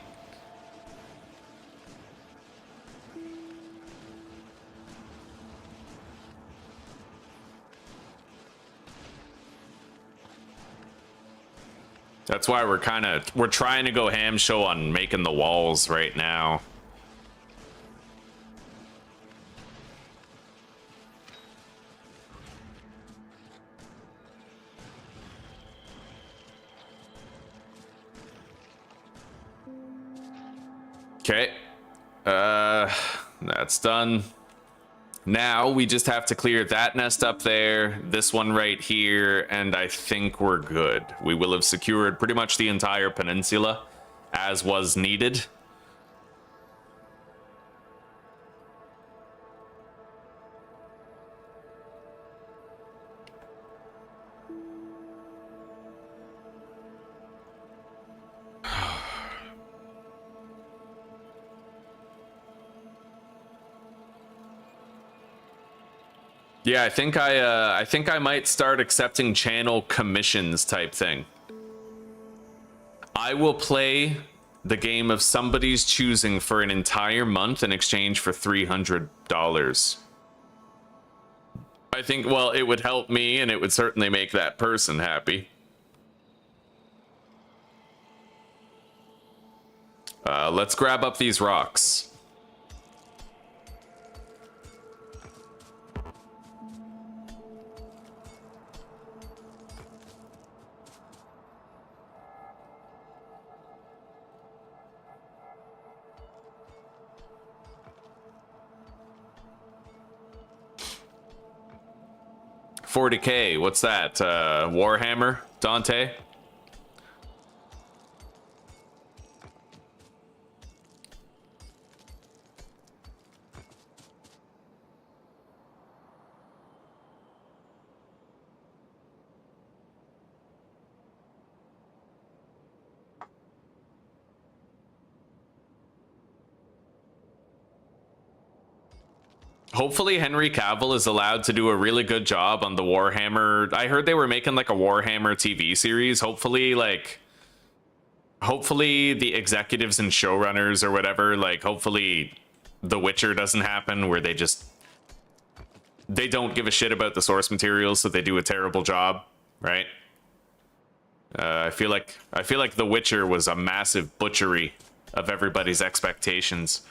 That's why we're trying to go ham show on making the walls right now. Okay, that's done. Now we just have to clear that nest up there, this one right here, and I think we're good. We will have secured pretty much the entire peninsula as was needed. Yeah, I think I might start accepting channel commissions type thing. I will play the game of somebody's choosing for an entire month in exchange for $300. I think, well, it would help me and it would certainly make that person happy. Let's grab up these rocks. $40K, what's that? Warhammer, Dante? Hopefully Henry Cavill is allowed to do a really good job on the Warhammer. I heard they were making like a Warhammer TV series. Hopefully the executives and showrunners or whatever, like hopefully The Witcher doesn't happen where they don't give a shit about the source materials, so they do a terrible job, right? I feel like The Witcher was a massive butchery of everybody's expectations.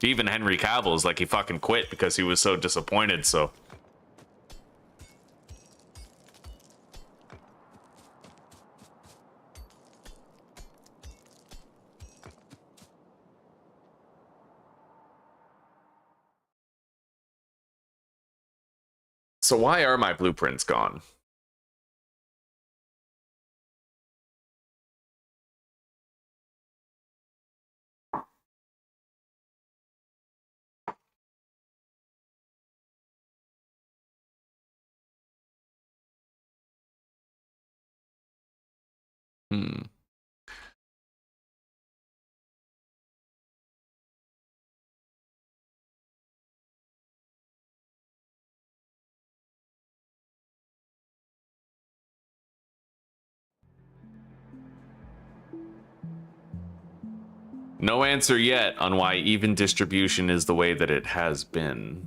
Even Henry Cavill's like he fucking quit because he was so disappointed. So why are my blueprints gone? No answer yet on why even distribution is the way that it has been.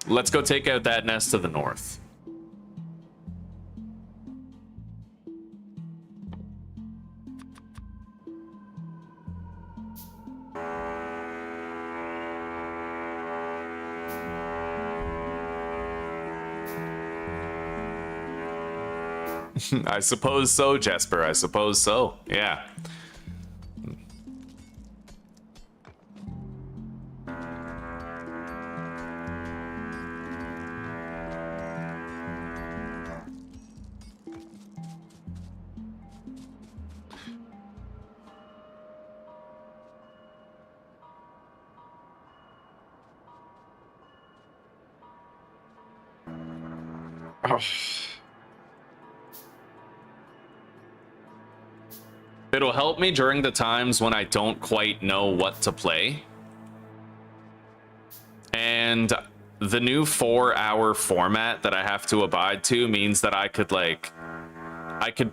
Let's go take out that nest to the north. I suppose so, Jesper. I suppose so. Yeah. Oh. It'll help me during the times when I don't quite know what to play. And the new 4-hour format that I have to abide to means that I could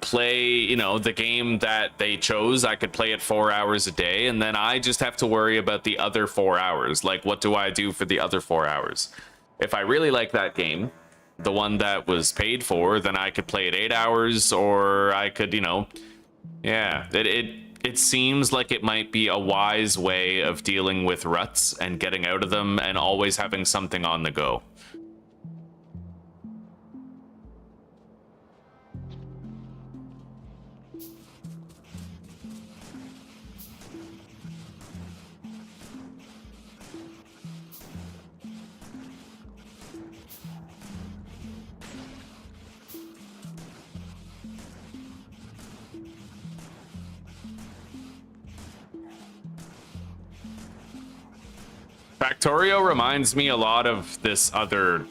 play, you know, the game that they chose. I could play it 4 hours a day, and then I just have to worry about the other 4 hours. Like, what do I do for the other 4 hours? If I really like that game, the one that was paid for, then I could play it 8 hours, or I could, you know, yeah, it seems like it might be a wise way of dealing with ruts and getting out of them and always having something on the go. Factorio reminds me a lot of this other...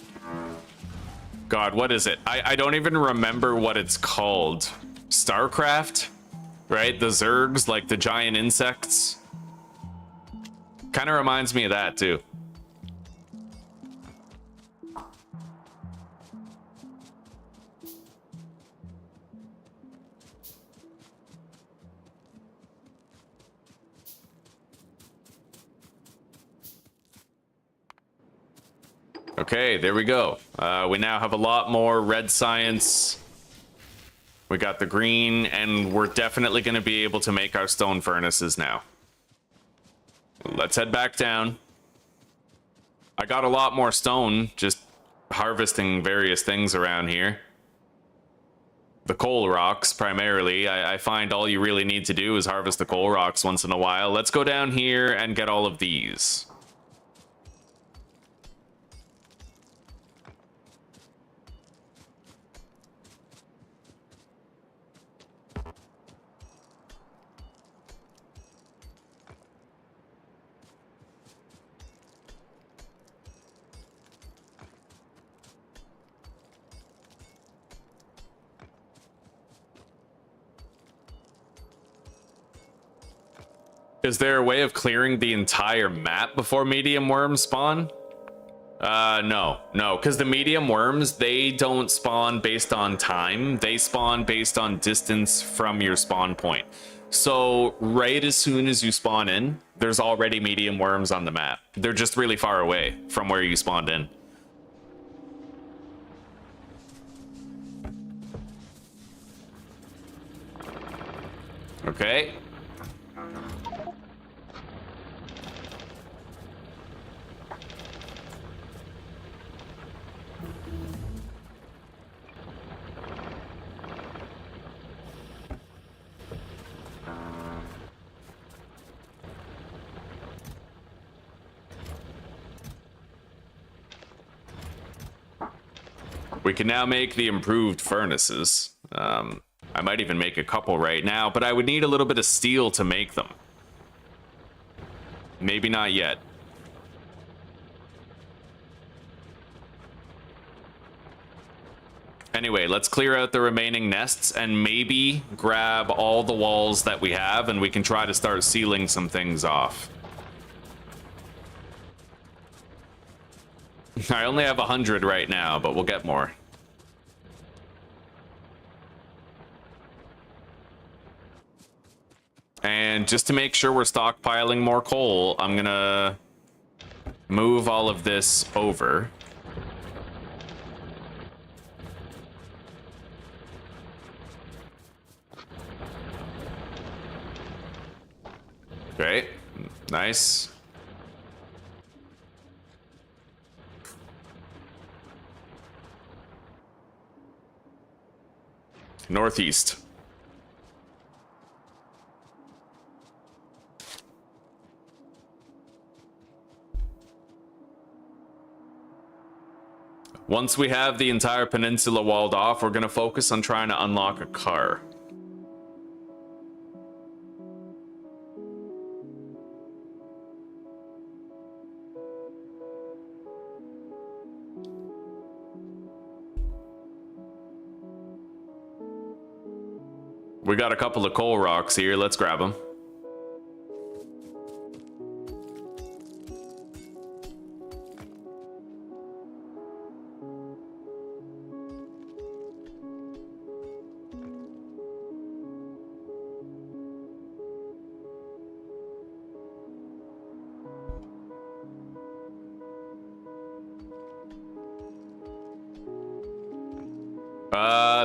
God, what is it? I don't even remember what it's called. StarCraft? Right? The Zergs, like the giant insects. Kind of reminds me of that, too. Okay, there we go. We now have a lot more red science. We got the green, and we're definitely going to be able to make our stone furnaces now. Let's head back down. I got a lot more stone just harvesting various things around here. The coal rocks, primarily. I find all you really need to do is harvest the coal rocks once in a while. Let's go down here and get all of these. Is there a way of clearing the entire map before medium worms spawn? No, because the medium worms, they don't spawn based on time. They spawn based on distance from your spawn point. So right as soon as you spawn in, there's already medium worms on the map. They're just really far away from where you spawned in. Okay. We can now make the improved furnaces. I might even make a couple right now, but I would need a little bit of steel to make them. Maybe not yet. Anyway, let's clear out the remaining nests and maybe grab all the walls that we have, and we can try to start sealing some things off. I only have 100 right now, but we'll get more. And just to make sure we're stockpiling more coal, I'm gonna move all of this over. Okay, nice. Northeast. Once we have the entire peninsula walled off, we're going to focus on trying to unlock a car. We got a couple of coal rocks here. Let's grab them.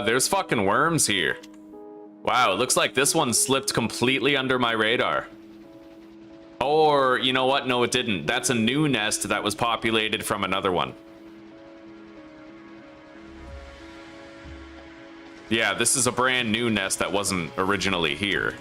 There's fucking worms here. Wow, it looks like this one slipped completely under my radar. Or, you know what? No, it didn't. That's a new nest that was populated from another one. Yeah, this is a brand new nest that wasn't originally here.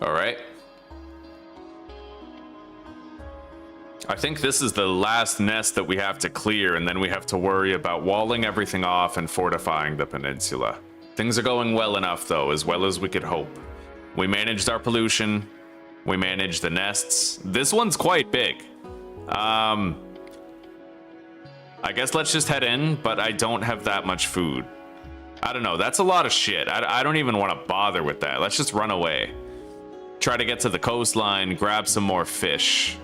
All right. I think this is the last nest that we have to clear, and then we have to worry about walling everything off and fortifying the peninsula. Things are going well enough, though, as well as we could hope. We managed our pollution. We managed the nests. This one's quite big. I guess let's just head in, but I don't have that much food. I don't know. That's a lot of shit. I don't even want to bother with that. Let's just run away. Try to get to the coastline, grab some more fish.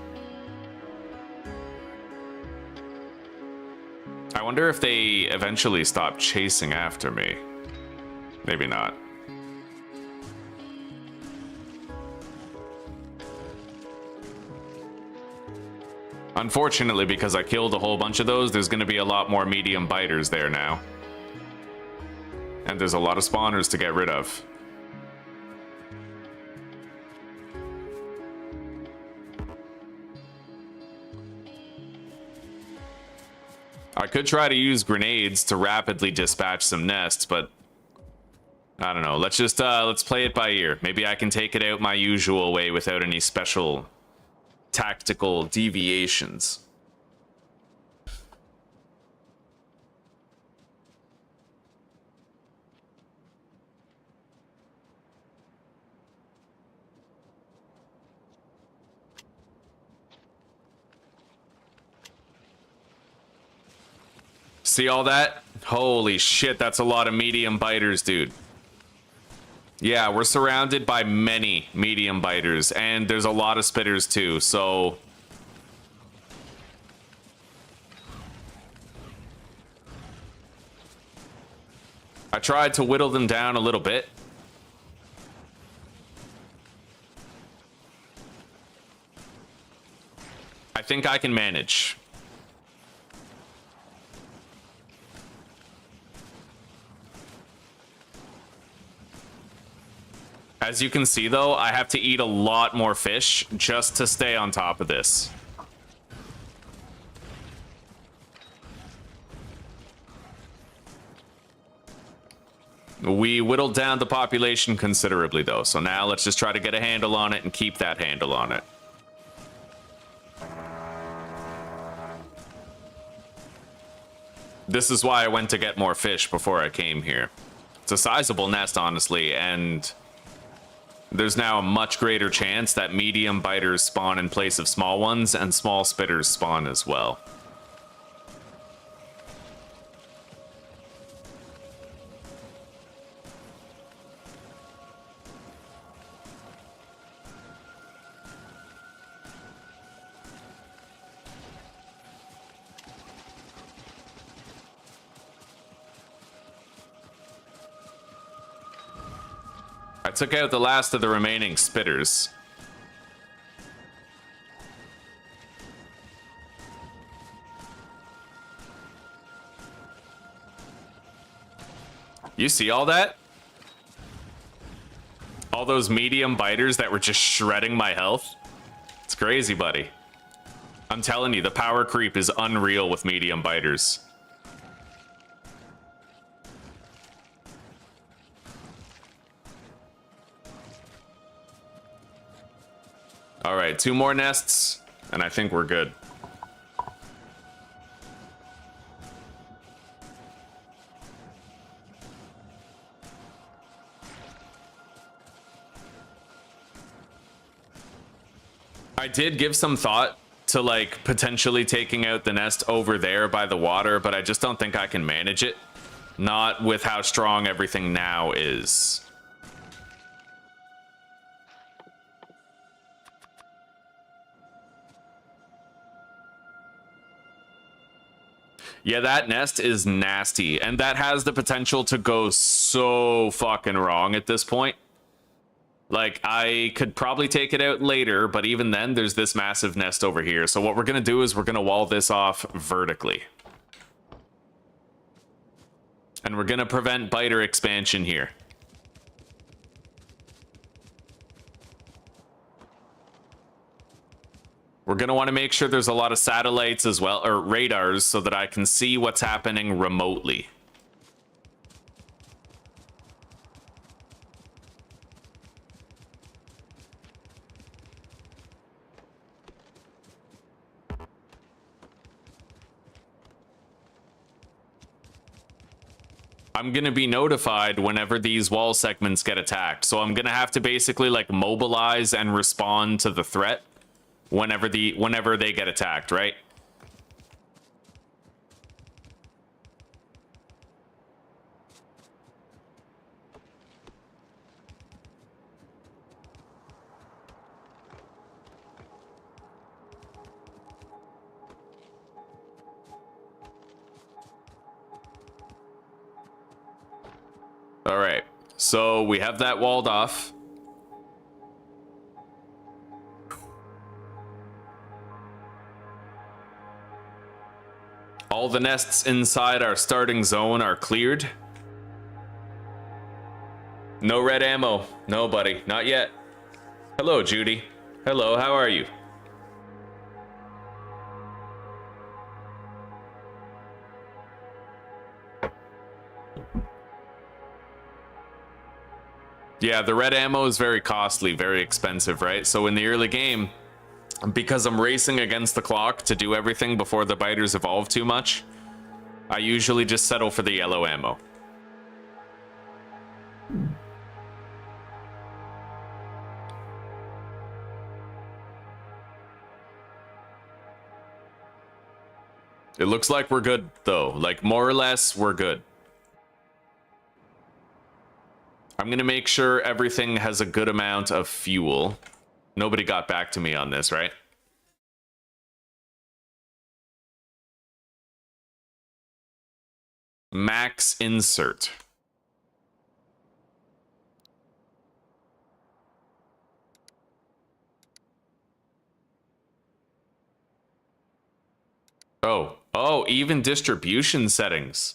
I wonder if they eventually stop chasing after me. Maybe not. Unfortunately, because I killed a whole bunch of those, there's going to be a lot more medium biters there now. And there's a lot of spawners to get rid of. I could try to use grenades to rapidly dispatch some nests, but I don't know. Let's just let's play it by ear. Maybe I can take it out my usual way without any special tactical deviations. See all that? Holy shit, that's a lot of medium biters, dude. Yeah, we're surrounded by many medium biters, and there's a lot of spitters too, so... I tried to whittle them down a little bit. I think I can manage. As you can see, though, I have to eat a lot more fish just to stay on top of this. We whittled down the population considerably, though, so now let's just try to get a handle on it and keep that handle on it. This is why I went to get more fish before I came here. It's a sizable nest, honestly, and... there's now a much greater chance that medium biters spawn in place of small ones, and small spitters spawn as well. I took out the last of the remaining spitters. You see all that? All those medium biters that were just shredding my health? It's crazy, buddy. I'm telling you, the power creep is unreal with medium biters. All right, 2 more nests, and I think we're good. I did give some thought to, like, potentially taking out the nest over there by the water, but I just don't think I can manage it. Not with how strong everything now is. Yeah, that nest is nasty, and that has the potential to go so fucking wrong at this point. Like, I could probably take it out later, but even then, there's this massive nest over here. So what we're going to do is we're going to wall this off vertically. And we're going to prevent biter expansion here. We're going to want to make sure there's a lot of satellites as well, or radars, so that I can see what's happening remotely. I'm going to be notified whenever these wall segments get attacked. So I'm going to have to basically like mobilize and respond to the threat whenever they get attacked, right? All right, so we have that walled off. All the nests inside our starting zone are cleared. No red ammo. No, buddy, not yet. Hello, Judy. Hello, how are you? Yeah, the red ammo is very costly, very expensive, right? So in the early game, because I'm racing against the clock to do everything before the biters evolve too much, I usually just settle for the yellow ammo. It looks like we're good, though. Like, more or less, we're good. I'm gonna make sure everything has a good amount of fuel. Nobody got back to me on this, right? Max insert. Oh, even distribution settings.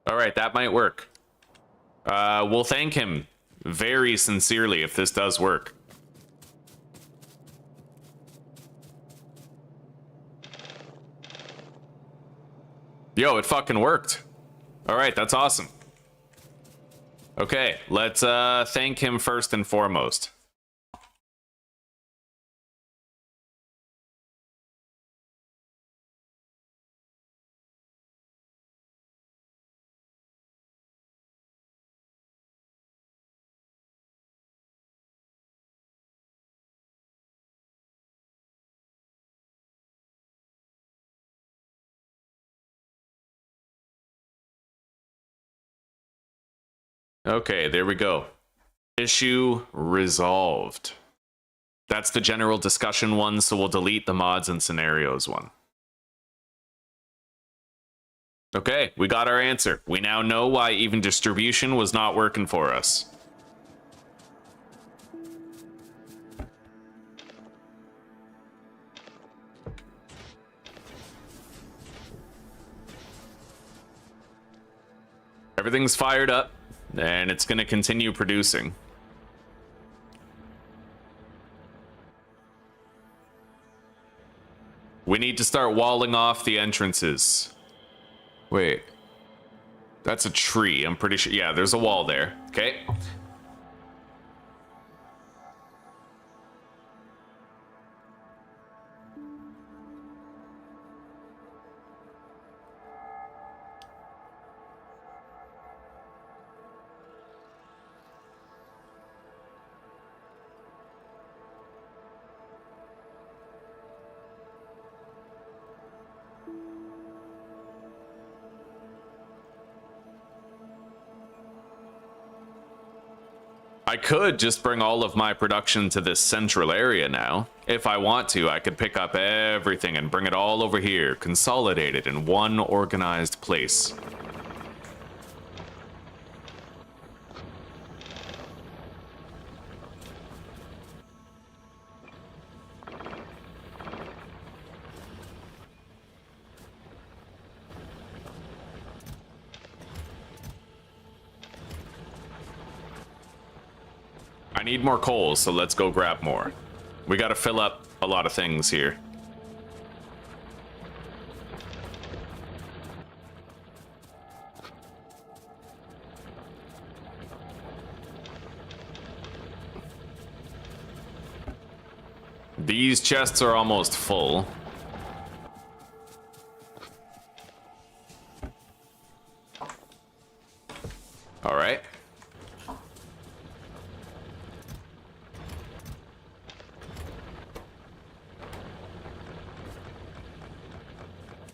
All right, that might work. We'll thank him very sincerely if this does work. Yo, it fucking worked. All right, that's awesome. Okay, let's thank him first and foremost. Okay, there we go. Issue resolved. That's the general discussion one, so we'll delete the mods and scenarios one. Okay, we got our answer. We now know why even distribution was not working for us. Everything's fired up, and it's going to continue producing. We need to start walling off the entrances. Wait. That's a tree, I'm pretty sure. Yeah, there's a wall there. Okay. I could just bring all of my production to this central area now. If I want to, I could pick up everything and bring it all over here, consolidate it in one organized place. I need more coal, so let's go grab more. We gotta fill up a lot of things here. These chests are almost full. All right.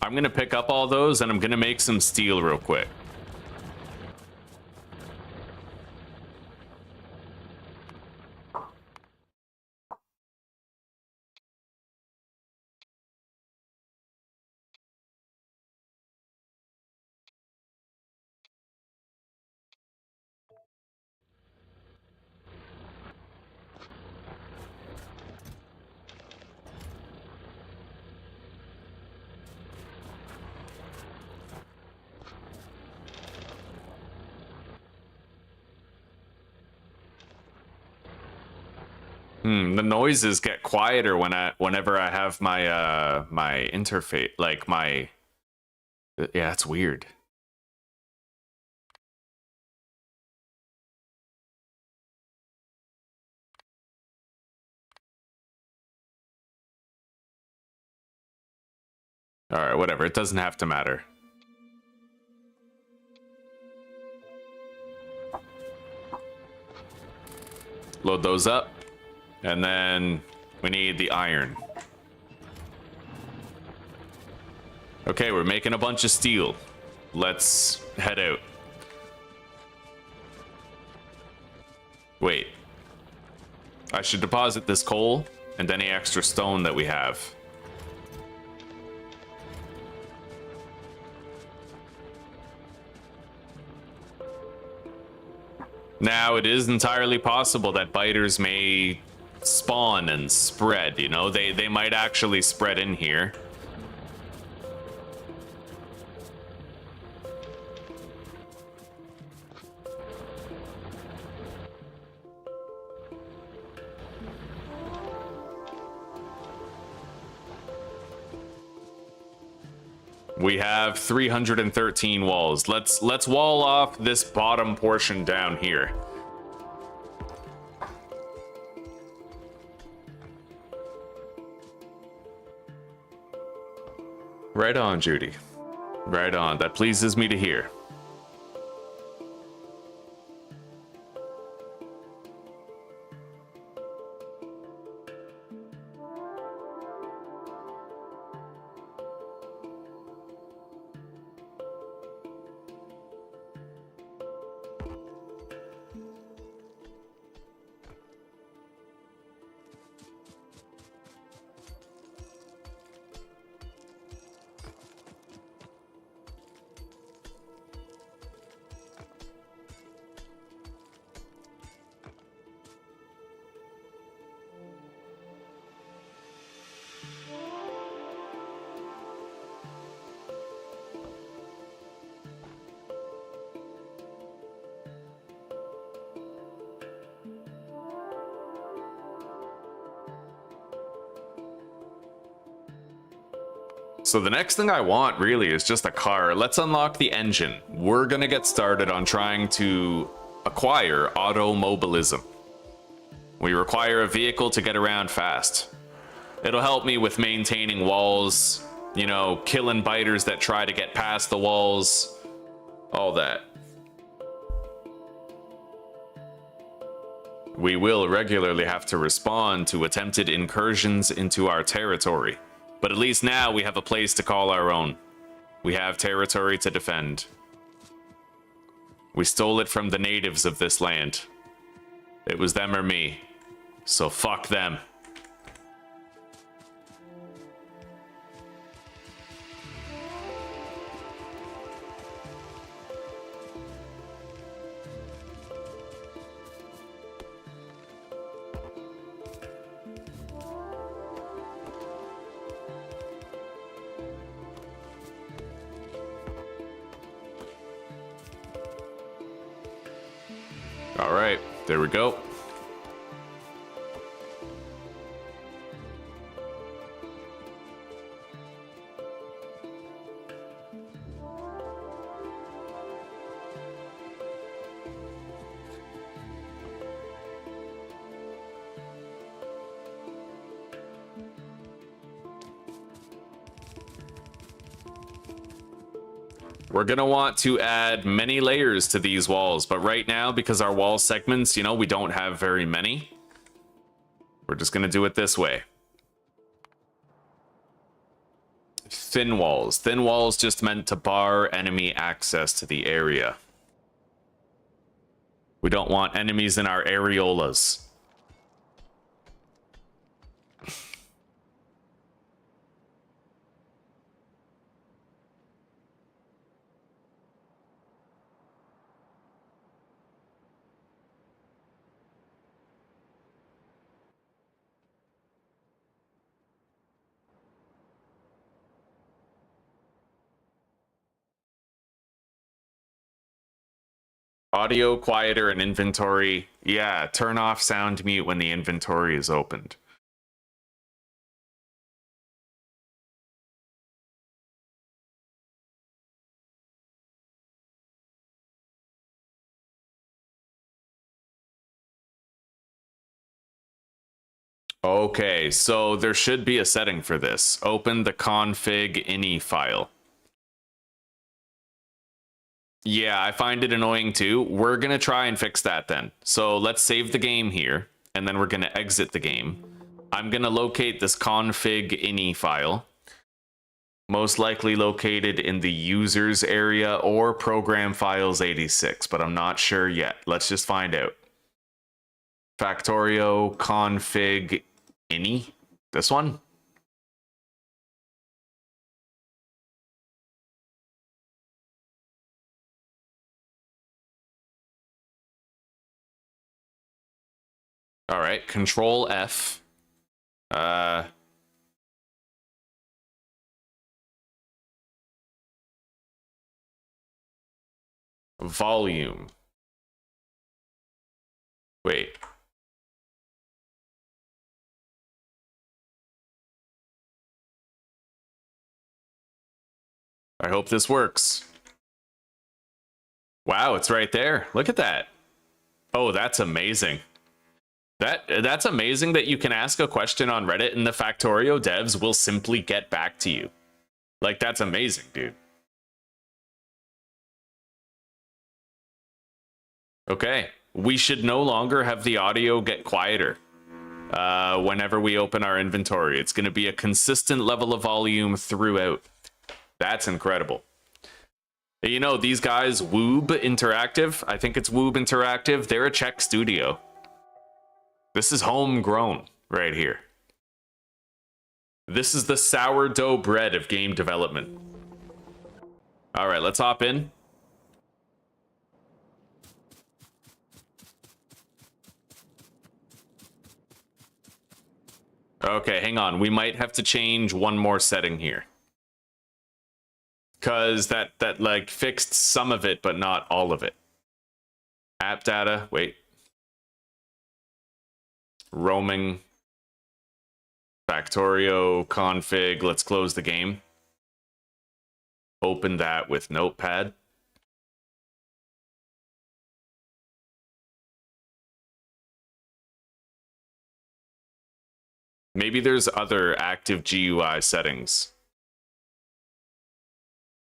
I'm gonna pick up all those and I'm gonna make some steel real quick. The noises get quieter whenever I have my my interface, like my. Yeah, it's weird. All right, whatever. It doesn't have to matter. Load those up, and then we need the iron. Okay, we're making a bunch of steel. Let's head out. Wait. I should deposit this coal and any extra stone that we have. Now, it is entirely possible that biters may spawn and spread, you know? They might actually spread in here. We have 313 walls. Let's wall off this bottom portion down here. Right on, Judy. Right on. That pleases me to hear. So the next thing I want really is just a car. Let's unlock the engine. We're gonna get started on trying to acquire automobilism. We require a vehicle to get around fast. It'll help me with maintaining walls, you know, killing biters that try to get past the walls, all that. We will regularly have to respond to attempted incursions into our territory. But at least now we have a place to call our own. We have territory to defend. We stole it from the natives of this land. It was them or me. So fuck them. All right, there we go. We're gonna want to add many layers to these walls, but right now, because our wall segments, you know, we don't have very many, we're just gonna do it this way. Thin walls. Thin walls just meant to bar enemy access to the area. We don't want enemies in our areolas. Audio quieter and inventory. Yeah, turn off sound mute when the inventory is opened. Okay, so there should be a setting for this. Open the config ini file. Yeah, I find it annoying too. We're gonna try and fix that then. So let's save the game here, and then we're gonna exit the game. I'm gonna locate this config ini file. Most likely located in the users area or program files 86, but I'm not sure yet. Let's just find out. Factorio config ini, this one. All right, Control F. Volume. Wait. I hope this works. Wow, it's right there. Look at that. Oh, that's amazing. That's amazing that you can ask a question on Reddit and the Factorio devs will simply get back to you. Like, that's amazing, dude. Okay, we should no longer have the audio get quieter whenever we open our inventory. It's going to be a consistent level of volume throughout. That's incredible. You know, these guys, Woob Interactive, I think it's Woob Interactive, they're a Czech studio. This is homegrown right here. This is the sourdough bread of game development. All right, let's hop in. Okay, hang on. We might have to change one more setting here. Because that like fixed some of it, but not all of it. App data, wait. Roaming. Factorio config, let's close the game. Open that with Notepad. Maybe there's other active GUI settings.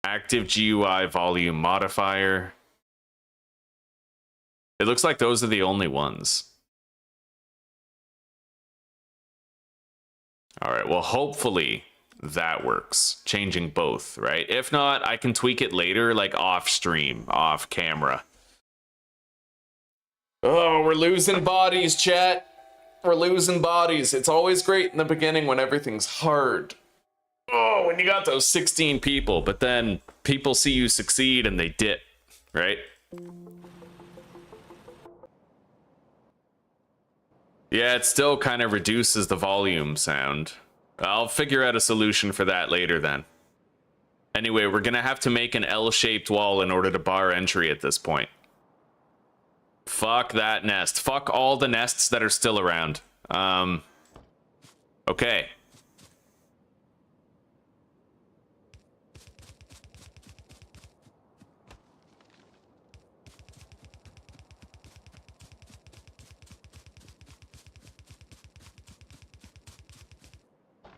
Active GUI volume modifier. It looks like those are the only ones. All right, well, hopefully that works. Changing both, right? If not, I can tweak it later, like off stream, off camera. Oh, we're losing bodies, chat. We're losing bodies. It's always great in the beginning when everything's hard. Oh, when you got those 16 people, but then people see you succeed and they dip, right? Yeah, it still kind of reduces the volume sound. I'll figure out a solution for that later then. Anyway, we're gonna have to make an L-shaped wall in order to bar entry at this point. Fuck that nest. Fuck all the nests that are still around. Okay.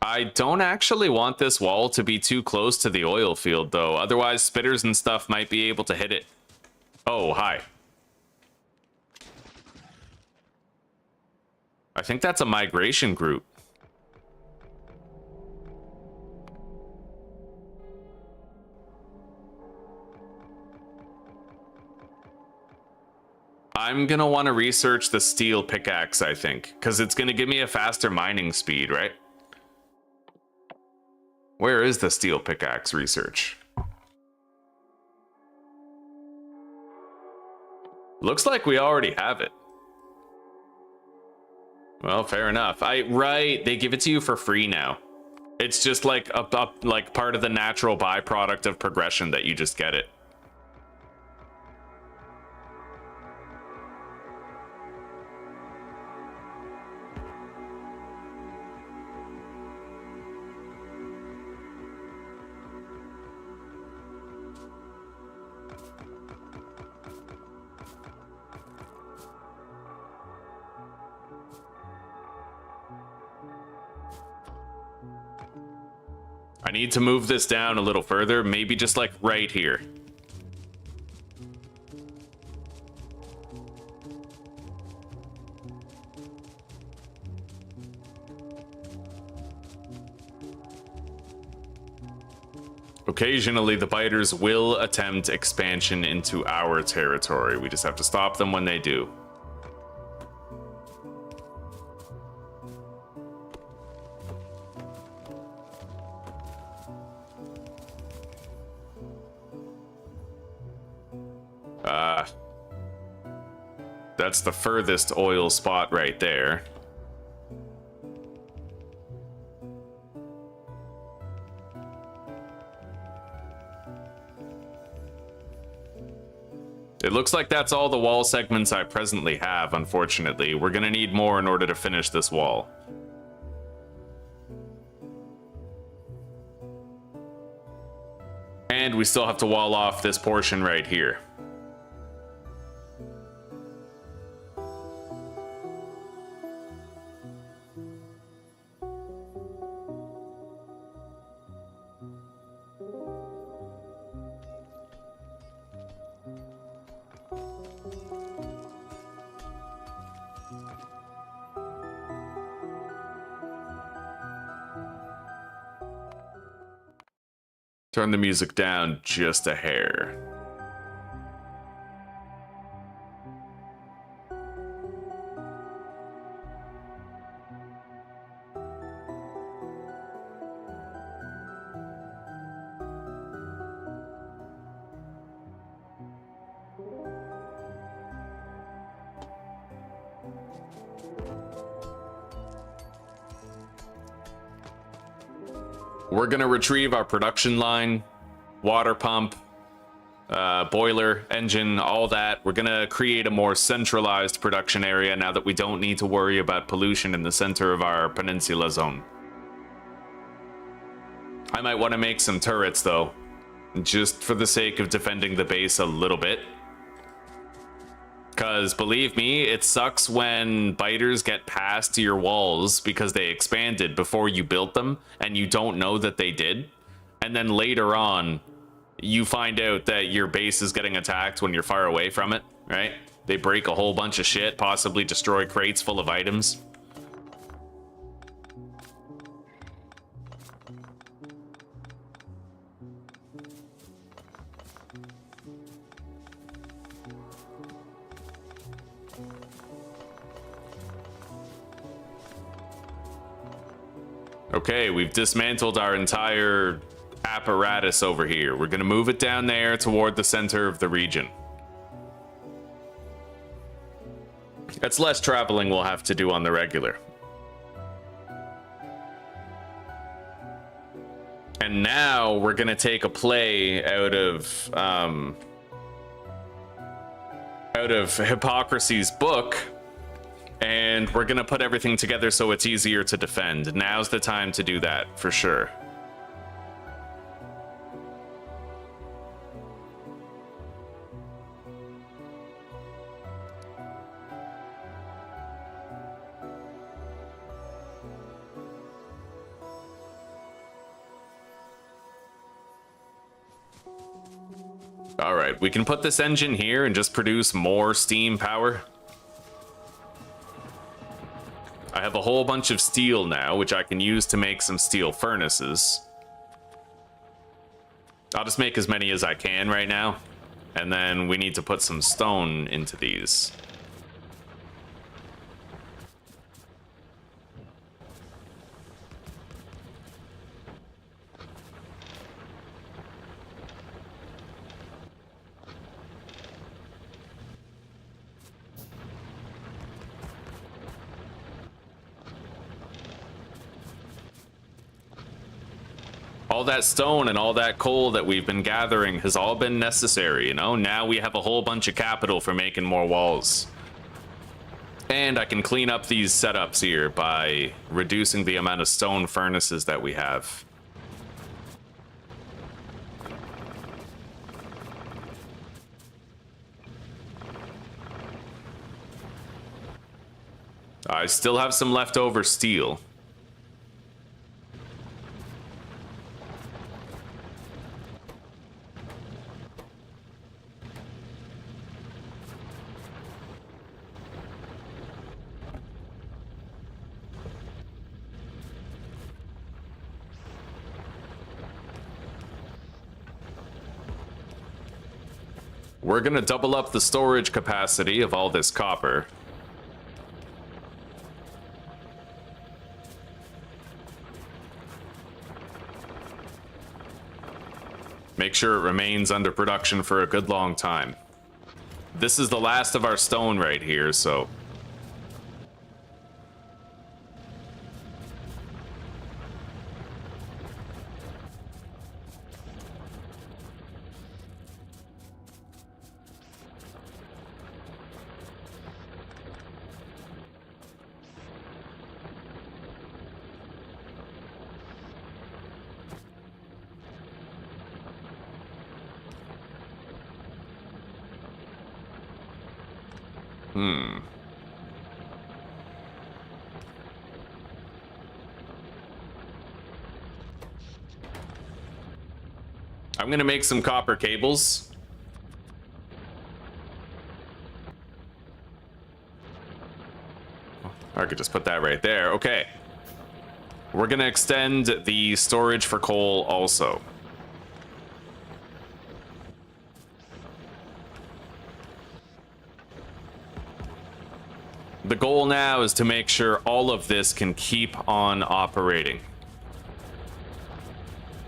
I don't actually want this wall to be too close to the oil field, though. Otherwise, spitters and stuff might be able to hit it. Oh, hi. I think that's a migration group. I'm gonna want to research the steel pickaxe, I think, because it's gonna give me a faster mining speed, right? Where is the steel pickaxe research? Looks like we already have it. Well, fair enough. Right, they give it to you for free now. It's just like like part of the natural byproduct of progression that you just get it. I need to move this down a little further, maybe just like right here. Occasionally, the biters will attempt expansion into our territory. We just have to stop them when they do. That's the furthest oil spot right there. It looks like that's all the wall segments I presently have, unfortunately. We're gonna need more in order to finish this wall. And we still have to wall off this portion right here. Turn the music down just a hair. We're gonna retrieve our production line, water pump, boiler, engine, all that. We're gonna create a more centralized production area now that we don't need to worry about pollution in the center of our peninsula zone. I might want to make some turrets though, just for the sake of defending the base a little bit. Because believe me, it sucks when biters get past your walls because they expanded before you built them and you don't know that they did. And then later on, you find out that your base is getting attacked when you're far away from it, right? They break a whole bunch of shit, possibly destroy crates full of items. Okay, we've dismantled our entire apparatus over here. We're gonna move it down there toward the center of the region. That's less traveling we'll have to do on the regular. And now we're gonna take a play out of Hypocrisy's book, and we're gonna put everything together so it's easier to defend. Now's the time to do that, for sure. All right, we can put this engine here and just produce more steam power. I have a whole bunch of steel now, which I can use to make some steel furnaces. I'll just make as many as I can right now, and then we need to put some stone into these. All that stone and all that coal that we've been gathering has all been necessary, you know? Now we have a whole bunch of capital for making more walls. And I can clean up these setups here by reducing the amount of stone furnaces that we have. I still have some leftover steel. We're gonna double up the storage capacity of all this copper. Make sure it remains under production for a good long time. This is the last of our stone right here, so... I'm gonna make some copper cables. I could just put that right there. Okay. We're gonna extend the storage for coal also. The goal now is to make sure all of this can keep on operating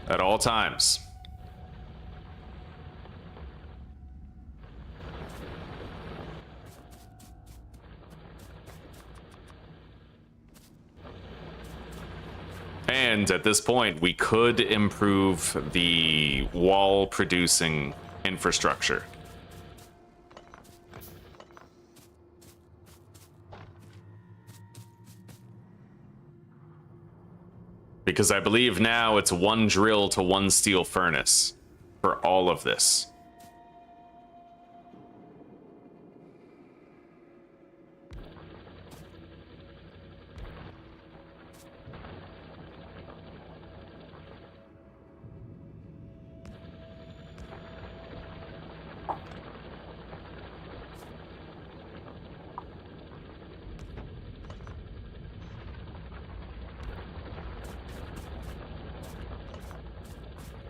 at all times. And at this point, we could improve the wall producing infrastructure. Because I believe now it's 1 drill to 1 steel furnace for all of this.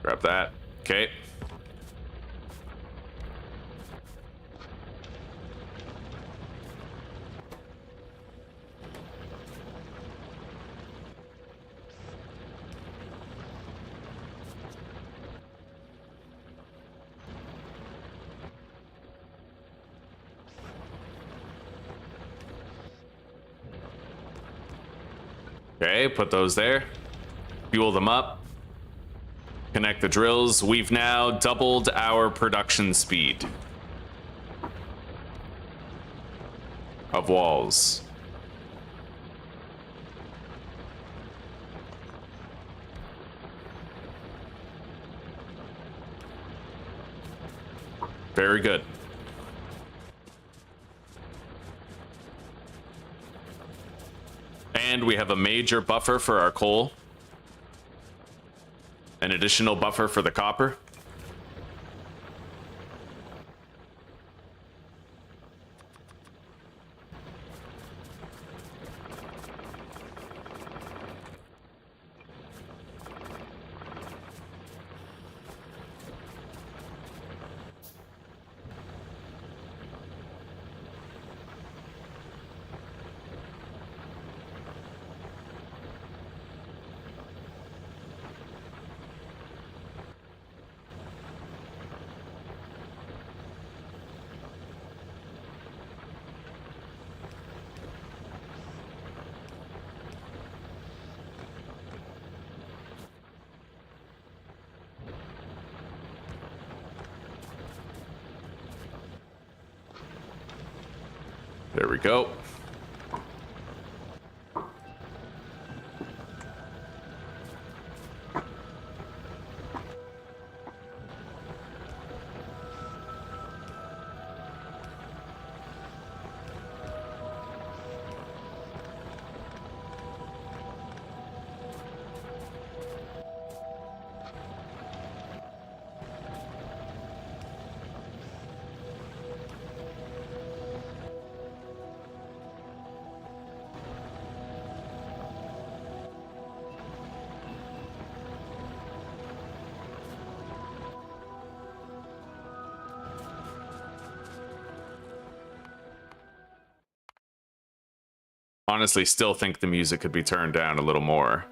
Grab that. Okay. Okay, put those there. Fuel them up. Connect the drills. We've now doubled our production speed of walls. Very good. And we have a major buffer for our coal. An additional buffer for the copper. There we go. Honestly, still think the music could be turned down a little more.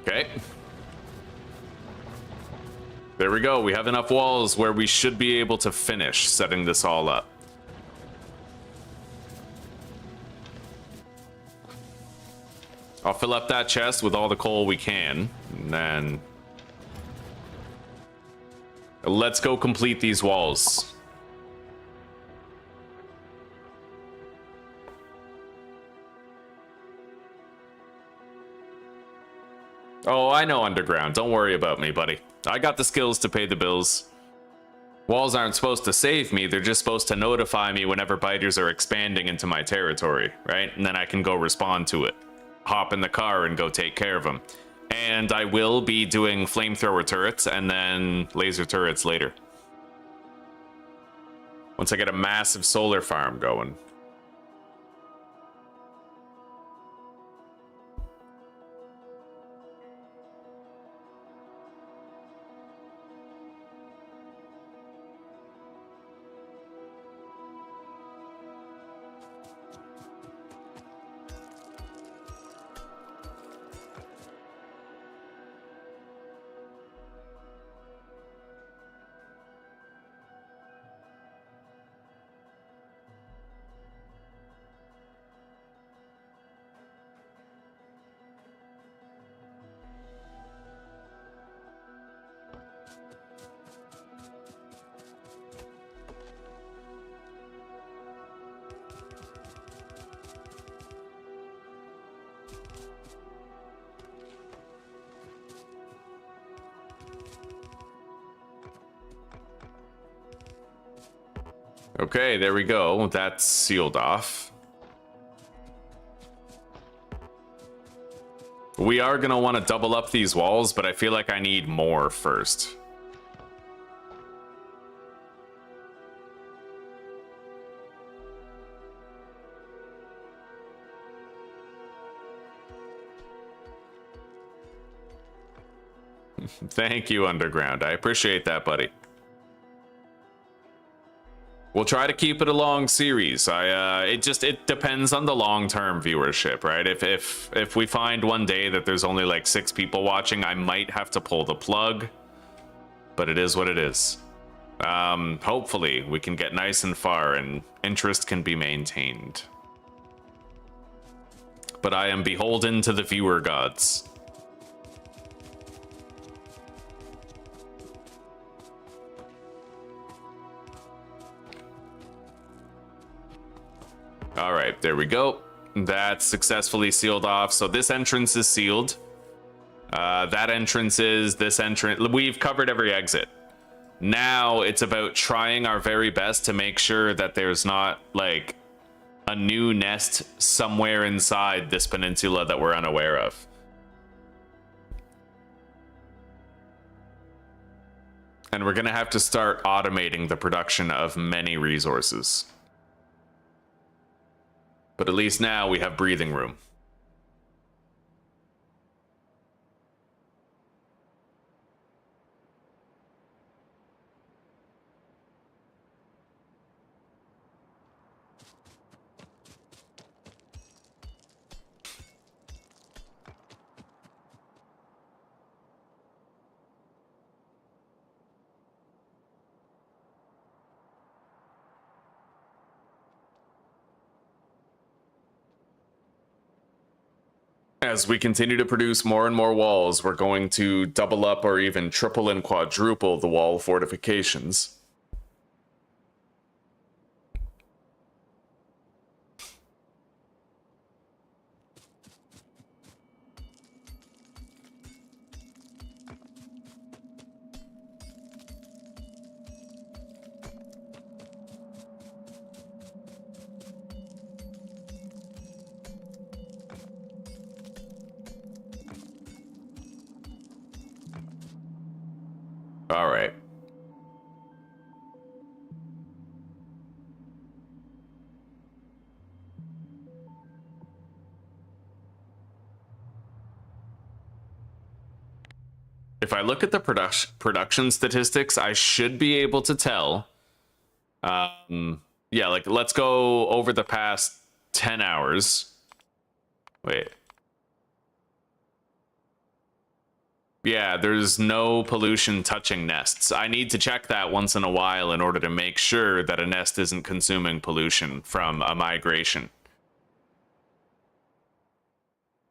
Okay. There we go. We have enough walls where we should be able to finish setting this all up. I'll fill up that chest with all the coal we can, and then let's go complete these walls. Oh, I know Underground. Don't worry about me, buddy. I got the skills to pay the bills. Walls aren't supposed to save me, they're just supposed to notify me whenever biters are expanding into my territory, right? And then I can go respond to it. Hop in the car and go take care of them. And I will be doing flamethrower turrets and then laser turrets later. Once I get a massive solar farm going. Okay, there we go. That's sealed off. We are going to want to double up these walls, but I feel like I need more first. Thank you, Underground. I appreciate that, buddy. We'll try to keep it a long series. It depends on the long-term viewership, right? If we find one day that there's only like 6 people watching, I might have to pull the plug. But it is what it is. Hopefully we can get nice and far and interest can be maintained. But I am beholden to the viewer gods. All right, there we go. That's successfully sealed off. So this entrance is sealed. That entrance is this entrance. We've covered every exit. Now it's about trying our very best to make sure that there's not like a new nest somewhere inside this peninsula that we're unaware of. And we're gonna have to start automating the production of many resources. But at least now we have breathing room. As we continue to produce more and more walls, we're going to double up or even triple and quadruple the wall fortifications. All right. If I look at the production statistics, I should be able to tell. Yeah, like let's go over the past 10 hours. Wait. Yeah, there's no pollution touching nests. I need to check that once in a while in order to make sure that a nest isn't consuming pollution from a migration.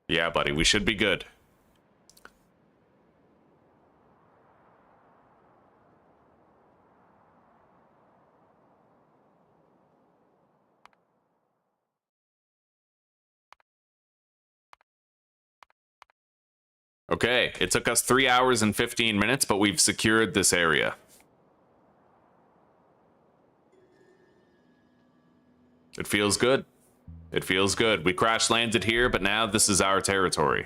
Yeah, buddy, we should be good. Okay, it took us 3 hours and 15 minutes, but we've secured this area. It feels good. It feels good. We crash landed here, but now this is our territory.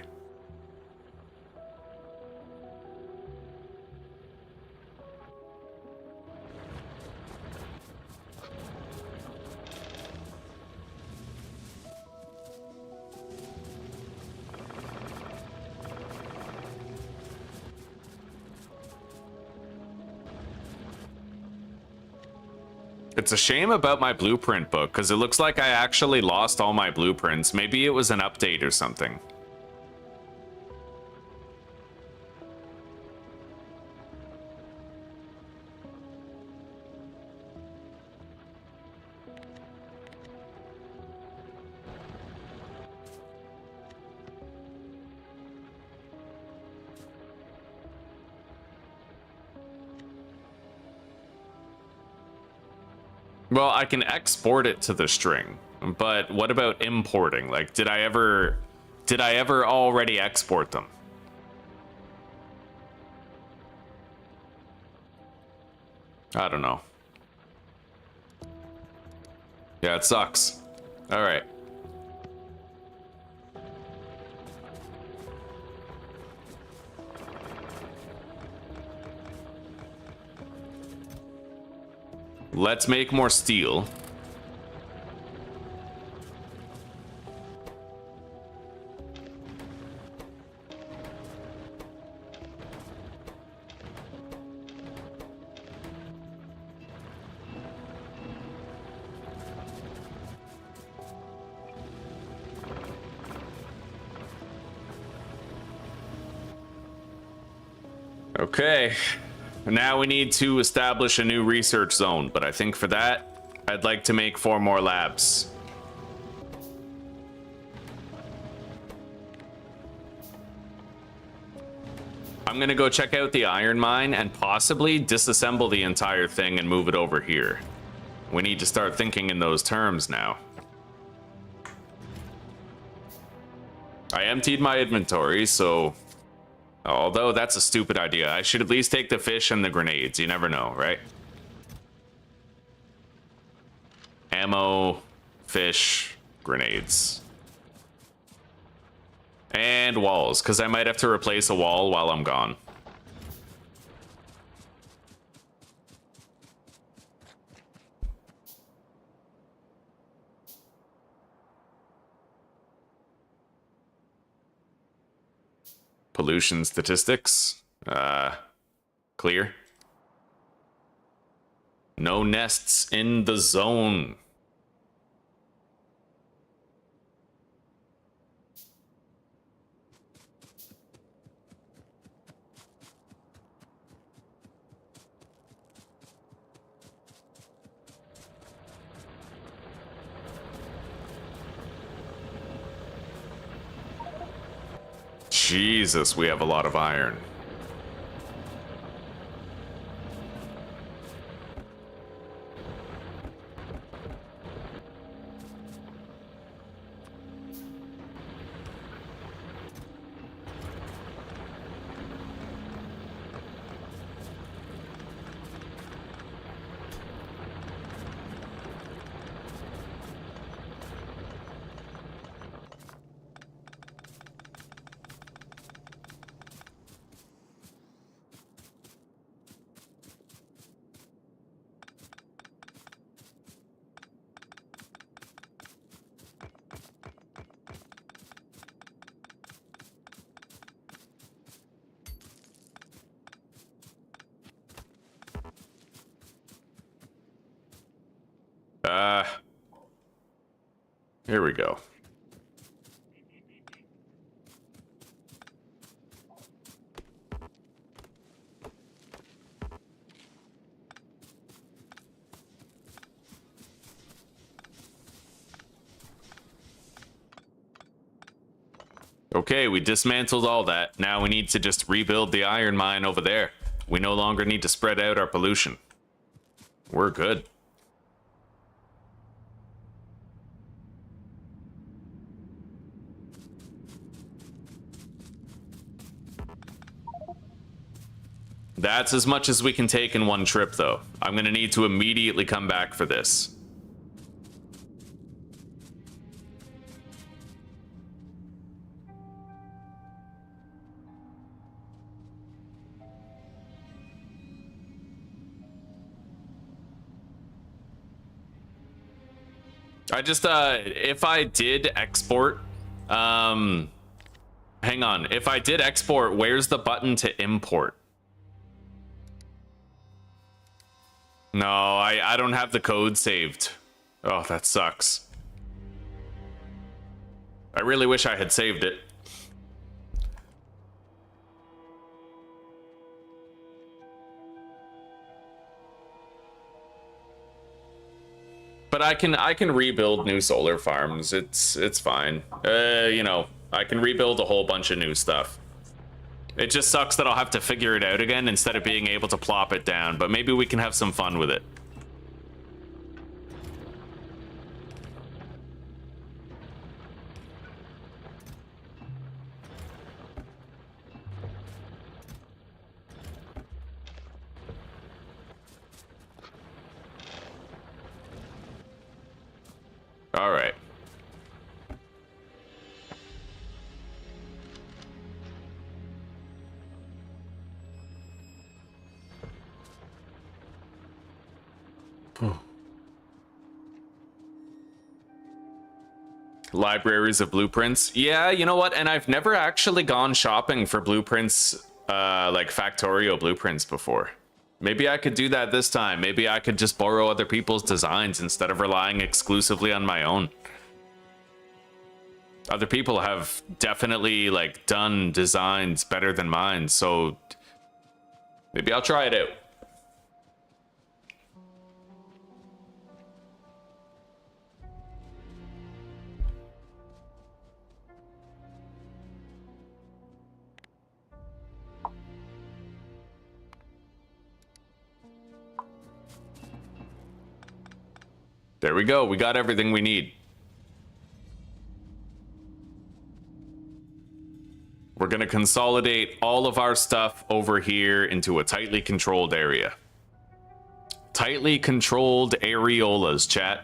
It's a shame about my blueprint book, because it looks like I actually lost all my blueprints. Maybe it was an update or something. Well, I can export it to the string, but what about importing? Like, did I ever already export them? I don't know. Yeah, it sucks. All right. Let's make more steel. Okay. Now we need to establish a new research zone, but I think for that, I'd like to make 4 more labs. I'm gonna go check out the iron mine and possibly disassemble the entire thing and move it over here. We need to start thinking in those terms now. I emptied my inventory, so... Although that's a stupid idea. I should at least take the fish and the grenades. You never know, right? Ammo, fish, grenades. And walls, because I might have to replace a wall while I'm gone. Pollution statistics. Clear. No nests in the zone. Jesus, we have a lot of iron. Here we go. Okay, we dismantled all that. Now we need to just rebuild the iron mine over there. We no longer need to spread out our pollution. We're good. That's as much as we can take in one trip, though. I'm gonna need to immediately come back for this. I just, if I did export, hang on. If I did export, where's the button to import? No, I don't have the code saved. Oh, that sucks. I really wish I had saved it. But I can rebuild new solar farms. It's fine. You know, I can rebuild a whole bunch of new stuff. It just sucks that I'll have to figure it out again instead of being able to plop it down, but maybe we can have some fun with it. All right. Libraries of blueprints. Yeah, you know what? And I've never actually gone shopping for blueprints, like Factorio blueprints before. Maybe I could do that this time. Maybe I could just borrow other people's designs instead of relying exclusively on my own. Other people have definitely like done designs better than mine, so maybe I'll try it out. There we go. We got everything we need. We're going to consolidate all of our stuff over here into a tightly controlled area. Tightly controlled areolas, chat.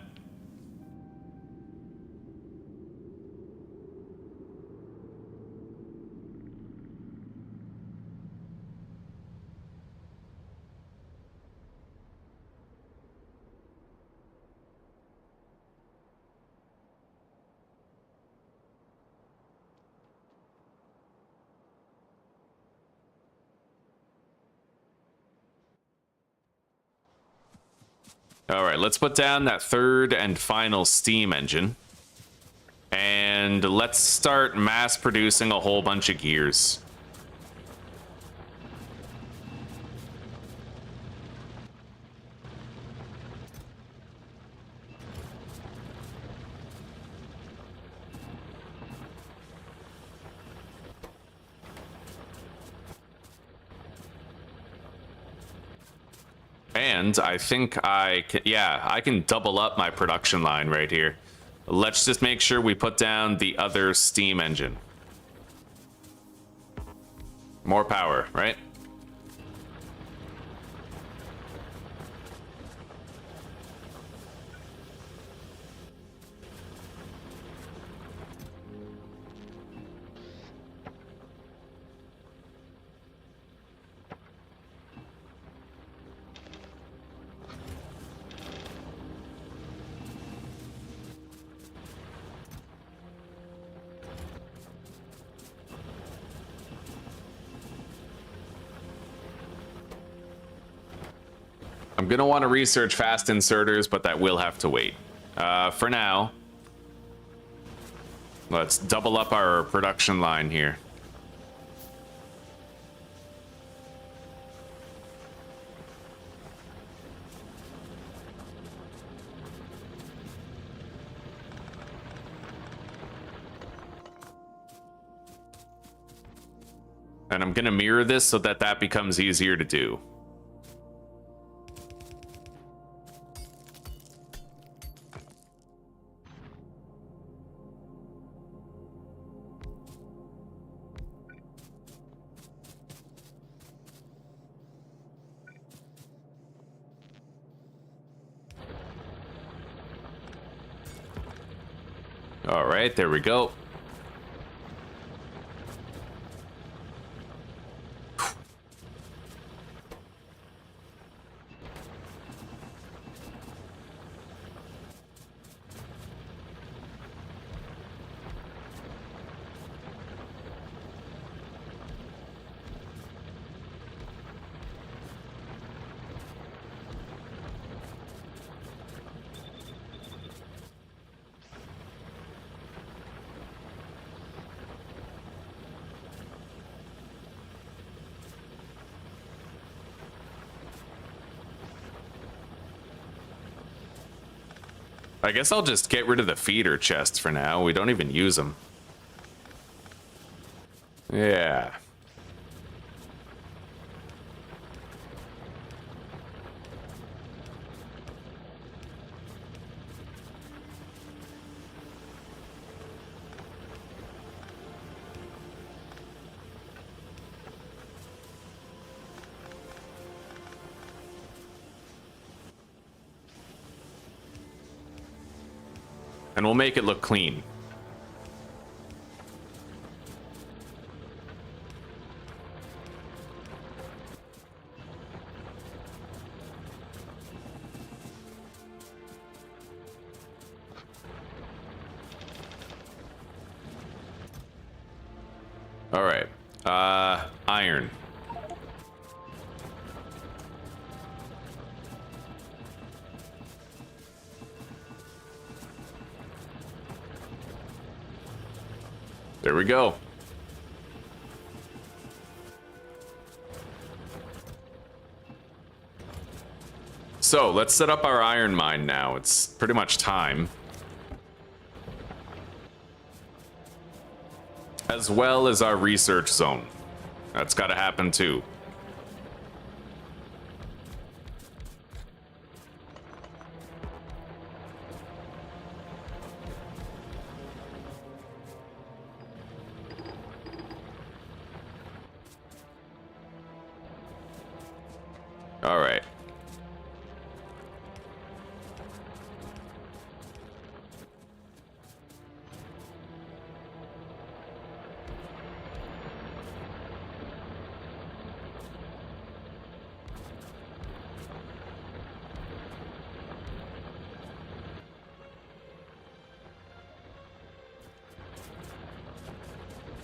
All right, let's put down that third and final steam engine. And let's start mass producing a whole bunch of gears. And I think I can, yeah, I can double up my production line right here. Let's just make sure we put down the other steam engine. More power, right? I'm gonna want to research fast inserters, but that will have to wait. For now, let's double up our production line here. And I'm gonna mirror this so that that becomes easier to do. All right, there we go. I guess I'll just get rid of the feeder chests for now. We don't even use them. Yeah. And we'll make it look clean. All right. Iron. There we go. So let's set up our iron mine now. It's pretty much time. As well as our research zone. That's got to happen too. All right.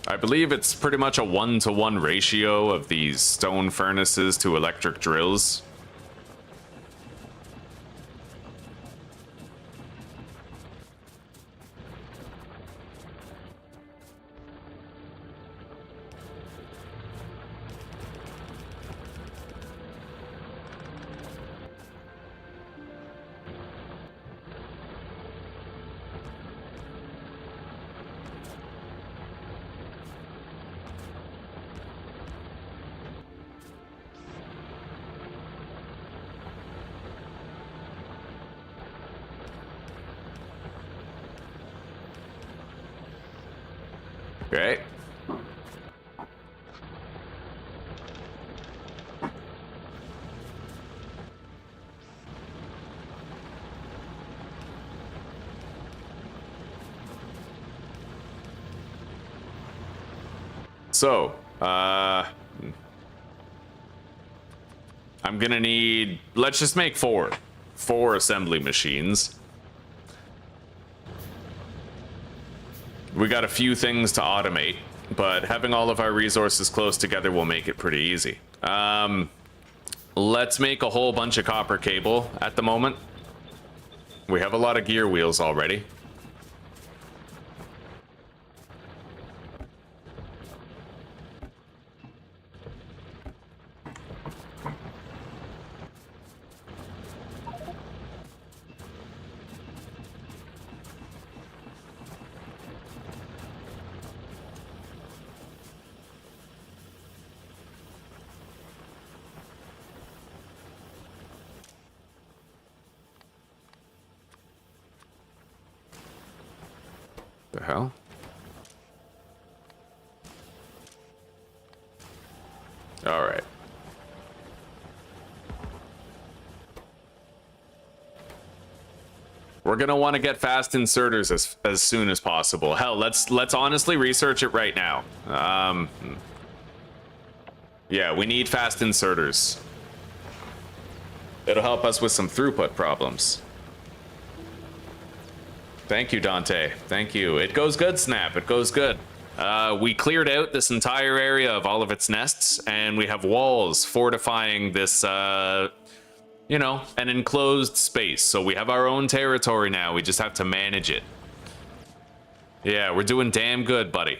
I believe it's pretty much a 1-to-1 ratio of these stone furnaces to electric drills. Okay. So, I'm gonna need, let's just make four assembly machines. We got a few things to automate, but having all of our resources close together will make it pretty easy. Let's make a whole bunch of copper cable at the moment. We have a lot of gear wheels already. The hell? All right. We're gonna want to get fast inserters as soon as possible. Hell, let's honestly research it right now. Yeah, we need fast inserters. It'll help us with some throughput problems. Thank you, Dante. Thank you. It goes good, Snap. It goes good. We cleared out this entire area of all of its nests, and we have walls fortifying this, you know, an enclosed space. So we have our own territory now. We just have to manage it. Yeah, we're doing damn good, buddy.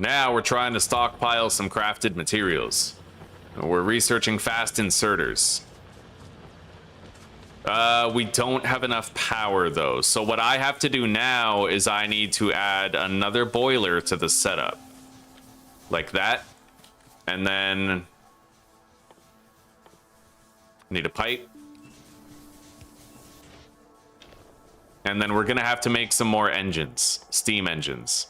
Now we're trying to stockpile some crafted materials. We're researching fast inserters. We don't have enough power though. So what I have to do now is I need to add another boiler to the setup. Like that. And then need a pipe. And then we're gonna have to make some more engines, steam engines.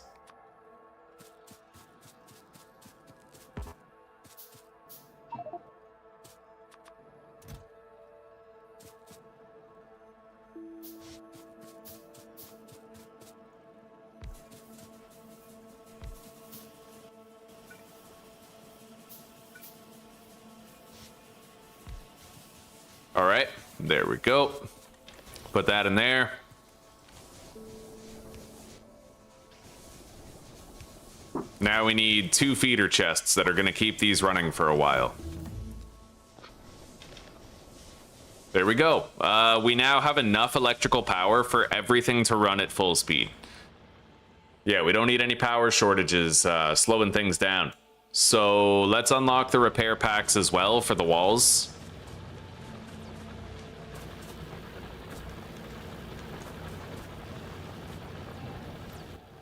All right, there we go. Put that in there. Now we need 2 feeder chests that are going to keep these running for a while. There we go. We now have enough electrical power for everything to run at full speed. Yeah, we don't need any power shortages slowing things down. So let's unlock the repair packs as well for the walls.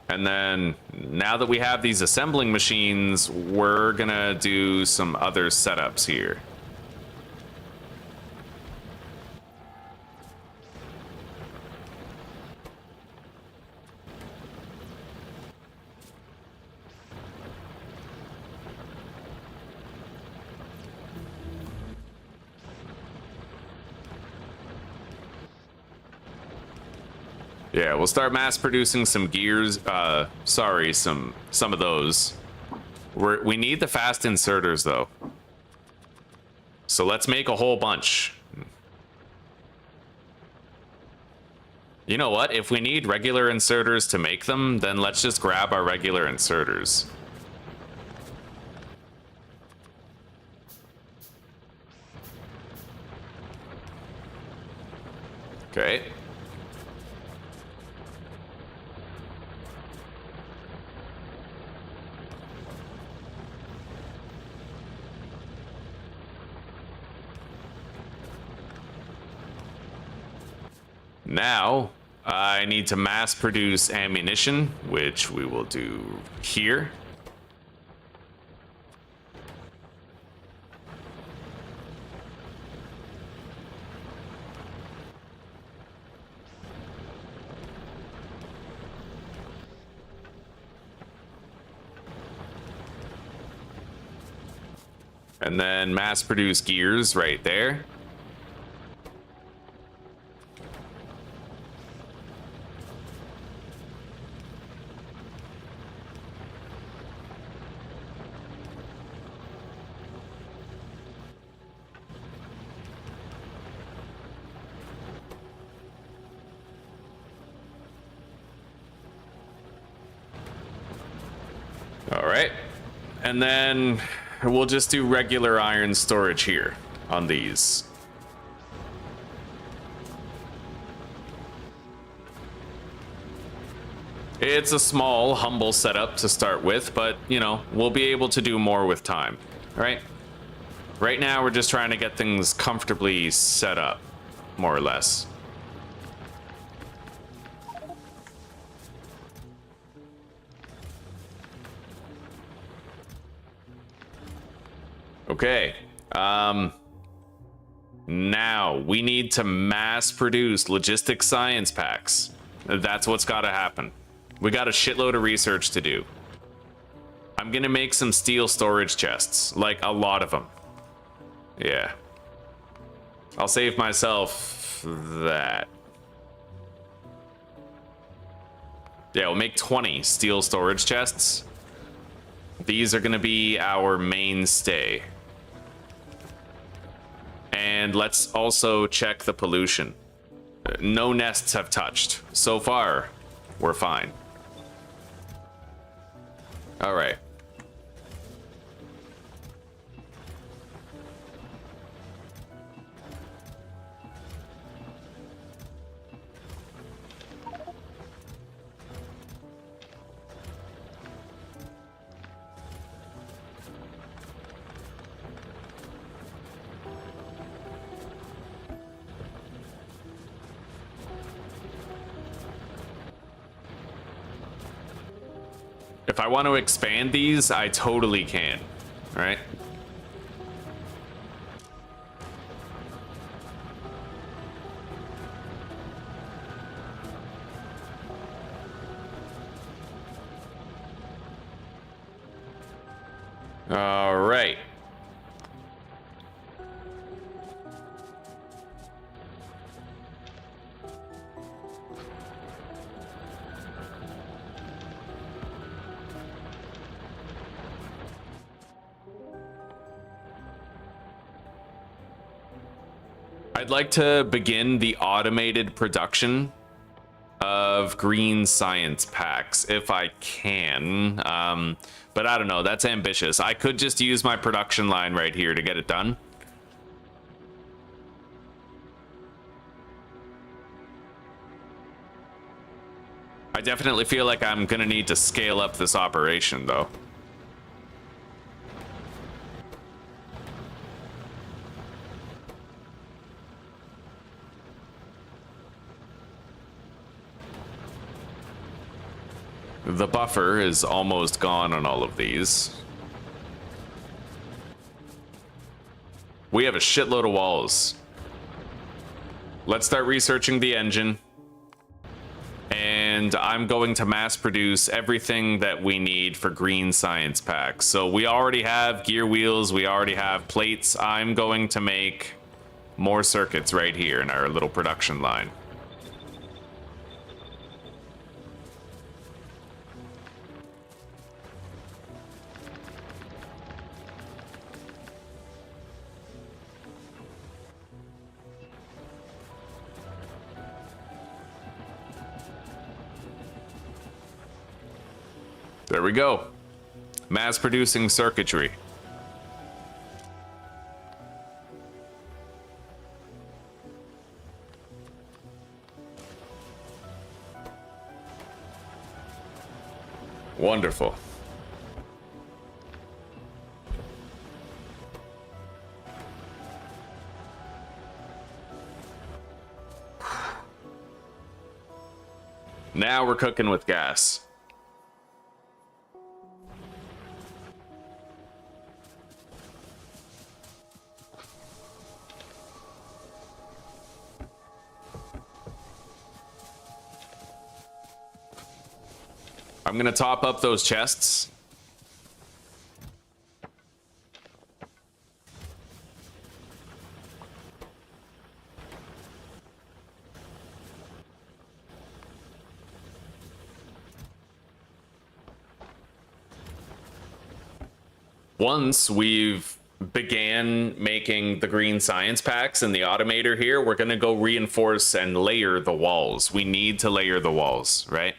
And then now that we have these assembling machines, we're gonna do some other setups here. Yeah, we'll start mass producing some gears. Sorry, some of those. We need the fast inserters though. So let's make a whole bunch. You know what? If we need regular inserters to make them, then let's just grab our regular inserters. Okay. Now, I need to mass produce ammunition, which we will do here. And then mass produce gears right there. And then we'll just do regular iron storage here on these. It's a small, humble setup to start with, but, you know, we'll be able to do more with time, right? Right now, we're just trying to get things comfortably set up, more or less. Okay. Now, we need to mass produce logistics science packs. That's what's got to happen. We got a shitload of research to do. I'm gonna make some steel storage chests, like a lot of them. Yeah. I'll save myself that. Yeah, we'll make 20 steel storage chests. These are gonna be our mainstay. And let's also check the pollution. No nests have touched. So far, we're fine. All right. If I want to expand these, I totally can, right? All right. I'd like to begin the automated production of green science packs if I can. But I don't know, that's ambitious. I could just use my production line right here to get it done. I definitely feel like I'm gonna need to scale up this operation though. The buffer is almost gone on all of these. We have a shitload of walls. Let's start researching the engine. And I'm going to mass produce everything that we need for green science packs. So we already have gear wheels, we already have plates. I'm going to make more circuits right here in our little production line. There we go. Mass producing circuitry. Wonderful. Now we're cooking with gas. I'm gonna top up those chests. Once we've began making the green science packs in the automator here, we're gonna go reinforce and layer the walls. We need to layer the walls, right?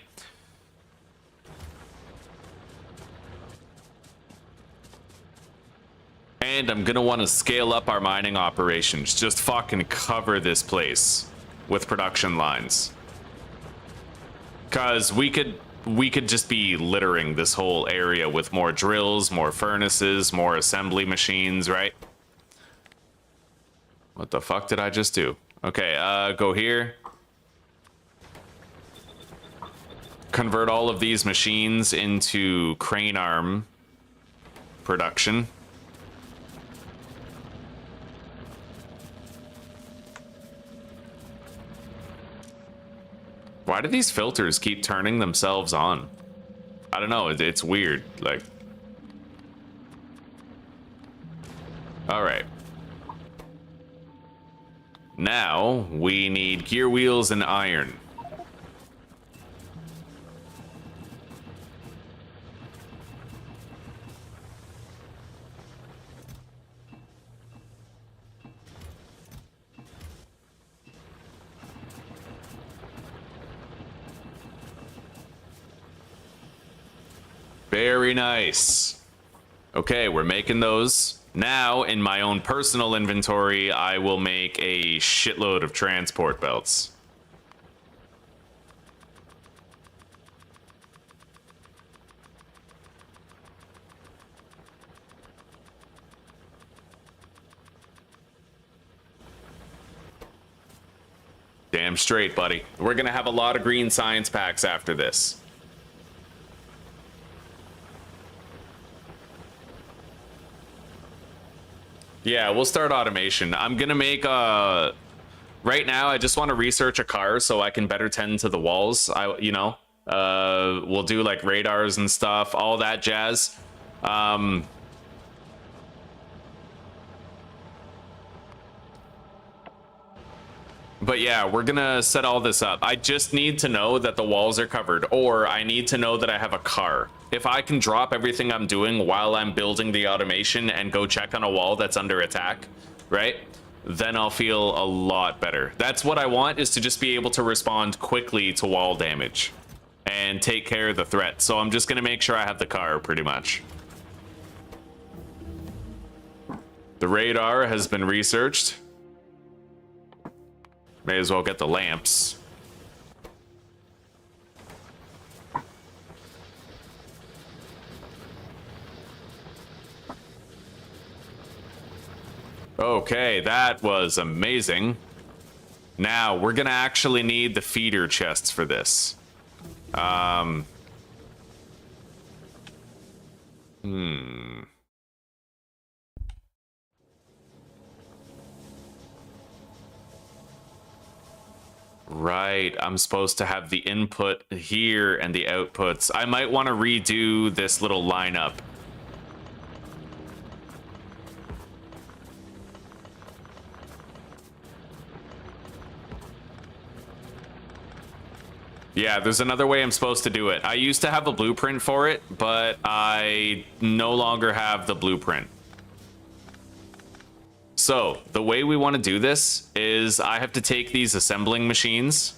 And I'm gonna want to scale up our mining operations. Just fucking cover this place with production lines. Cause we could just be littering this whole area with more drills, more furnaces, more assembly machines, right? What the fuck did I just do? Okay, go here. Convert all of these machines into crane arm production. Why do these filters keep turning themselves on? I don't know, it's weird, like... Alright. Now, we need gear wheels and iron. Very nice. Okay, we're making those. Now, in my own personal inventory, I will make a shitload of transport belts. Damn straight, buddy. We're gonna have a lot of green science packs after this. Yeah, we'll start automation. I'm gonna make right now I just want to research a car so I can better tend to the walls. We'll do like radars and stuff, all that jazz. But yeah, we're gonna set all this up. I just need to know that the walls are covered, or I need to know that I have a car. If I can drop everything I'm doing while I'm building the automation and go check on a wall that's under attack, right? Then I'll feel a lot better. That's what I want, is to just be able to respond quickly to wall damage and take care of the threat. So I'm just gonna make sure I have the car, pretty much. The radar has been researched. May as well get the lamps. Okay, that was amazing. Now, we're gonna actually need the feeder chests for this. Right, I'm supposed to have the input here and the outputs. I might want to redo this little lineup. Yeah, there's another way I'm supposed to do it. I used to have a blueprint for it, but I no longer have the blueprint. So, the way we want to do this is I have to take these assembling machines,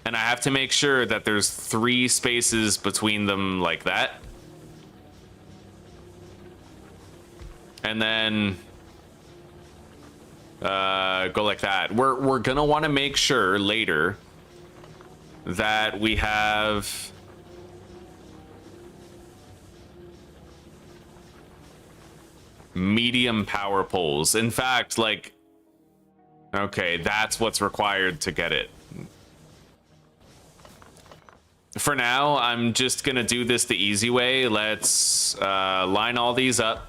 and I have to make sure that there's 3 spaces between them like that. And then go like that. We're gonna want to make sure later that we have medium power poles. In fact, like, okay, that's what's required to get it. For now, I'm just gonna do this the easy way. Let's line all these up.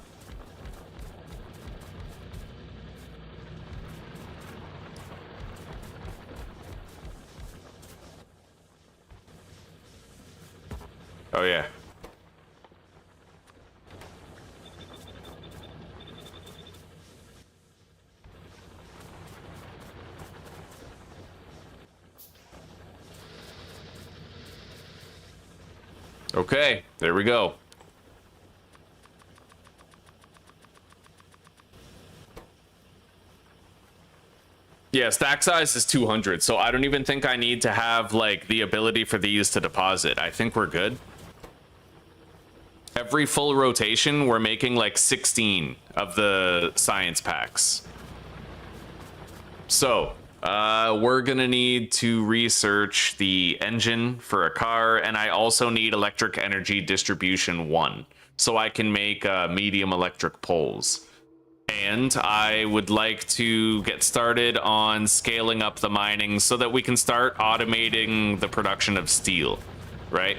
Oh yeah. Okay, there we go. Yeah, stack size is 200, so I don't even think I need to have like the ability for these to deposit. I think we're good. every full rotation, we're making like 16 of the science packs. So, we're gonna need to research the engine for a car, and I also need electric energy distribution 1, so I can make medium electric poles. And I would like to get started on scaling up the mining so that we can start automating the production of steel, right?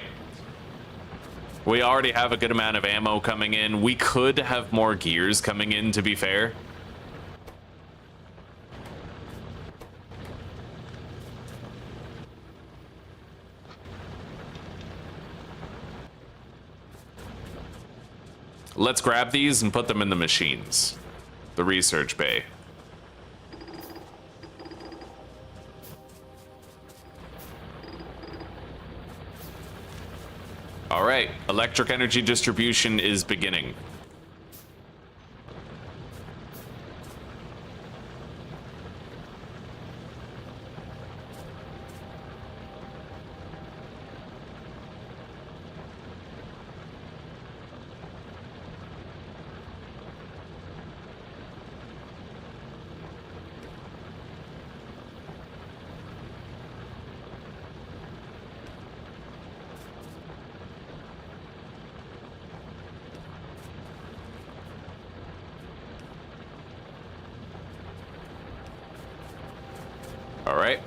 We already have a good amount of ammo coming in. We could have more gears coming in, to be fair. Let's grab these and put them in the machines. The research bay. All right, electric energy distribution is beginning. All right.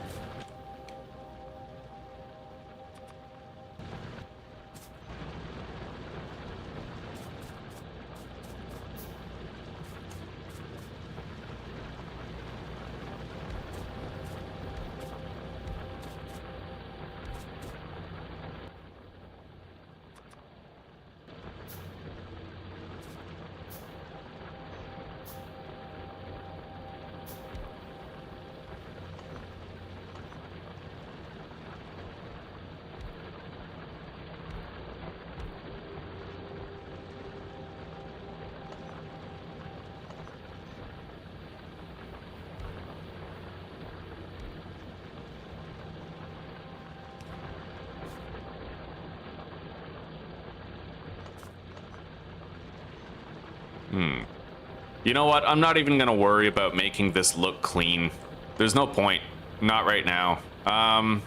You know what? I'm not even gonna worry about making this look clean. There's no point. Not right now. I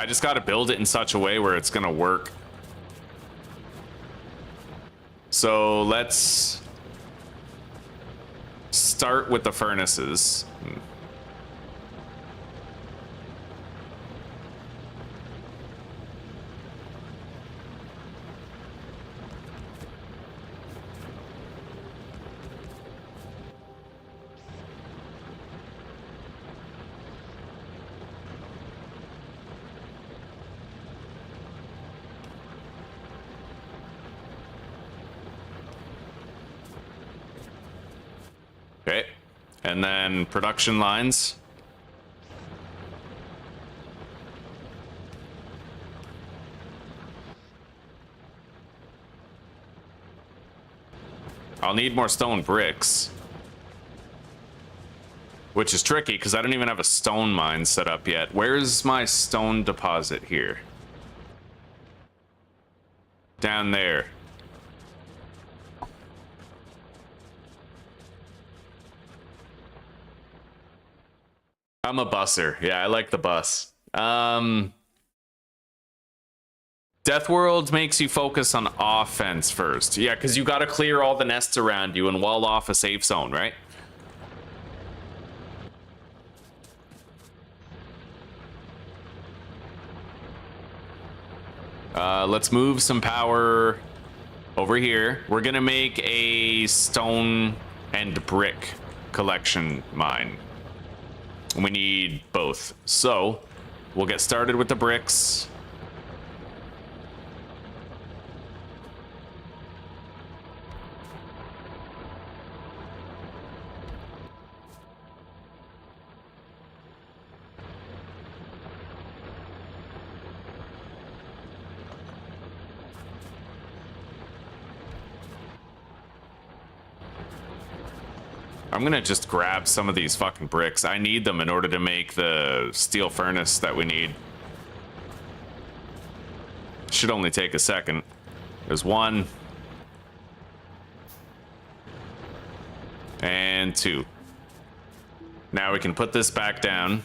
just gotta build it in such a way where it's gonna work. So let's start with the furnaces. Okay, and then production lines. I'll need more stone bricks, which is tricky because I don't even have a stone mine set up yet. Where's my stone deposit here? Down there. I'm a busser. Yeah, I like the bus. Deathworld makes you focus on offense first. Yeah, because you got to clear all the nests around you and wall off a safe zone, right? Let's move some power over here. We're going to make a stone and brick collection mine. We need both. So we'll get started with the bricks. I'm gonna just grab some of these fucking bricks. I need them in order to make the steel furnace that we need. should only take a second. There's 1. And 2. Now we can put this back down.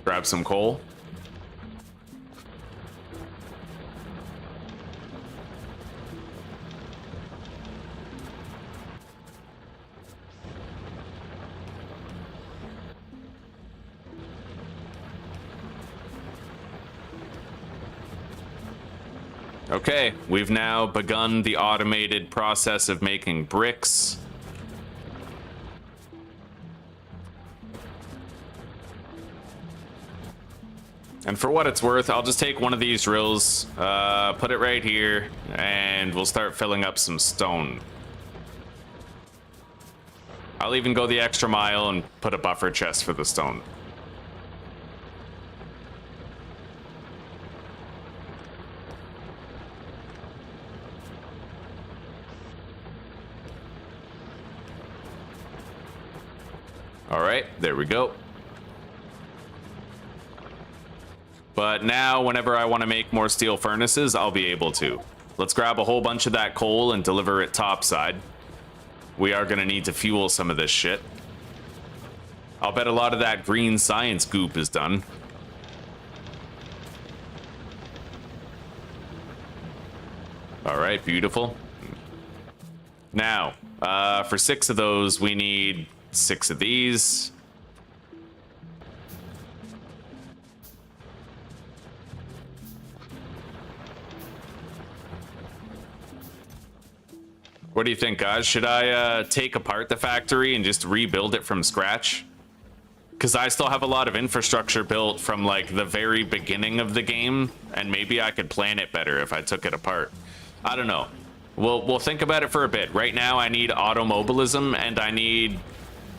Grab some coal. Okay, we've now begun the automated process of making bricks. And for what it's worth, I'll just take one of these drills, put it right here, and we'll start filling up some stone. I'll even go the extra mile and put a buffer chest for the stone. All right, there we go. But now, whenever I want to make more steel furnaces, I'll be able to. Let's grab a whole bunch of that coal and deliver it topside. We are going to need to fuel some of this shit. I'll bet a lot of that green science goop is done. All right, beautiful. Now, for 6 of those, we need 6 of these. What do you think, guys? Should I take apart the factory and just rebuild it from scratch? Because I still have a lot of infrastructure built from like the very beginning of the game, and maybe I could plan it better if I took it apart. I don't know. We'll think about it for a bit. Right now, I need automobilism and I need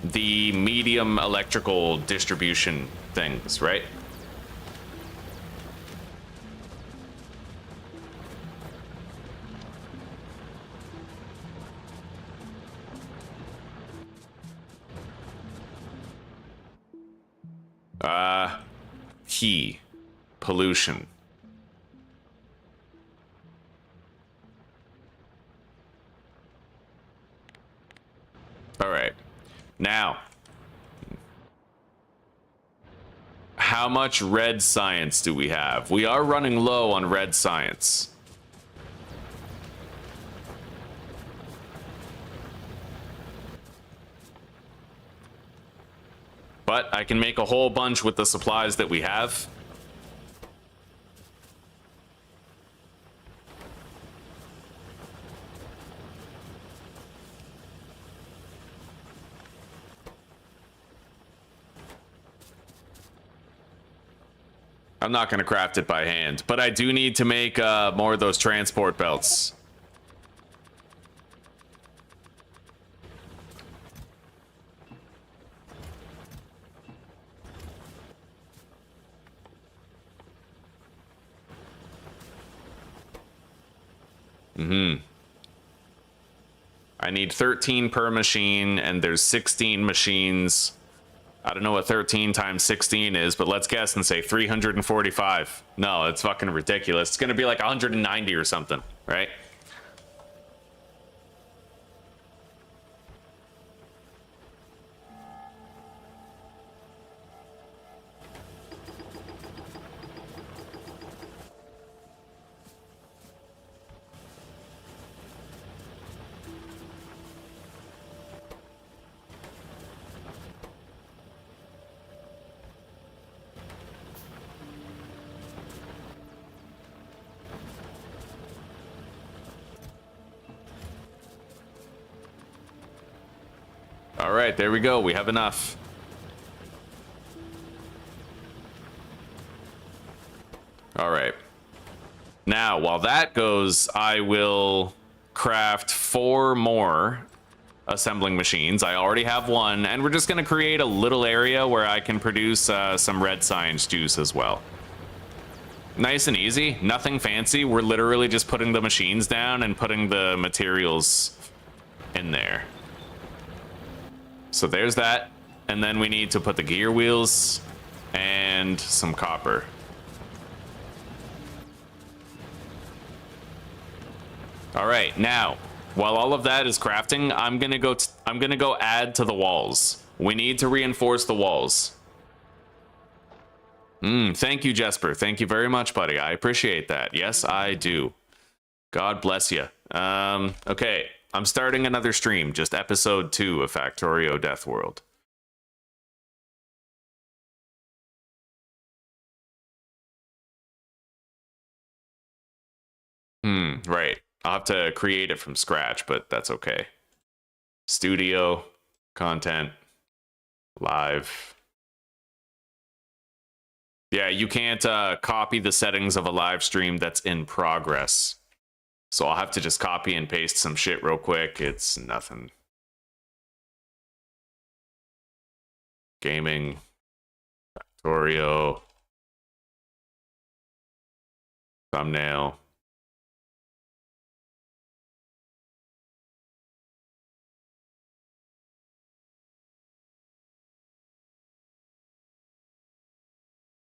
the medium electrical distribution things, right? Key. Pollution. All right. Now, how much red science do we have? We are running low on red science. But I can make a whole bunch with the supplies that we have. I'm not going to craft it by hand, but I do need to make more of those transport belts. I need 13 per machine, and there's 16 machines. I don't know what 13 times 16 is, but let's guess and say 345. No, it's fucking ridiculous. It's gonna be like 190 or something, right? All right, there we go. We have enough. All right. Now, while that goes, I will craft 4 more assembling machines. I already have 1, and we're just going to create a little area where I can produce some red science juice as well. Nice and easy, nothing fancy. We're literally just putting the machines down and putting the materials in there. So there's that. And then we need to put the gear wheels and some copper. All right, now, while all of that is crafting, I'm gonna go add to the walls. We need to reinforce the walls. Thank you, Jesper. Thank you very much, buddy. I appreciate that. Yes, I do. God bless you. Okay, I'm starting another stream, just episode 2 of Factorio Deathworld. Right. I'll have to create it from scratch, but that's okay. Studio, content, live. Yeah, you can't copy the settings of a live stream that's in progress. So I'll have to just copy and paste some shit real quick. It's nothing. Gaming, Factorio, thumbnail.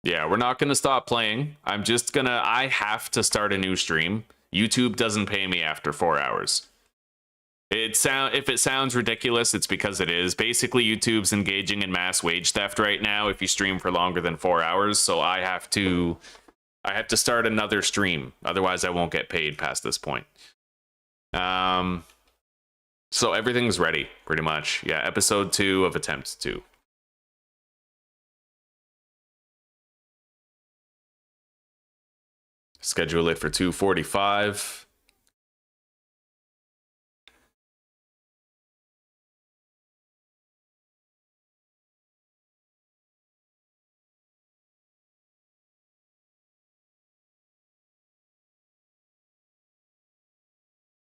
Yeah, we're not going to stop playing. I have to start a new stream. YouTube doesn't pay me after 4 hours. If it sounds ridiculous, it's because it is. Basically, YouTube's engaging in mass wage theft right now if you stream for longer than 4 hours, so I have to start another stream. Otherwise, I won't get paid past this point. So everything's ready, pretty much. Yeah, episode 2 of Attempt 2. Schedule it for 2:45.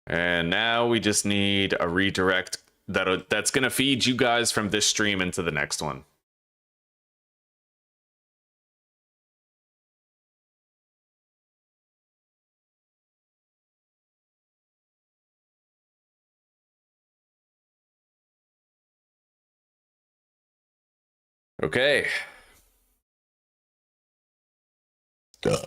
And now we just need a redirect that's going to feed you guys from this stream into the next one. Okay. Duh.